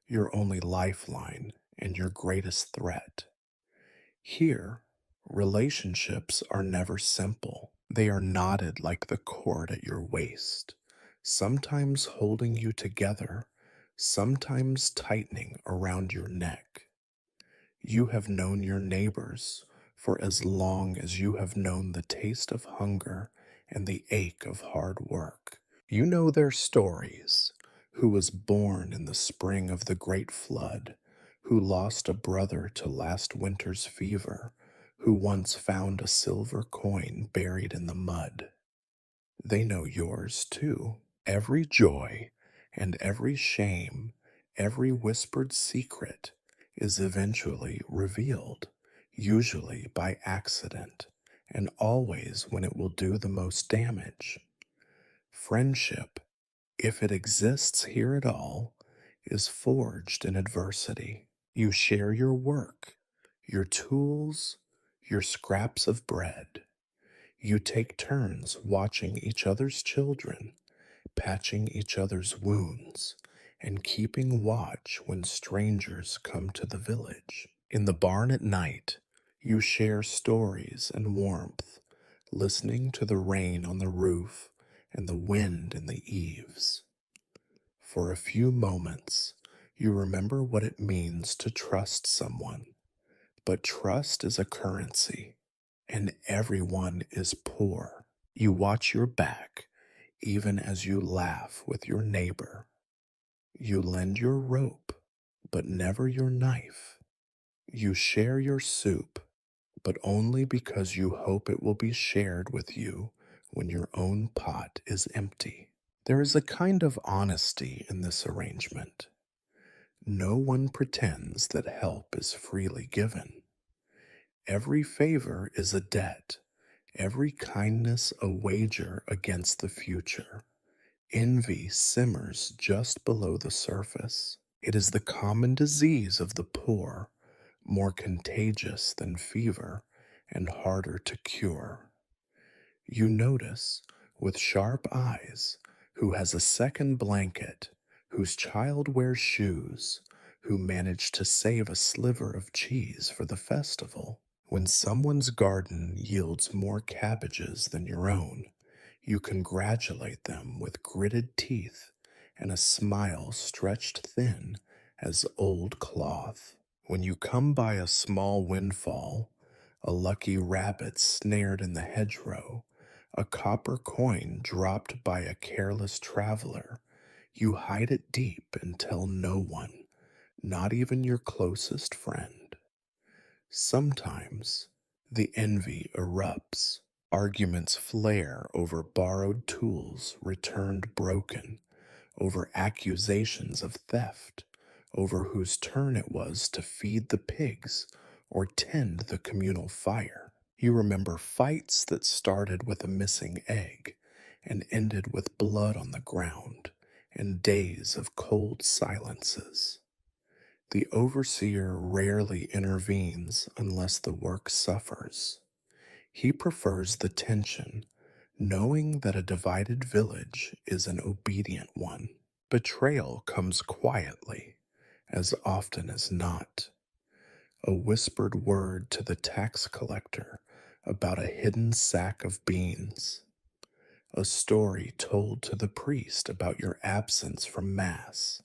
your only lifeline, and your greatest threat. Here, relationships are never simple. They are knotted like the cord at your waist. sometimes holding you together, sometimes tightening around your neck. You have known your neighbors for as long as you have known the taste of hunger and the ache of hard work. You know their stories: who was born in the spring of the great flood, who lost a brother to last winter's fever, who once found a silver coin buried in the mud. They know yours too. Every joy and every shame, every whispered secret is eventually revealed, usually by accident, and always when it will do the most damage. Friendship, if it exists here at all, is forged in adversity. You share your work, your tools, your scraps of bread. You take turns watching each other's children, patching each other's wounds, and keeping watch when strangers come to the village. In the barn at night, you share stories and warmth, listening to the rain on the roof and the wind in the eaves. For a few moments, you remember what it means to trust someone. But trust is a currency, and everyone is poor. You watch your back, even as you laugh with your neighbor. You lend your rope, but never your knife. You share your soup, but only because you hope it will be shared with you when your own pot is empty. There is a kind of honesty in this arrangement. No one pretends that help is freely given. Every favor is a debt, every kindness a wager against the future. Envy simmers just below the surface. It is the common disease of the poor, more contagious than fever and harder to cure. You notice, with sharp eyes, who has a second blanket, whose child wears shoes, who managed to save a sliver of cheese for the festival. When someone's garden yields more cabbages than your own, you congratulate them with gritted teeth and a smile stretched thin as old cloth. When you come by a small windfall, a lucky rabbit snared in the hedgerow, a copper coin dropped by a careless traveler, you hide it deep and tell no one, not even your closest friend. Sometimes the envy erupts. Arguments flare over borrowed tools returned broken, over accusations of theft, over whose turn it was to feed the pigs or tend the communal fire. You remember fights that started with a missing egg and ended with blood on the ground and days of cold silences. The overseer rarely intervenes unless the work suffers. He prefers the tension, knowing that a divided village is an obedient one. Betrayal comes quietly, as often as not. A whispered word to the tax collector about a hidden sack of beans. A story told to the priest about your absence from Mass,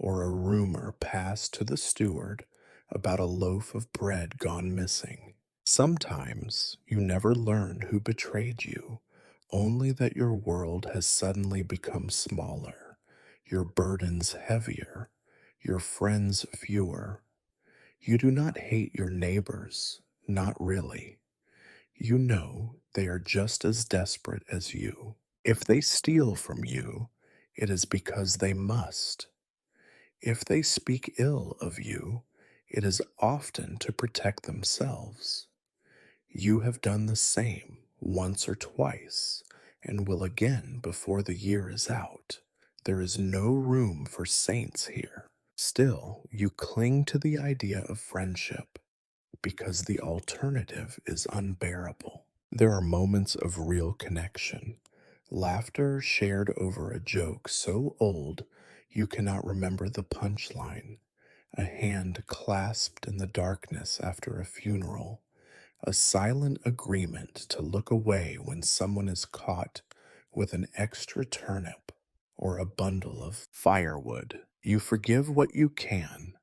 or a rumor passed to the steward about a loaf of bread gone missing. Sometimes you never learn who betrayed you, only that your world has suddenly become smaller, your burdens heavier, your friends fewer. You do not hate your neighbors, not really. You know they are just as desperate as you. If they steal from you, it is because they must. If they speak ill of you, it is often to protect themselves. You have done the same once or twice, and will again before the year is out. There is no room for saints here. Still, you cling to the idea of friendship because the alternative is unbearable. There are moments of real connection, laughter shared over a joke so old you cannot remember the punchline, a hand clasped in the darkness after a funeral, a silent agreement to look away when someone is caught with an extra turnip. or a bundle of firewood. You forgive what you can,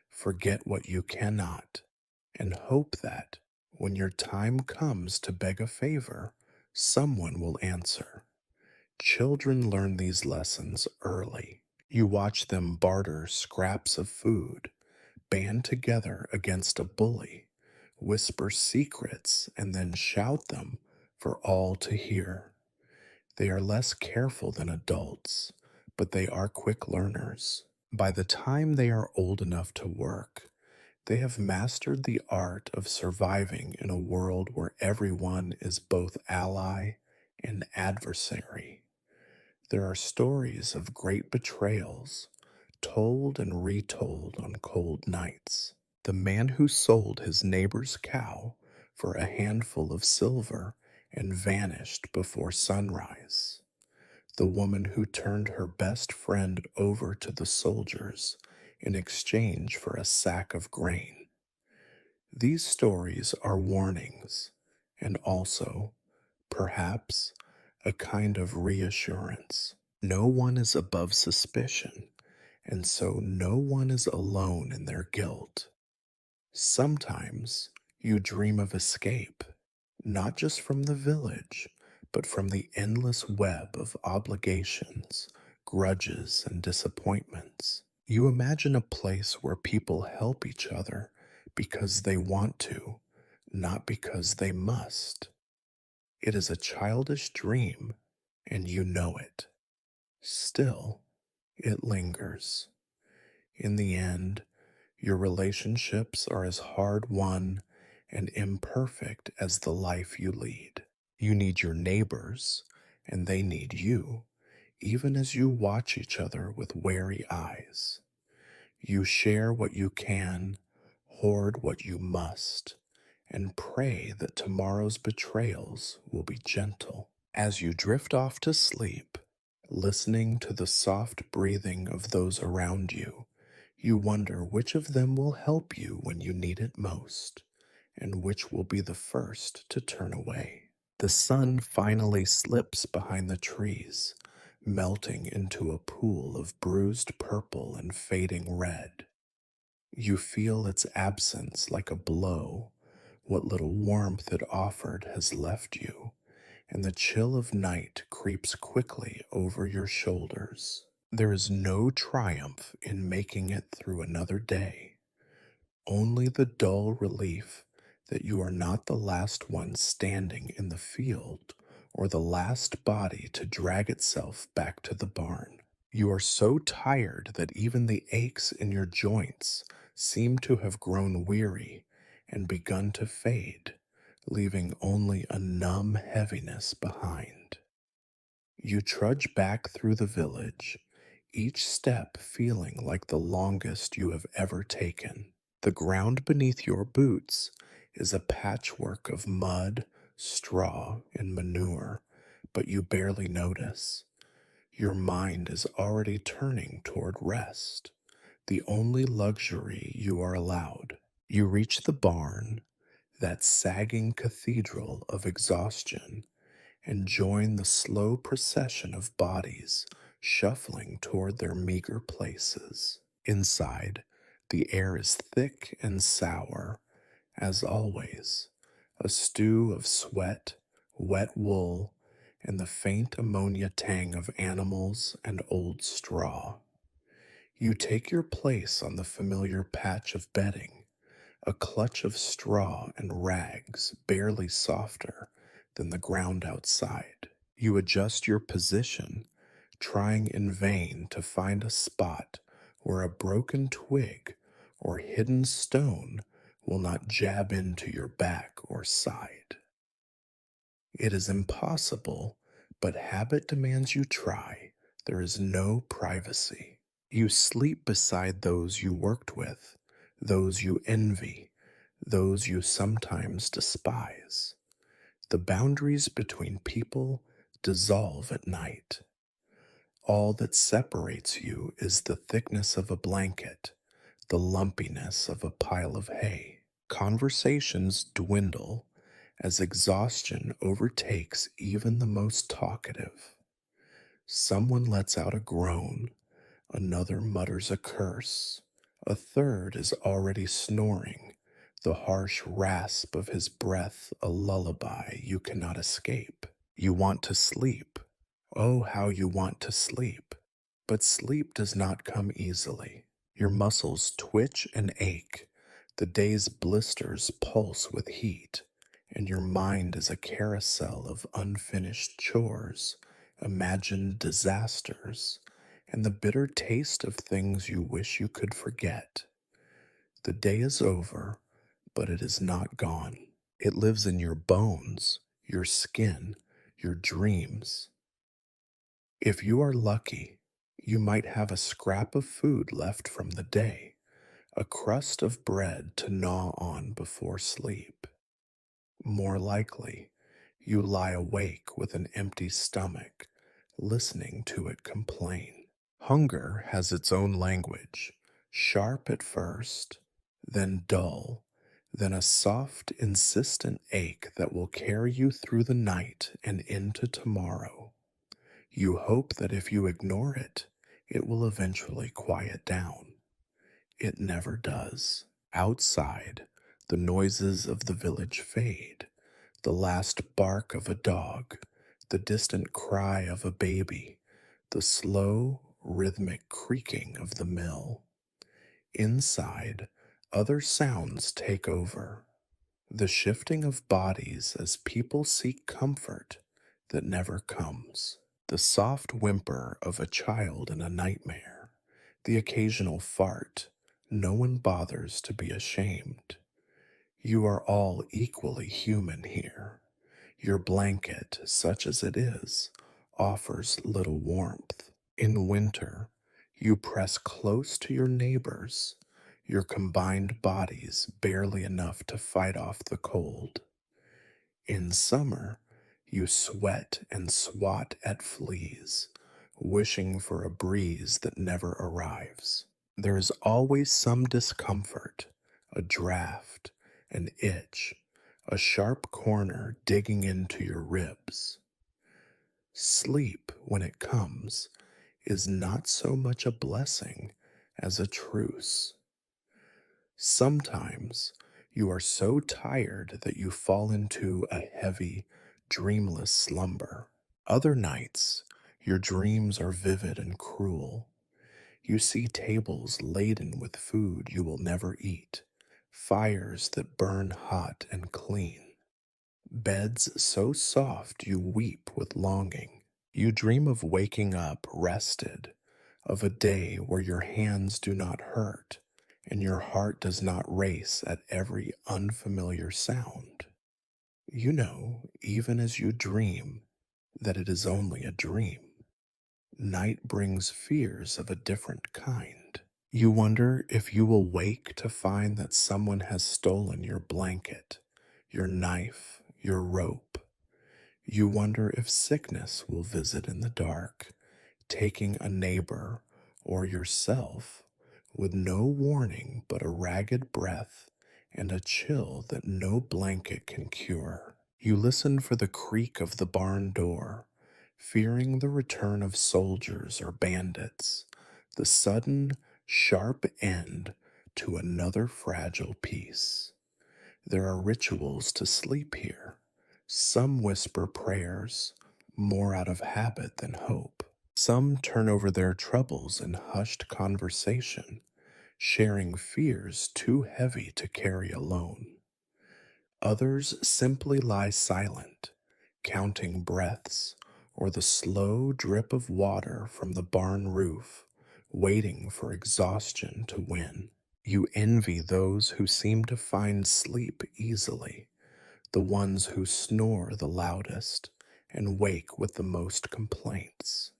forget what you cannot, and hope that when your time comes to beg a favor, someone will answer. Children learn these lessons early. You watch them barter scraps of food, band together against a bully, whisper secrets, and then shout them for all to hear. They are less careful than adults, but they are quick learners. By the time they are old enough to work, they have mastered the art of surviving in a world where everyone is both ally and adversary. There are stories of great betrayals, told and retold on cold nights. The man who sold his neighbor's cow for a handful of silver and vanished before sunrise. The woman who turned her best friend over to the soldiers in exchange for a sack of grain. These stories are warnings and also, perhaps, a kind of reassurance. No one is above suspicion, and so no one is alone in their guilt. Sometimes you dream of escape, not just from the village, but from the endless web of obligations, grudges, and disappointments. You imagine a place where people help each other because they want to, not because they must. It is a childish dream, and you know it. Still, it lingers. In the end, your relationships are as hard won and imperfect as the life you lead. You need your neighbors, and they need you, even as you watch each other with wary eyes. You share what you can, hoard what you must, and pray that tomorrow's betrayals will be gentle. As you drift off to sleep, listening to the soft breathing of those around you, you wonder which of them will help you when you need it most, and which will be the first to turn away. The sun finally slips behind the trees, melting into a pool of bruised purple and fading red. You feel its absence like a blow. What little warmth it offered has left you, and the chill of night creeps quickly over your shoulders. There is no triumph in making it through another day, only the dull relief that you are not the last one standing in the field or the last body to drag itself back to the barn. You are so tired that even the aches in your joints seem to have grown weary and begun to fade, leaving only a numb heaviness behind. You trudge back through the village, each step feeling like the longest you have ever taken. The ground beneath your boots is a patchwork of mud, straw, and manure, but you barely notice. Your mind is already turning toward rest, the only luxury you are allowed. You reach the barn, that sagging cathedral of exhaustion, and join the slow procession of bodies shuffling toward their meager places. Inside, the air is thick and sour, as always, a stew of sweat, wet wool, and the faint ammonia tang of animals and old straw. You take your place on the familiar patch of bedding, a clutch of straw and rags barely softer than the ground outside. You adjust your position, trying in vain to find a spot where a broken twig or hidden stone will not jab into your back or side. It is impossible, but habit demands you try. There is no privacy. You sleep beside those you worked with, those you envy, those you sometimes despise. The boundaries between people dissolve at night. All that separates you is the thickness of a blanket, the lumpiness of a pile of hay. Conversations dwindle as exhaustion overtakes even the most talkative. Someone lets out a groan, another mutters a curse, a third is already snoring, the harsh rasp of his breath a lullaby you cannot escape. You want to sleep. Oh, how you want to sleep. But sleep does not come easily. Your muscles twitch and ache. The day's blisters pulse with heat, and your mind is a carousel of unfinished chores, imagined disasters, and the bitter taste of things you wish you could forget. The day is over, but it is not gone. It lives in your bones, your skin, your dreams. If you are lucky, you might have a scrap of food left from the day, a crust of bread to gnaw on before sleep. More likely, you lie awake with an empty stomach, listening to it complain. Hunger has its own language, sharp at first, then dull, then a soft, insistent ache that will carry you through the night and into tomorrow. You hope that if you ignore it, it will eventually quiet down. It never does. Outside, the noises of the village fade. The last bark of a dog, the distant cry of a baby, the slow, rhythmic creaking of the mill. Inside, other sounds take over. The shifting of bodies as people seek comfort that never comes. The soft whimper of a child in a nightmare. The occasional fart. No one bothers to be ashamed. You are all equally human here. Your blanket, such as it is, offers little warmth. In winter, you press close to your neighbors, your combined bodies barely enough to fight off the cold. In summer, you sweat and swat at fleas, wishing for a breeze that never arrives. There is always some discomfort, a draft, an itch, a sharp corner digging into your ribs. Sleep, when it comes, is not so much a blessing as a truce. Sometimes you are so tired that you fall into a heavy, dreamless slumber. Other nights, your dreams are vivid and cruel. You see tables laden with food you will never eat, fires that burn hot and clean, beds so soft you weep with longing. You dream of waking up rested, of a day where your hands do not hurt and your heart does not race at every unfamiliar sound. You know, even as you dream, that it is only a dream. Night brings fears of a different kind. You wonder if you will wake to find that someone has stolen your blanket, your knife, your rope. You wonder if sickness will visit in the dark, taking a neighbor or yourself with no warning but a ragged breath and a chill that no blanket can cure. You listen for the creak of the barn door, fearing the return of soldiers or bandits, the sudden, sharp end to another fragile peace. There are rituals to sleep here. Some whisper prayers, more out of habit than hope. Some turn over their troubles in hushed conversation, sharing fears too heavy to carry alone. Others simply lie silent, counting breaths or the slow drip of water from the barn roof, waiting for exhaustion to win. You envy those who seem to find sleep easily, the ones who snore the loudest and wake with the most complaints.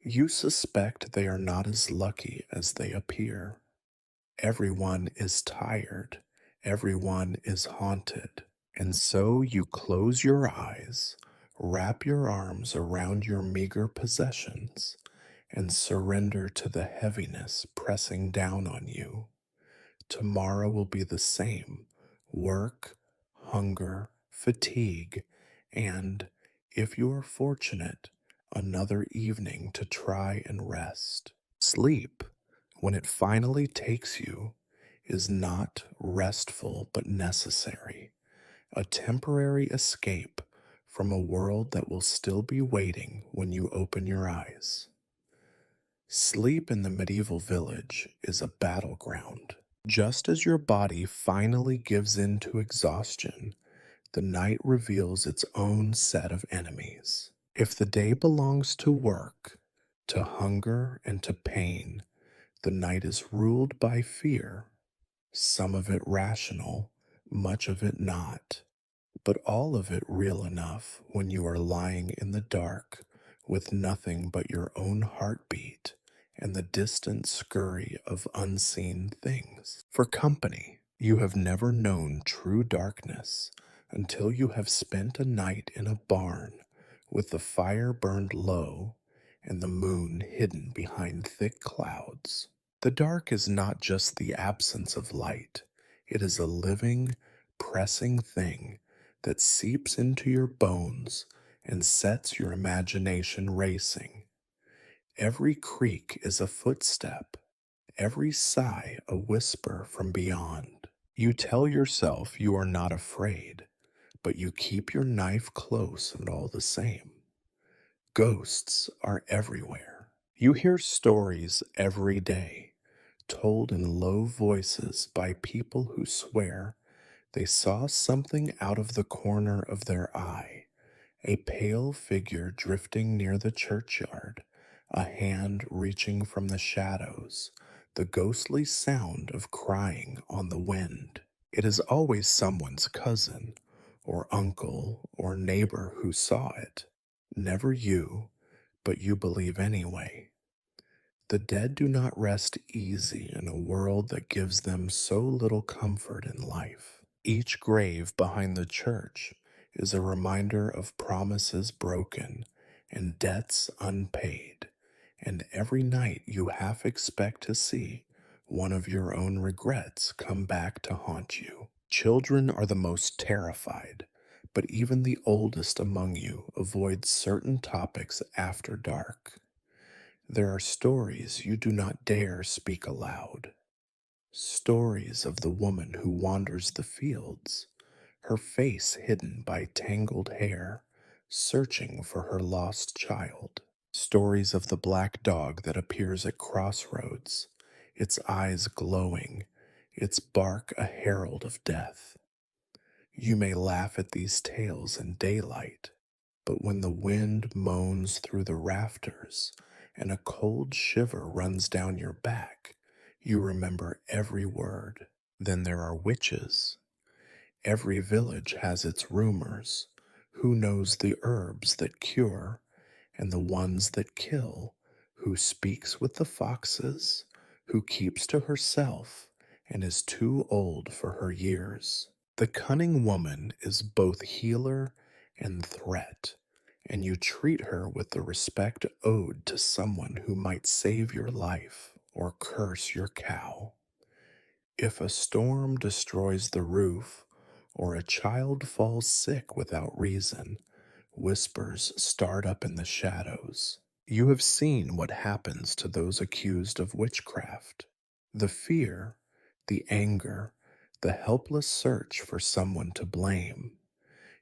You suspect they are not as lucky as they appear. Everyone is tired, everyone is haunted, and so you close your eyes, wrap your arms around your meager possessions, and surrender to the heaviness pressing down on you. Tomorrow will be the same work, hunger, fatigue, and, if you are fortunate, another evening to try and rest. Sleep, when it finally takes you, is not restful but necessary, a temporary escape from a world that will still be waiting when you open your eyes. Sleep in the medieval village is a battleground. Just as your body finally gives in to exhaustion, the night reveals its own set of enemies. If the day belongs to work, to hunger, and to pain, the night is ruled by fear, some of it rational, much of it not, but all of it real enough when you are lying in the dark with nothing but your own heartbeat and the distant scurry of unseen things. For company, you have never known true darkness until you have spent a night in a barn with the fire burned low and the moon hidden behind thick clouds. The dark is not just the absence of light, it is a living, pressing thing that seeps into your bones and sets your imagination racing. Every creak is a footstep, every sigh a whisper from beyond. You tell yourself you are not afraid, but you keep your knife close and all the same. Ghosts are everywhere. You hear stories every day, told in low voices by people who swear they saw something out of the corner of their eye, a pale figure drifting near the churchyard, a hand reaching from the shadows, the ghostly sound of crying on the wind. It is always someone's cousin, or uncle, or neighbor who saw it. Never you, but you believe anyway. The dead do not rest easy in a world that gives them so little comfort in life. Each grave behind the church is a reminder of promises broken and debts unpaid, and every night you half expect to see one of your own regrets come back to haunt you. Children are the most terrified, but even the oldest among you avoids certain topics after dark. There are stories you do not dare speak aloud. Stories of the woman who wanders the fields, her face hidden by tangled hair, searching for her lost child. Stories of the black dog that appears at crossroads, its eyes glowing, its bark a herald of death. You may laugh at these tales in daylight, but when the wind moans through the rafters and a cold shiver runs down your back, you remember every word. Then there are witches. Every village has its rumors. Who knows the herbs that cure and the ones that kill? Who speaks with the foxes? Who keeps to herself and is too old for her years? The cunning woman is both healer and threat, and you treat her with the respect owed to someone who might save your life or curse your cow. If a storm destroys the roof, or a child falls sick without reason, whispers start up in the shadows. You have seen what happens to those accused of witchcraft. The fear, the anger, the helpless search for someone to blame.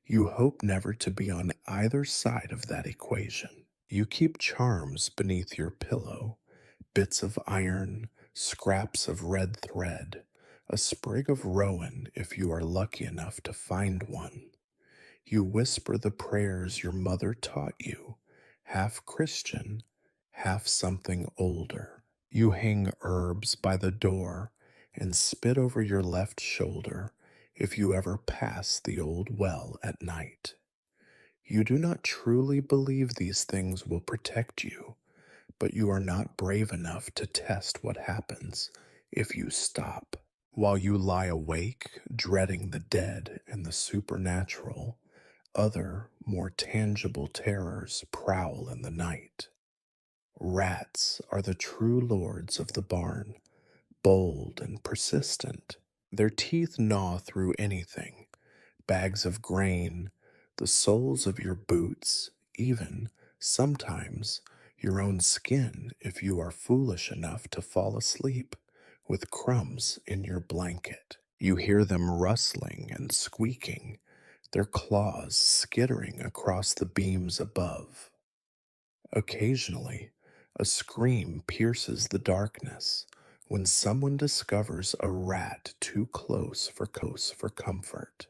You hope never to be on either side of that equation. You keep charms beneath your pillow, bits of iron, scraps of red thread, a sprig of rowan if you are lucky enough to find one. You whisper the prayers your mother taught you, half Christian, half something older. You hang herbs by the door and spit over your left shoulder if you ever pass the old well at night. You do not truly believe these things will protect you, but you are not brave enough to test what happens if you stop. While you lie awake, dreading the dead and the supernatural, other, more tangible terrors prowl in the night. Rats are the true lords of the barn, bold and persistent. Their teeth gnaw through anything, bags of grain, the soles of your boots, even Sometimes your own skin if you are foolish enough to fall asleep with crumbs in your blanket. You hear them rustling and squeaking, their claws skittering across the beams above. Occasionally, a scream pierces the darkness when someone discovers a rat too close for comfort.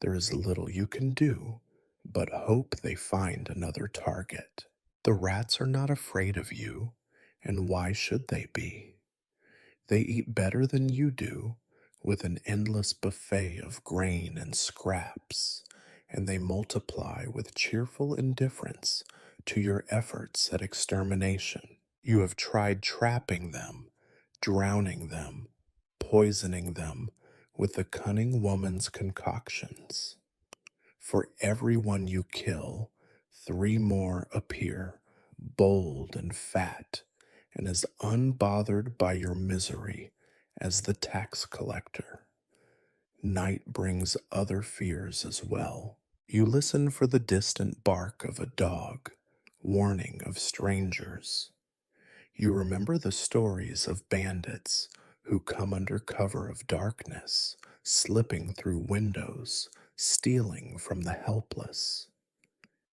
There is little you can do but hope they find another target. The rats are not afraid of you, and why should they be? They eat better than you do, with an endless buffet of grain and scraps, and they multiply with cheerful indifference to your efforts at extermination. You have tried trapping them, drowning them, poisoning them with the cunning woman's concoctions. For every one you kill, three more appear, bold and fat, and as unbothered by your misery as the tax collector. Night brings other fears as well. You listen for the distant bark of a dog, warning of strangers. You remember the stories of bandits who come under cover of darkness, slipping through windows, stealing from the helpless.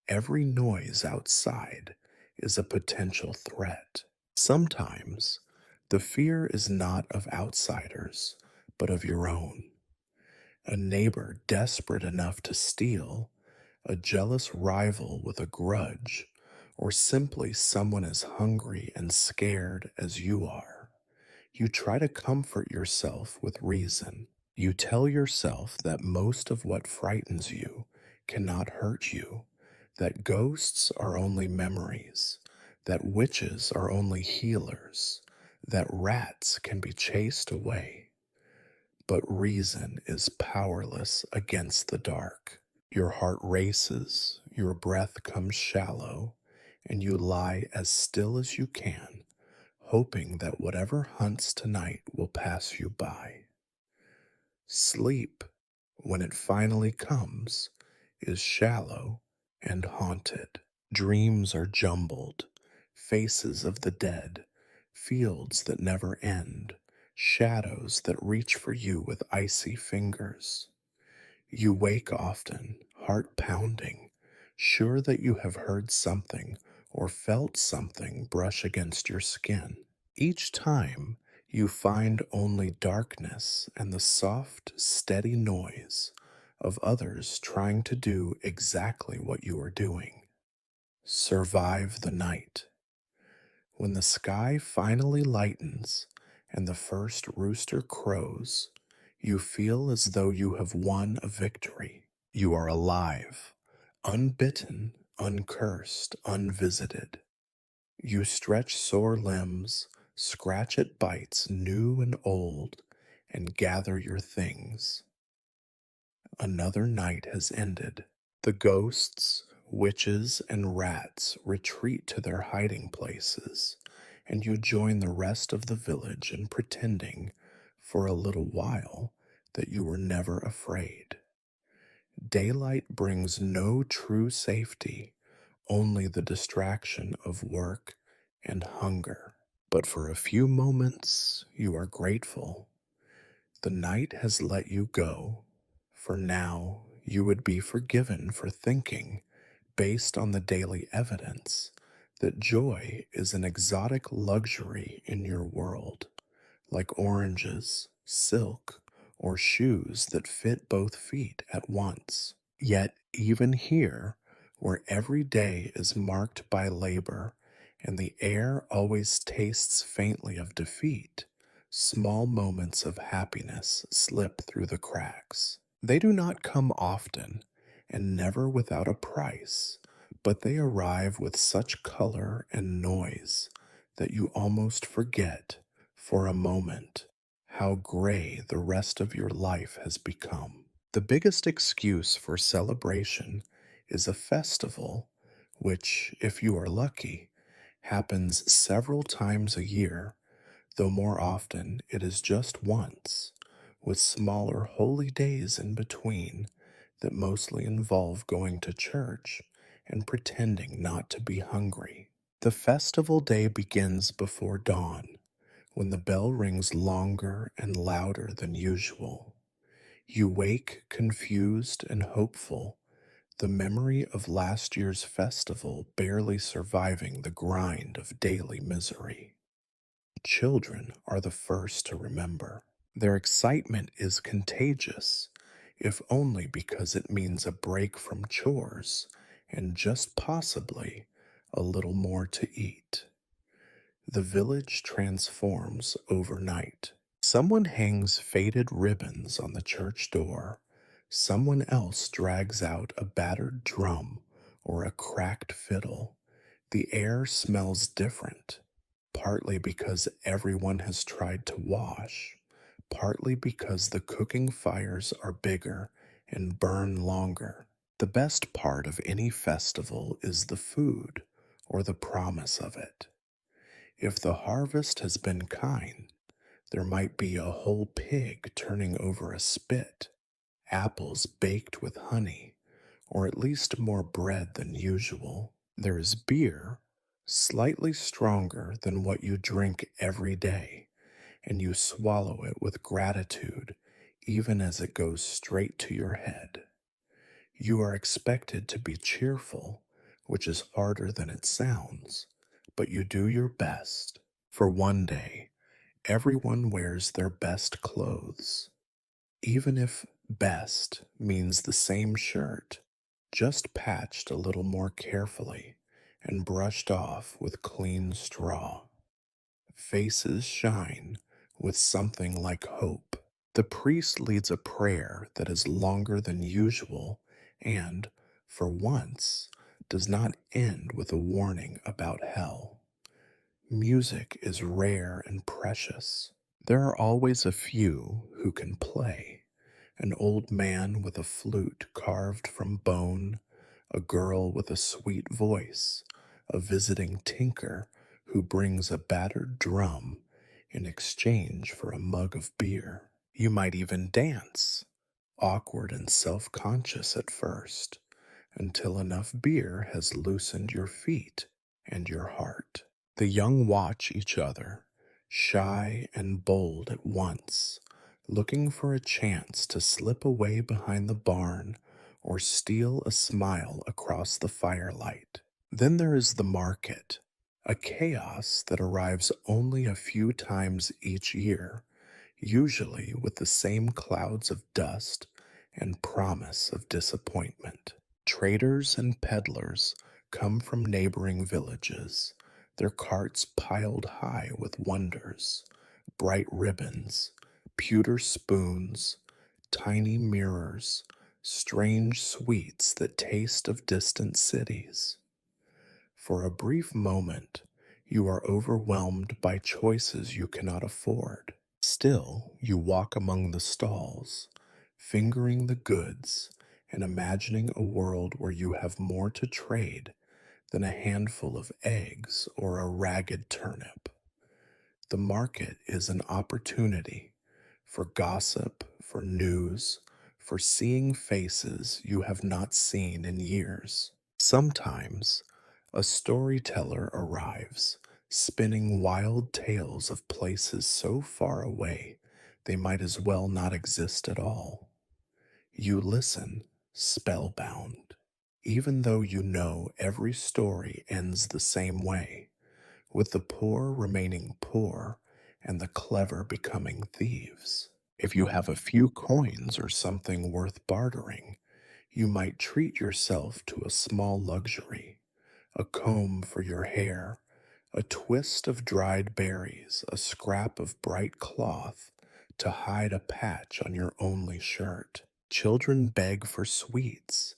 Every noise outside is a potential threat. Sometimes the fear is not of outsiders, but of your own. A neighbor desperate enough to steal, a jealous rival with a grudge, or simply someone as hungry and scared as you are. You try to comfort yourself with reason. You tell yourself that most of what frightens you cannot hurt you, that ghosts are only memories, that witches are only healers, that rats can be chased away. But reason is powerless against the dark. Your heart races, your breath comes shallow, and you lie as still as you can, hoping that whatever hunts tonight will pass you by. Sleep, when it finally comes, is shallow and haunted. Dreams are jumbled, faces of the dead, fields that never end, shadows that reach for you with icy fingers. You wake often, heart pounding, sure that you have heard something or felt something brush against your skin. Each time, you find only darkness and the soft, steady noise of others trying to do exactly what you are doing. Survive the night. When the sky finally lightens and the first rooster crows, you feel as though you have won a victory. You are alive, unbitten, uncursed, unvisited. You stretch sore limbs, scratch at bites new and old, and gather your things. Another night has ended. The ghosts, witches, and rats retreat to their hiding places, and you join the rest of the village in pretending, for a little while, that you were never afraid. Daylight brings no true safety, only the distraction of work and hunger. But for a few moments, you are grateful. The night has let you go, for now you would be forgiven for thinking, based on the daily evidence, that joy is an exotic luxury in your world, like oranges, silk, or shoes that fit both feet at once. Yet, even here, where every day is marked by labor and the air always tastes faintly of defeat, small moments of happiness slip through the cracks. They do not come often and never without a price, but they arrive with such color and noise that you almost forget, for a moment, how gray the rest of your life has become. The biggest excuse for celebration is a festival, which, if you are lucky, happens several times a year, though more often it is just once, with smaller holy days in between that mostly involve going to church and pretending not to be hungry. The festival day begins before dawn, when the bell rings longer and louder than usual. You wake confused and hopeful, the memory of last year's festival barely surviving the grind of daily misery. Children are the first to remember. Their excitement is contagious, if only because it means a break from chores and just possibly a little more to eat. The village transforms overnight. Someone hangs faded ribbons on the church door. Someone else drags out a battered drum or a cracked fiddle. The air smells different, partly because everyone has tried to wash, partly because the cooking fires are bigger and burn longer. The best part of any festival is the food or the promise of it. If the harvest has been kind, there might be a whole pig turning over a spit, apples baked with honey, or at least more bread than usual. There is beer, slightly stronger than what you drink every day, and you swallow it with gratitude, even as it goes straight to your head. You are expected to be cheerful, which is harder than it sounds, but you do your best. For one day, everyone wears their best clothes, even if best means the same shirt, just patched a little more carefully and brushed off with clean straw. Faces shine with something like hope. The priest leads a prayer that is longer than usual and, for once, does not end with a warning about hell. Music is rare and precious. There are always a few who can play. An old man with a flute carved from bone, a girl with a sweet voice, a visiting tinker who brings a battered drum in exchange for a mug of beer. You might even dance, awkward and self conscious at first, until enough beer has loosened your feet and your heart. The young watch each other, shy and bold at once, looking for a chance to slip away behind the barn or steal a smile across the firelight. Then there is the market, a chaos that arrives only a few times each year, usually with the same clouds of dust and promise of disappointment. Traders and peddlers come from neighboring villages, their carts piled high with wonders, bright ribbons, pewter spoons, tiny mirrors, strange sweets that taste of distant cities. For a brief moment, you are overwhelmed by choices you cannot afford. Still, you walk among the stalls, fingering the goods and imagining a world where you have more to trade than a handful of eggs or a ragged turnip. The market is an opportunity for gossip, for news, for seeing faces you have not seen in years. Sometimes a storyteller arrives, spinning wild tales of places so far away they might as well not exist at all. You listen, spellbound, even though you know every story ends the same way, with the poor remaining poor and the clever becoming thieves. If you have a few coins or something worth bartering, you might treat yourself to a small luxury, a comb for your hair, a twist of dried berries, a scrap of bright cloth to hide a patch on your only shirt. Children beg for sweets,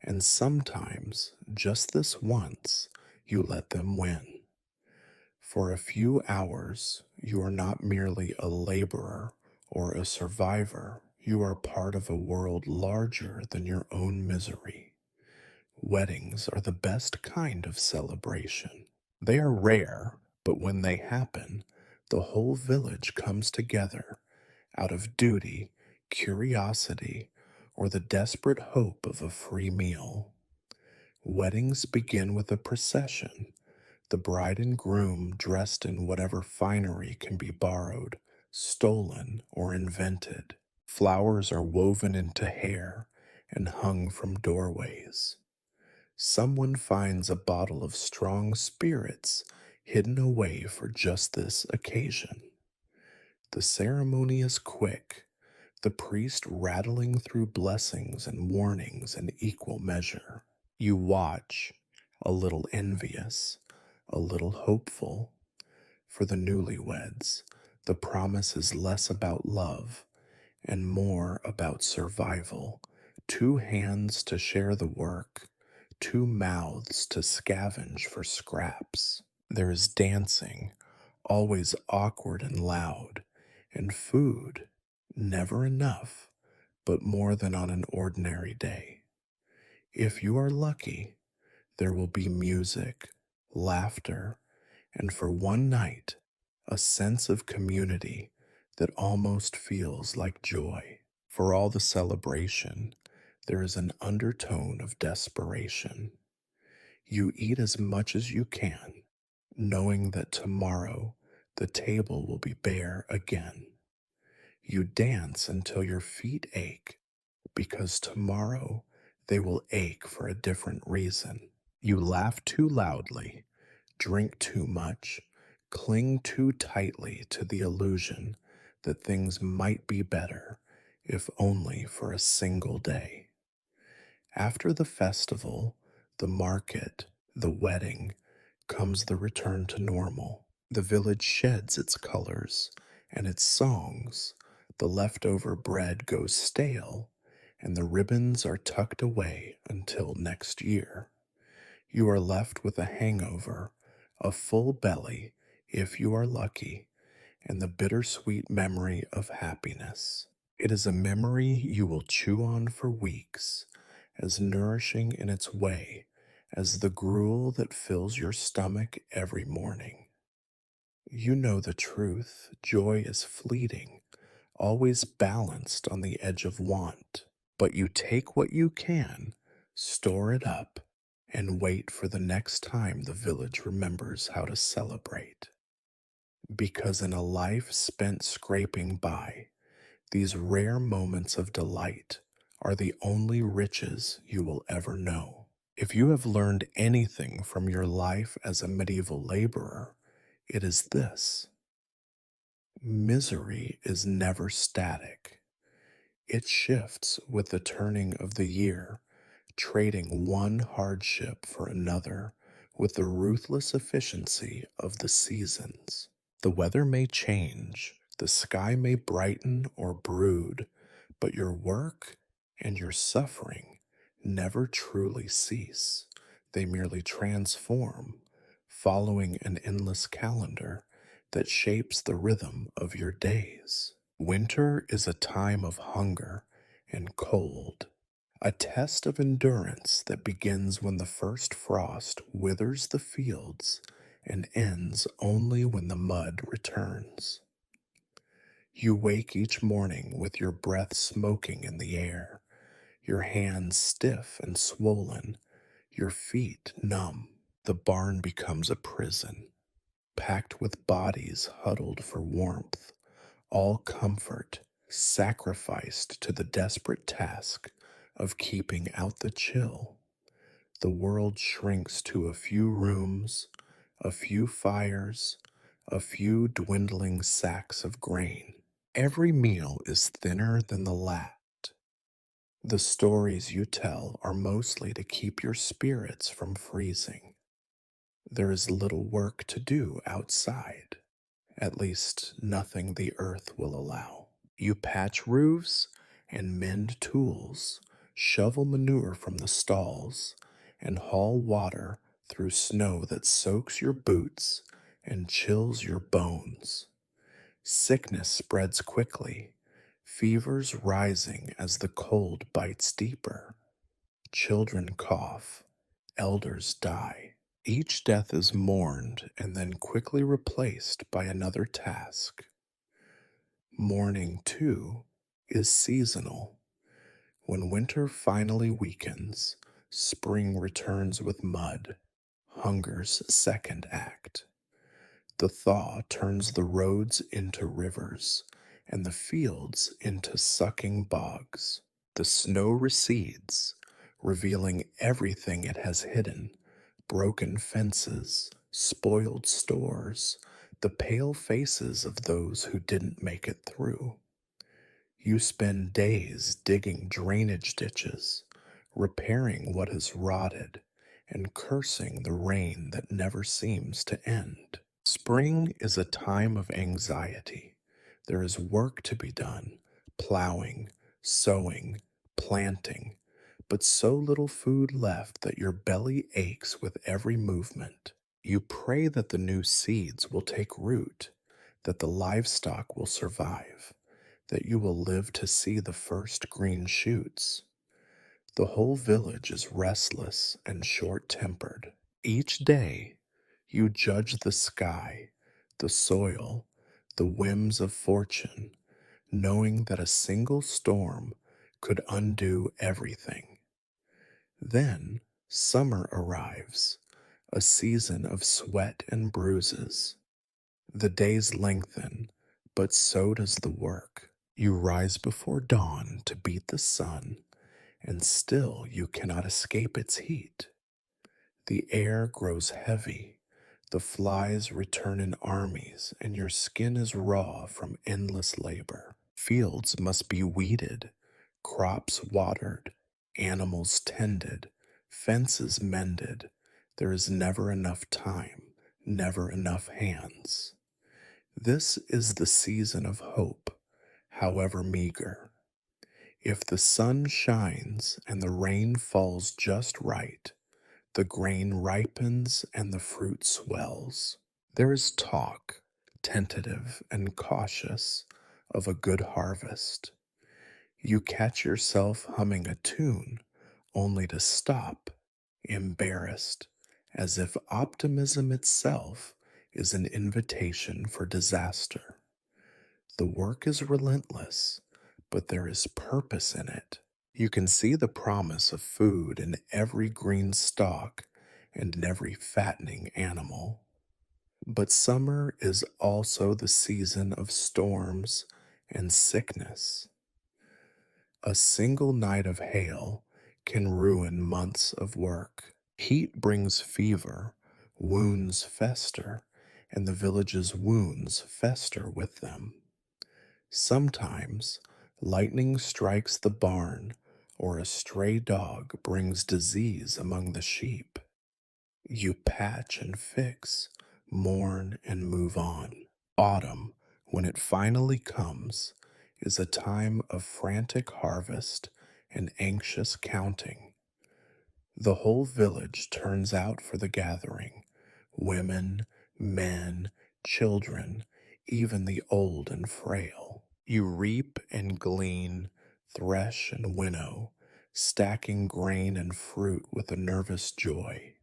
and sometimes, just this once, you let them win. For a few hours, you are not merely a laborer or a survivor, you are part of a world larger than your own misery. Weddings are the best kind of celebration. They are rare, but when they happen, the whole village comes together out of duty, curiosity, or the desperate hope of a free meal. Weddings begin with a procession, the bride and groom dressed in whatever finery can be borrowed, stolen, or invented. Flowers are woven into hair and hung from doorways. Someone finds a bottle of strong spirits hidden away for just this occasion. The ceremony is quick, the priest rattling through blessings and warnings in equal measure. You watch, a little envious, a little hopeful. For the newlyweds, the promise is less about love and more about survival. Two hands to share the work, two mouths to scavenge for scraps. There is dancing, always awkward and loud, and food, never enough, but more than on an ordinary day. If you are lucky, there will be music, laughter, and for one night, a sense of community that almost feels like joy. For all the celebration, there is an undertone of desperation. You eat as much as you can, knowing that tomorrow the table will be bare again. You dance until your feet ache, because tomorrow they will ache for a different reason. You laugh too loudly, drink too much, cling too tightly to the illusion that things might be better, if only for a single day. After the festival, the market, the wedding, comes the return to normal. The village sheds its colors and its songs. The leftover bread goes stale, and the ribbons are tucked away until next year. You are left with a hangover, a full belly, if you are lucky, and the bittersweet memory of happiness. It is a memory you will chew on for weeks, as nourishing in its way as the gruel that fills your stomach every morning. You know the truth. Joy is fleeting, always balanced on the edge of want. But you take what you can, store it up, and wait for the next time the village remembers how to celebrate. Because in a life spent scraping by, these rare moments of delight are the only riches you will ever know. If you have learned anything from your life as a medieval laborer, it is this: misery is never static. It shifts with the turning of the year, trading one hardship for another with the ruthless efficiency of the seasons. The weather may change, the sky may brighten or brood, but your work and your suffering never truly cease. They merely transform, following an endless calendar that shapes the rhythm of your days. Winter is a time of hunger and cold, a test of endurance that begins when the first frost withers the fields and ends only when the mud returns. You wake each morning with your breath smoking in the air, your hands stiff and swollen, your feet numb. The barn becomes a prison, packed with bodies huddled for warmth, all comfort sacrificed to the desperate task of keeping out the chill. The world shrinks to a few rooms, a few fires, a few dwindling sacks of grain. Every meal is thinner than the last. The stories you tell are mostly to keep your spirits from freezing. There is little work to do outside, at least nothing the earth will allow. You patch roofs and mend tools, shovel manure from the stalls, and haul water through snow that soaks your boots and chills your bones. Sickness spreads quickly, fevers rising as the cold bites deeper. Children cough, elders die. Each death is mourned and then quickly replaced by another task. Mourning, too, is seasonal. When winter finally weakens, Spring returns with mud, hunger's second act. The thaw turns the roads into rivers and the fields into sucking bogs. The snow recedes, revealing everything it has hidden: broken fences, spoiled stores, the pale faces of those who didn't make it through. You spend days digging drainage ditches, repairing what has rotted, and cursing the rain that never seems to end. Spring is a time of anxiety. There is work to be done: plowing, sowing, planting, but so little food left that your belly aches with every movement. You pray that the new seeds will take root, that the livestock will survive, that you will live to see the first green shoots. The whole village is restless and short tempered. Each day, you judge the sky, the soil, the whims of fortune, knowing that a single storm could undo everything. Then summer arrives, a season of sweat and bruises. The days lengthen, but so does the work. You rise before dawn to beat the sun, and still you cannot escape its heat. The air grows heavy, the flies return in armies, and your skin is raw from endless labor. Fields must be weeded, crops watered, animals tended, fences mended. There is never enough time, never enough hands. This is the season of hope, however meager. If the sun shines and the rain falls just right, the grain ripens and the fruit swells. There is talk, tentative and cautious, of a good harvest. You catch yourself humming a tune only to stop, embarrassed, as if optimism itself is an invitation for disaster. The work is relentless, but there is purpose in it. You can see the promise of food in every green stalk and in every fattening animal. But summer is also the season of storms and sickness. A single night of hail can ruin months of work. Heat brings fever, wounds fester, and the village's wounds fester with them. Sometimes lightning strikes the barn, or a stray dog brings disease among the sheep. You patch and fix, mourn and move on. Autumn, when it finally comes, is a time of frantic harvest and anxious counting. The whole village turns out for the gathering: women, men, children, even the old and frail. You reap and glean, thresh and winnow, stacking grain and fruit with a nervous joy.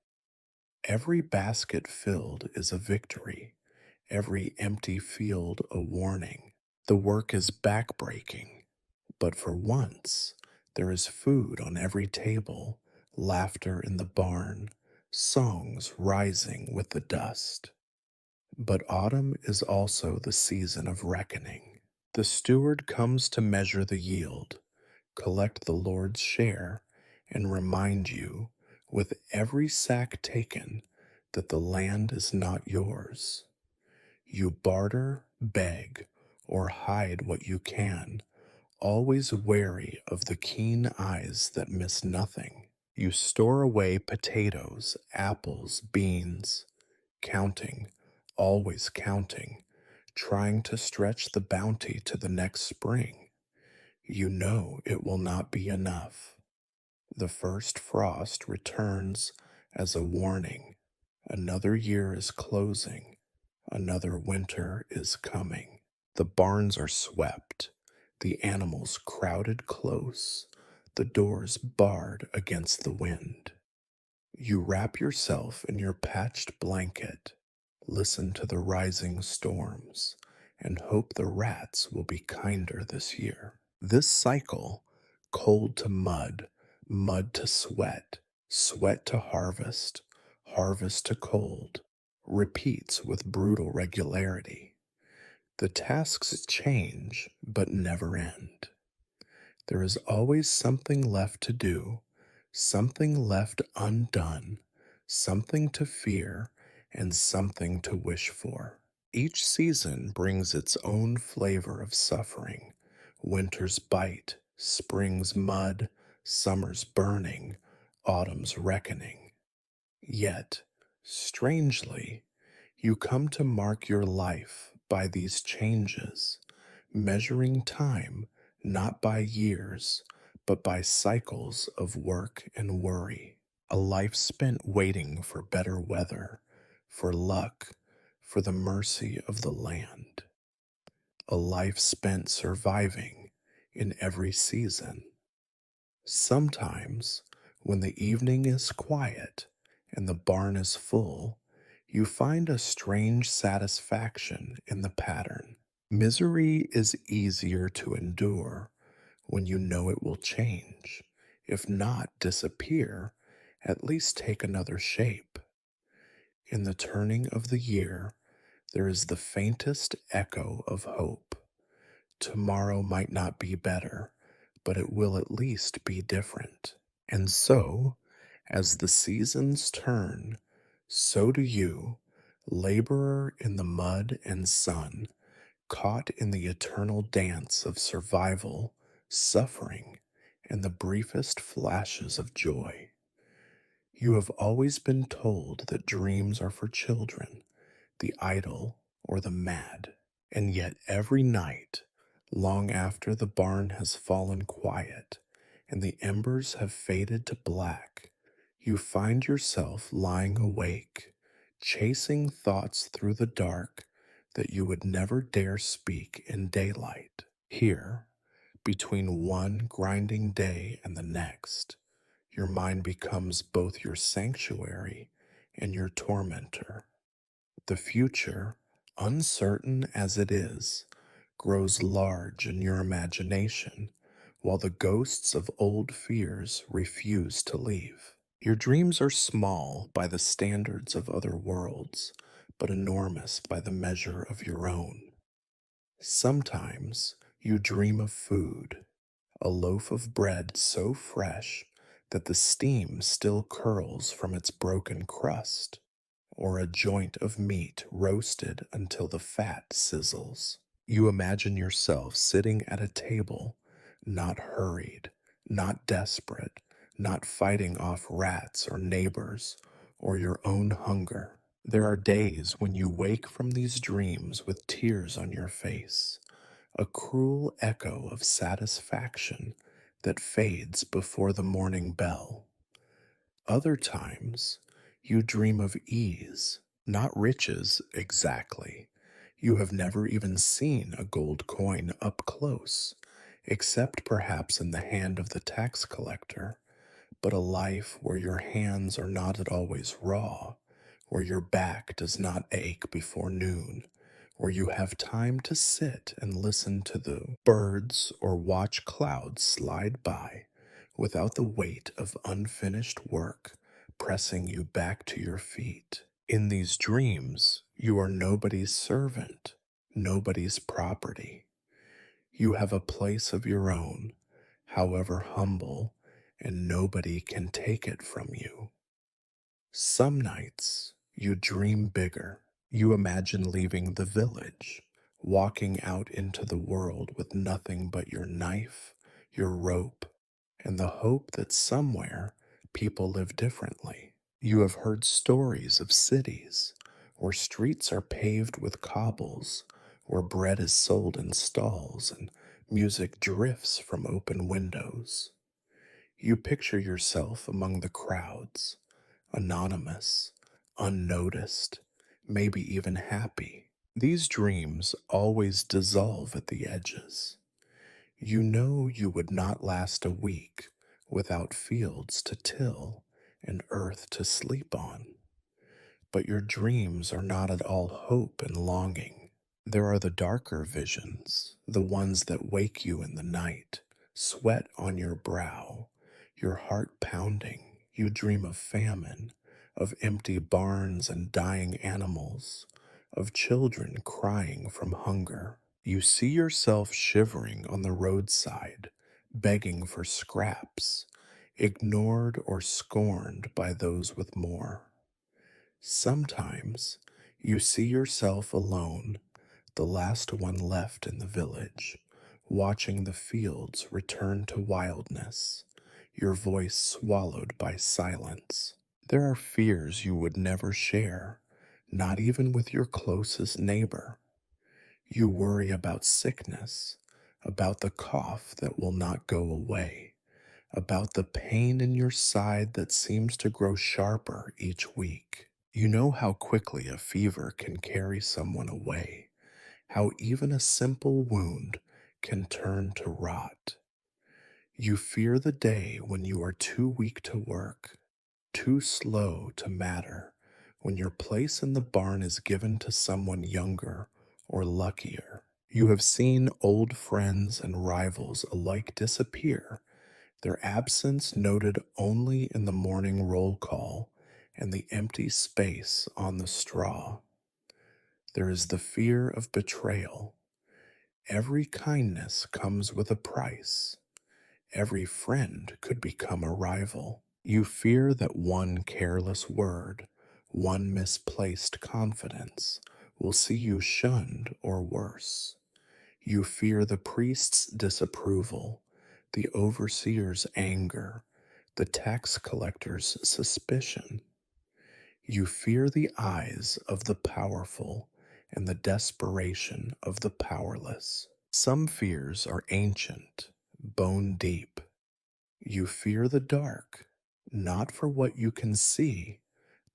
Every basket filled is a victory, every empty field a warning. The work is backbreaking, but for once there is food on every table, laughter in the barn, songs rising with the dust. But autumn is also the season of reckoning. The steward comes to measure the yield, collect the Lord's share, and remind you, with every sack taken, that the land is not yours. You barter, beg, or hide what you can, always wary of the keen eyes that miss nothing. You store away potatoes, apples, beans, counting, always counting, trying to stretch the bounty to the next spring. You know it will not be enough. The first frost returns as a warning. Another year is closing. Another winter is coming. The barns are swept, the animals crowded close, the doors barred against the wind. You wrap yourself in your patched blanket, listen to the rising storms, and hope the rats will be kinder this year. This cycle, cold to mud, mud to sweat, Sweat to harvest, harvest to cold, repeats with brutal regularity. The tasks change but never end. There is always something left to do, something left undone, something to fear, and something to wish for. Each season brings its own flavor of suffering. Winter's bite, spring's mud, summer's burning, autumn's reckoning. Yet, strangely, you come to mark your life by these changes, measuring time not by years, but by cycles of work and worry. A life spent waiting for better weather, for luck, for the mercy of the land. A life spent surviving in every season. Sometimes, when the evening is quiet and the barn is full, you find a strange satisfaction in the pattern. Misery is easier to endure when you know it will change, if not disappear, at least take another shape. In the turning of the year, there is the faintest echo of hope. Tomorrow might not be better, but it will at least be different. And so, as the seasons turn, so do you, laborer in the mud and sun, caught in the eternal dance of survival, suffering, and the briefest flashes of joy. You have always been told that dreams are for children, the idle, or the mad. And yet every night, long after the barn has fallen quiet and the embers have faded to black, you find yourself lying awake, chasing thoughts through the dark that you would never dare speak in daylight. Here, between one grinding day and the next, your mind becomes both your sanctuary and your tormentor. The future, uncertain as it is, grows large in your imagination, while the ghosts of old fears refuse to leave. Your dreams are small by the standards of other worlds, but enormous by the measure of your own. Sometimes you dream of food, a loaf of bread so fresh that the steam still curls from its broken crust, or a joint of meat roasted until the fat sizzles. You imagine yourself sitting at a table, not hurried, not desperate, not fighting off rats or neighbors or your own hunger. There are days when you wake from these dreams with tears on your face, a cruel echo of satisfaction that fades before the morning bell. Other times, you dream of ease, not riches exactly. You have never even seen a gold coin up close, except perhaps in the hand of the tax collector, but a life where your hands are not always raw, where your back does not ache before noon, where you have time to sit and listen to the birds or watch clouds slide by without the weight of unfinished work pressing you back to your feet. In these dreams, you are nobody's servant, nobody's property. You have a place of your own, however humble, and nobody can take it from you. Some nights you dream bigger. You imagine leaving the village, walking out into the world with nothing but your knife, your rope, and the hope that somewhere people live differently. You have heard stories of cities where streets are paved with cobbles, where bread is sold in stalls and music drifts from open windows. You picture yourself among the crowds, anonymous, unnoticed, maybe even happy. These dreams always dissolve at the edges. You know you would not last a week without fields to till and earth to sleep on. But your dreams are not at all hope and longing. There are the darker visions, the ones that wake you in the night, sweat on your brow, your heart pounding, You dream of famine, of empty barns and dying animals, of children crying from hunger. You see yourself shivering on the roadside, begging for scraps, ignored or scorned by those with more. Sometimes you see yourself alone, the last one left in the village, watching the fields return to wildness, your voice swallowed by silence. There are fears you would never share, not even with your closest neighbor. You worry about sickness, about the cough that will not go away, about the pain in your side that seems to grow sharper each week. You know how quickly a fever can carry someone away, how even a simple wound can turn to rot. You fear the day when you are too weak to work, too slow to matter, when your place in the barn is given to someone younger or luckier. You have seen old friends and rivals alike disappear, their absence noted only in the morning roll call and the empty space on the straw. There is the fear of betrayal. Every kindness comes with a price. Every friend could become a rival. You fear that one careless word, one misplaced confidence, will see you shunned or worse. You fear the priest's disapproval, the overseer's anger, the tax collector's suspicion. You fear the eyes of the powerful and the desperation of the powerless. Some fears are ancient, bone deep. You fear the dark, not for what you can see,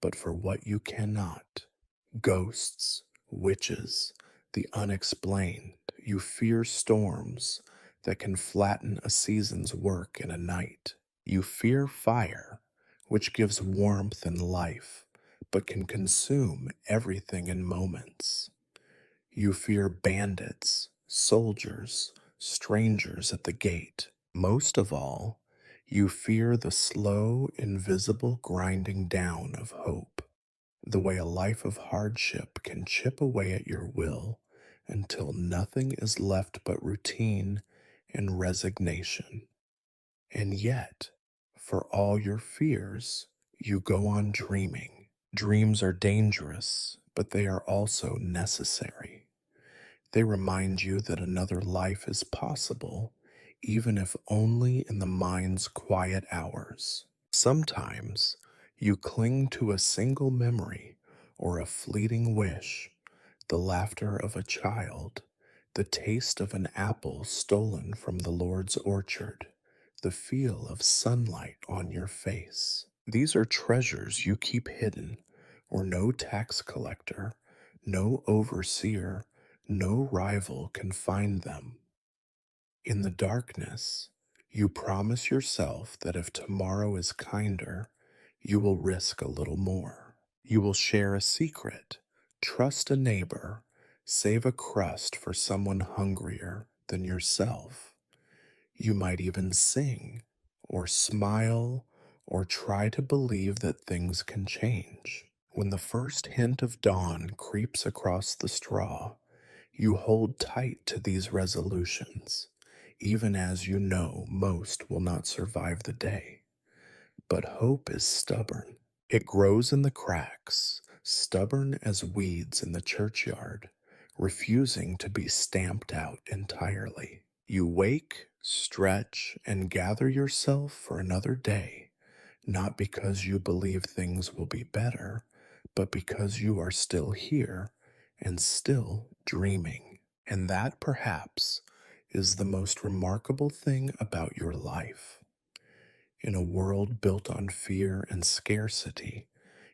but for what you cannot. Ghosts, witches, the unexplained. You fear storms that can flatten a season's work in a night. You fear fire, which gives warmth and life, but can consume everything in moments. You fear bandits, soldiers, strangers at the gate. Most of all, you fear the slow, invisible grinding down of hope, the way a life of hardship can chip away at your will until nothing is left but routine and resignation. And yet, for all your fears, you go on dreaming. Dreams are dangerous, but they are also necessary. They remind you that another life is possible, even if only in the mind's quiet hours. Sometimes you cling to a single memory or a fleeting wish, the laughter of a child, the taste of an apple stolen from the Lord's orchard, the feel of sunlight on your face. These are treasures you keep hidden, or no tax collector, no overseer, no rival can find them. In the darkness, you promise yourself that if tomorrow is kinder, you will risk a little more. You will share a secret, trust a neighbor, save a crust for someone hungrier than yourself. You might even sing, or smile, or try to believe that things can change. When the first hint of dawn creeps across the straw, you hold tight to these resolutions, even as you know most will not survive the day. But hope is stubborn. It grows in the cracks, stubborn as weeds in the churchyard, refusing to be stamped out entirely. You wake, stretch, and gather yourself for another day, not because you believe things will be better, but because you are still here and still dreaming. And that, perhaps, is the most remarkable thing about your life. In a world built on fear and scarcity,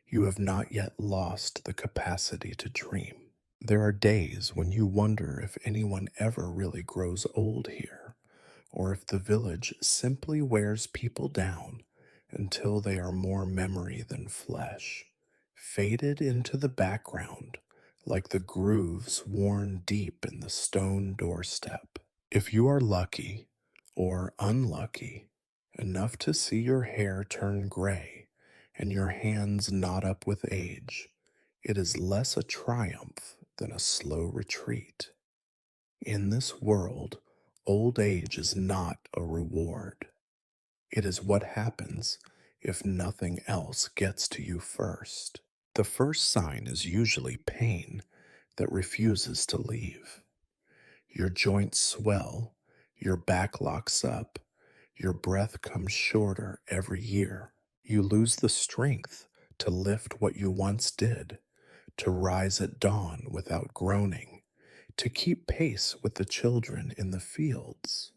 you have not yet lost the capacity to dream. There are days when you wonder if anyone ever really grows old here, or if the village simply wears people down until they are more memory than flesh, faded into the background like the grooves worn deep in the stone doorstep. If you are lucky or unlucky enough to see your hair turn gray, and your hands knot up with age, it is less a triumph than a slow retreat. In this world, old age is not a reward. It is what happens if nothing else gets to you first. The first sign is usually pain that refuses to leave. Your joints swell, your back locks up, your breath comes shorter every year. You lose the strength to lift what you once did, to rise at dawn without groaning, to keep pace with the children in the fields.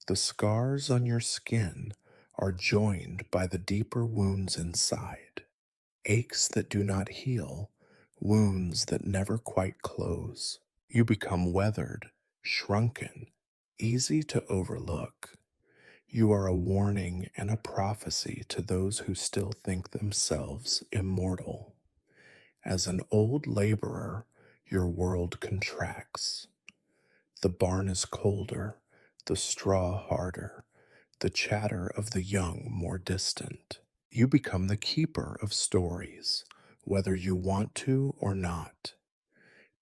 The scars on your skin are joined by the deeper wounds inside, aches that do not heal, wounds that never quite close. You become weathered, shrunken, easy to overlook. You are a warning and a prophecy to those who still think themselves immortal. As an old laborer, your world contracts. The barn is colder, the straw harder, the chatter of the young more distant. You become the keeper of stories, whether you want to or not.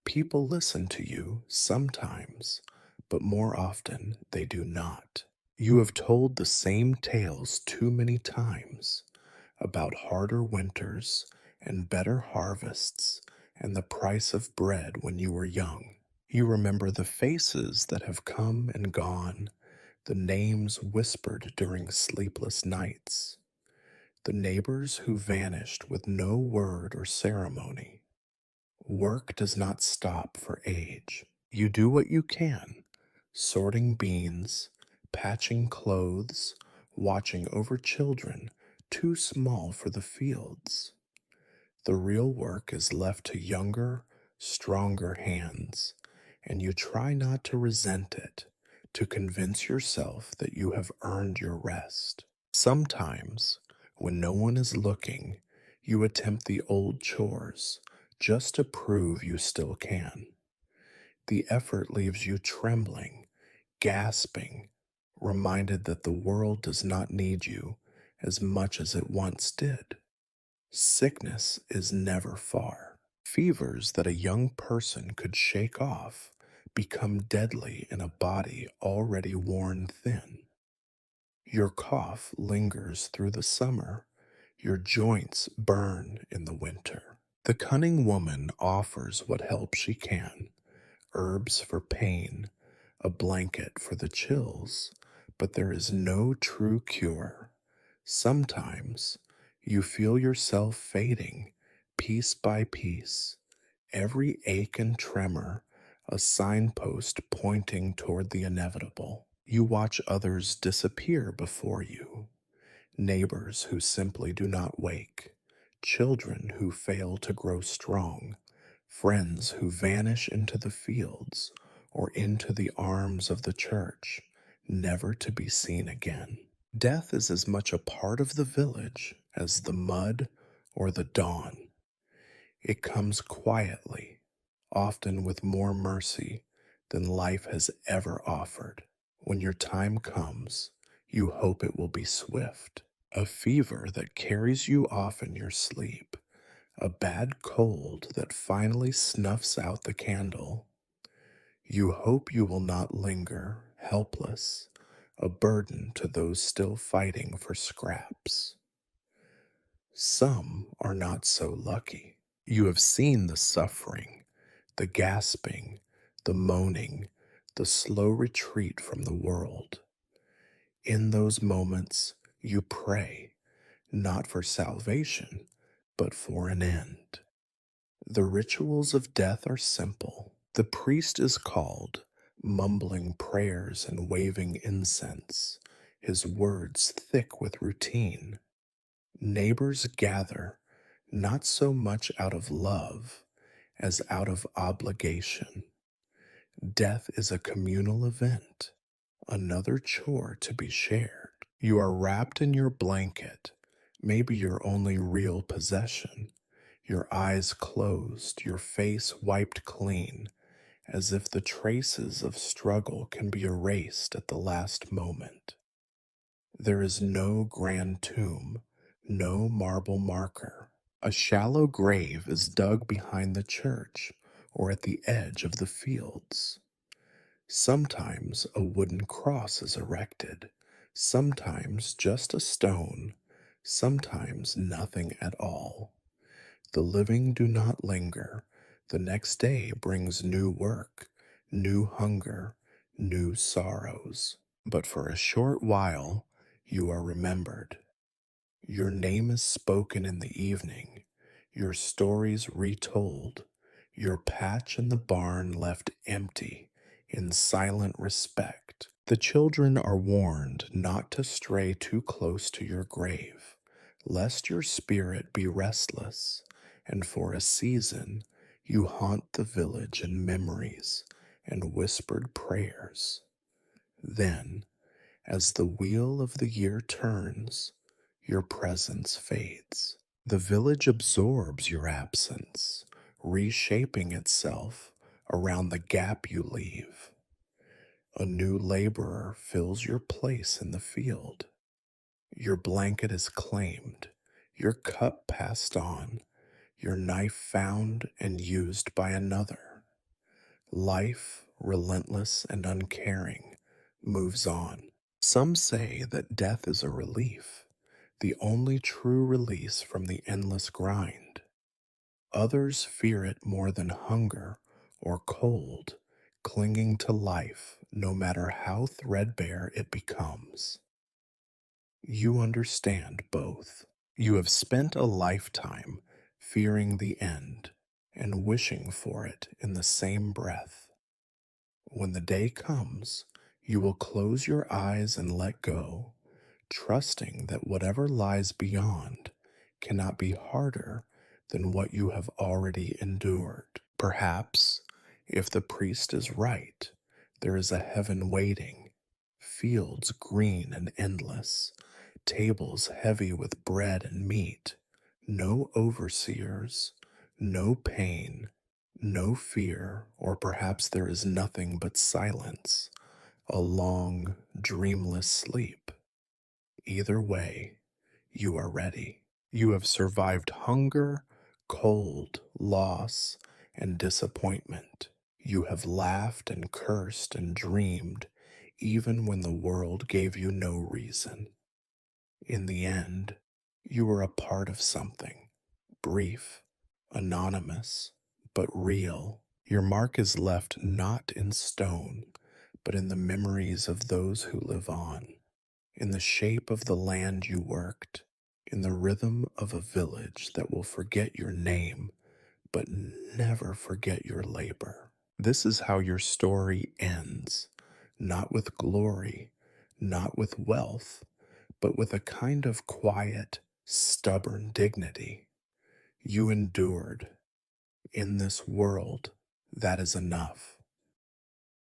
People listen to you sometimes, but more often they do not. You have told the same tales too many times about harder winters and better harvests and the price of bread when you were young. You remember the faces that have come and gone, the names whispered during sleepless nights, the neighbors who vanished with no word or ceremony. Work does not stop for age. You do what you can, sorting beans, patching clothes, watching over children too small for the fields. The real work is left to younger, stronger hands, and you try not to resent it, to convince yourself that you have earned your rest. Sometimes, when no one is looking, you attempt the old chores just to prove you still can. The effort leaves you trembling, gasping, reminded that the world does not need you as much as it once did. Sickness is never far. Fevers that a young person could shake off become deadly in a body already worn thin. Your cough lingers through the summer. Your joints burn in the winter. The cunning woman offers what help she can, herbs for pain, a blanket for the chills, but there is no true cure. Sometimes you feel yourself fading, piece by piece, every ache and tremor a signpost pointing toward the inevitable. You watch others disappear before you, neighbors who simply do not wake, children who fail to grow strong, friends who vanish into the fields or into the arms of the church, never to be seen again. Death is as much a part of the village as the mud or the dawn. It comes quietly, often with more mercy than life has ever offered. When your time comes, you hope it will be swift. A fever that carries you off in your sleep, a bad cold that finally snuffs out the candle. You hope you will not linger, helpless, a burden to those still fighting for scraps. Some are not so lucky. You have seen the suffering, the gasping, the moaning, the slow retreat from the world. In those moments, you pray, not for salvation, but for an end. The rituals of death are simple. The priest is called, mumbling prayers and waving incense, his words thick with routine. Neighbors gather, not so much out of love as out of obligation. Death is a communal event, another chore to be shared. You are wrapped in your blanket, maybe your only real possession, your eyes closed, your face wiped clean, as if the traces of struggle can be erased at the last moment. There is no grand tomb, No marble marker. A shallow grave is dug behind the church or at the edge of the fields. Sometimes a wooden cross is erected, sometimes just a stone, sometimes nothing at all. The living do not linger. The next day brings new work, new hunger, new sorrows. But for a short while you are remembered. Your name is spoken in the evening, your stories retold, your patch in the barn left empty in silent respect. The children are warned not to stray too close to your grave, lest your spirit be restless, and for a season you haunt the village in memories and whispered prayers. Then, as the wheel of the year turns, your presence fades. The village absorbs your absence, reshaping itself around the gap you leave. A new laborer fills your place in the field. Your blanket is claimed, your cup passed on, your knife found and used by another. Life, relentless and uncaring, moves on. Some say that death is a relief, the only true release from the endless grind. Others fear it more than hunger or cold, clinging to life no matter how threadbare it becomes. You understand both. You have spent a lifetime fearing the end and wishing for it in the same breath. When the day comes, you will close your eyes and let go, trusting that whatever lies beyond cannot be harder than what you have already endured. Perhaps, if the priest is right, there is a heaven waiting, fields green and endless, tables heavy with bread and meat, no overseers, no pain, no fear, or perhaps there is nothing but silence, a long, dreamless sleep. Either way, you are ready. You have survived hunger, cold, loss, and disappointment. You have laughed and cursed and dreamed, even when the world gave you no reason. In the end, you were a part of something, brief, anonymous, but real. Your mark is left not in stone, but in the memories of those who live on, in the shape of the land you worked, in the rhythm of a village that will forget your name, but never forget your labor. This is how your story ends, not with glory, not with wealth, but with a kind of quiet, stubborn dignity. You endured. In this world, that is enough.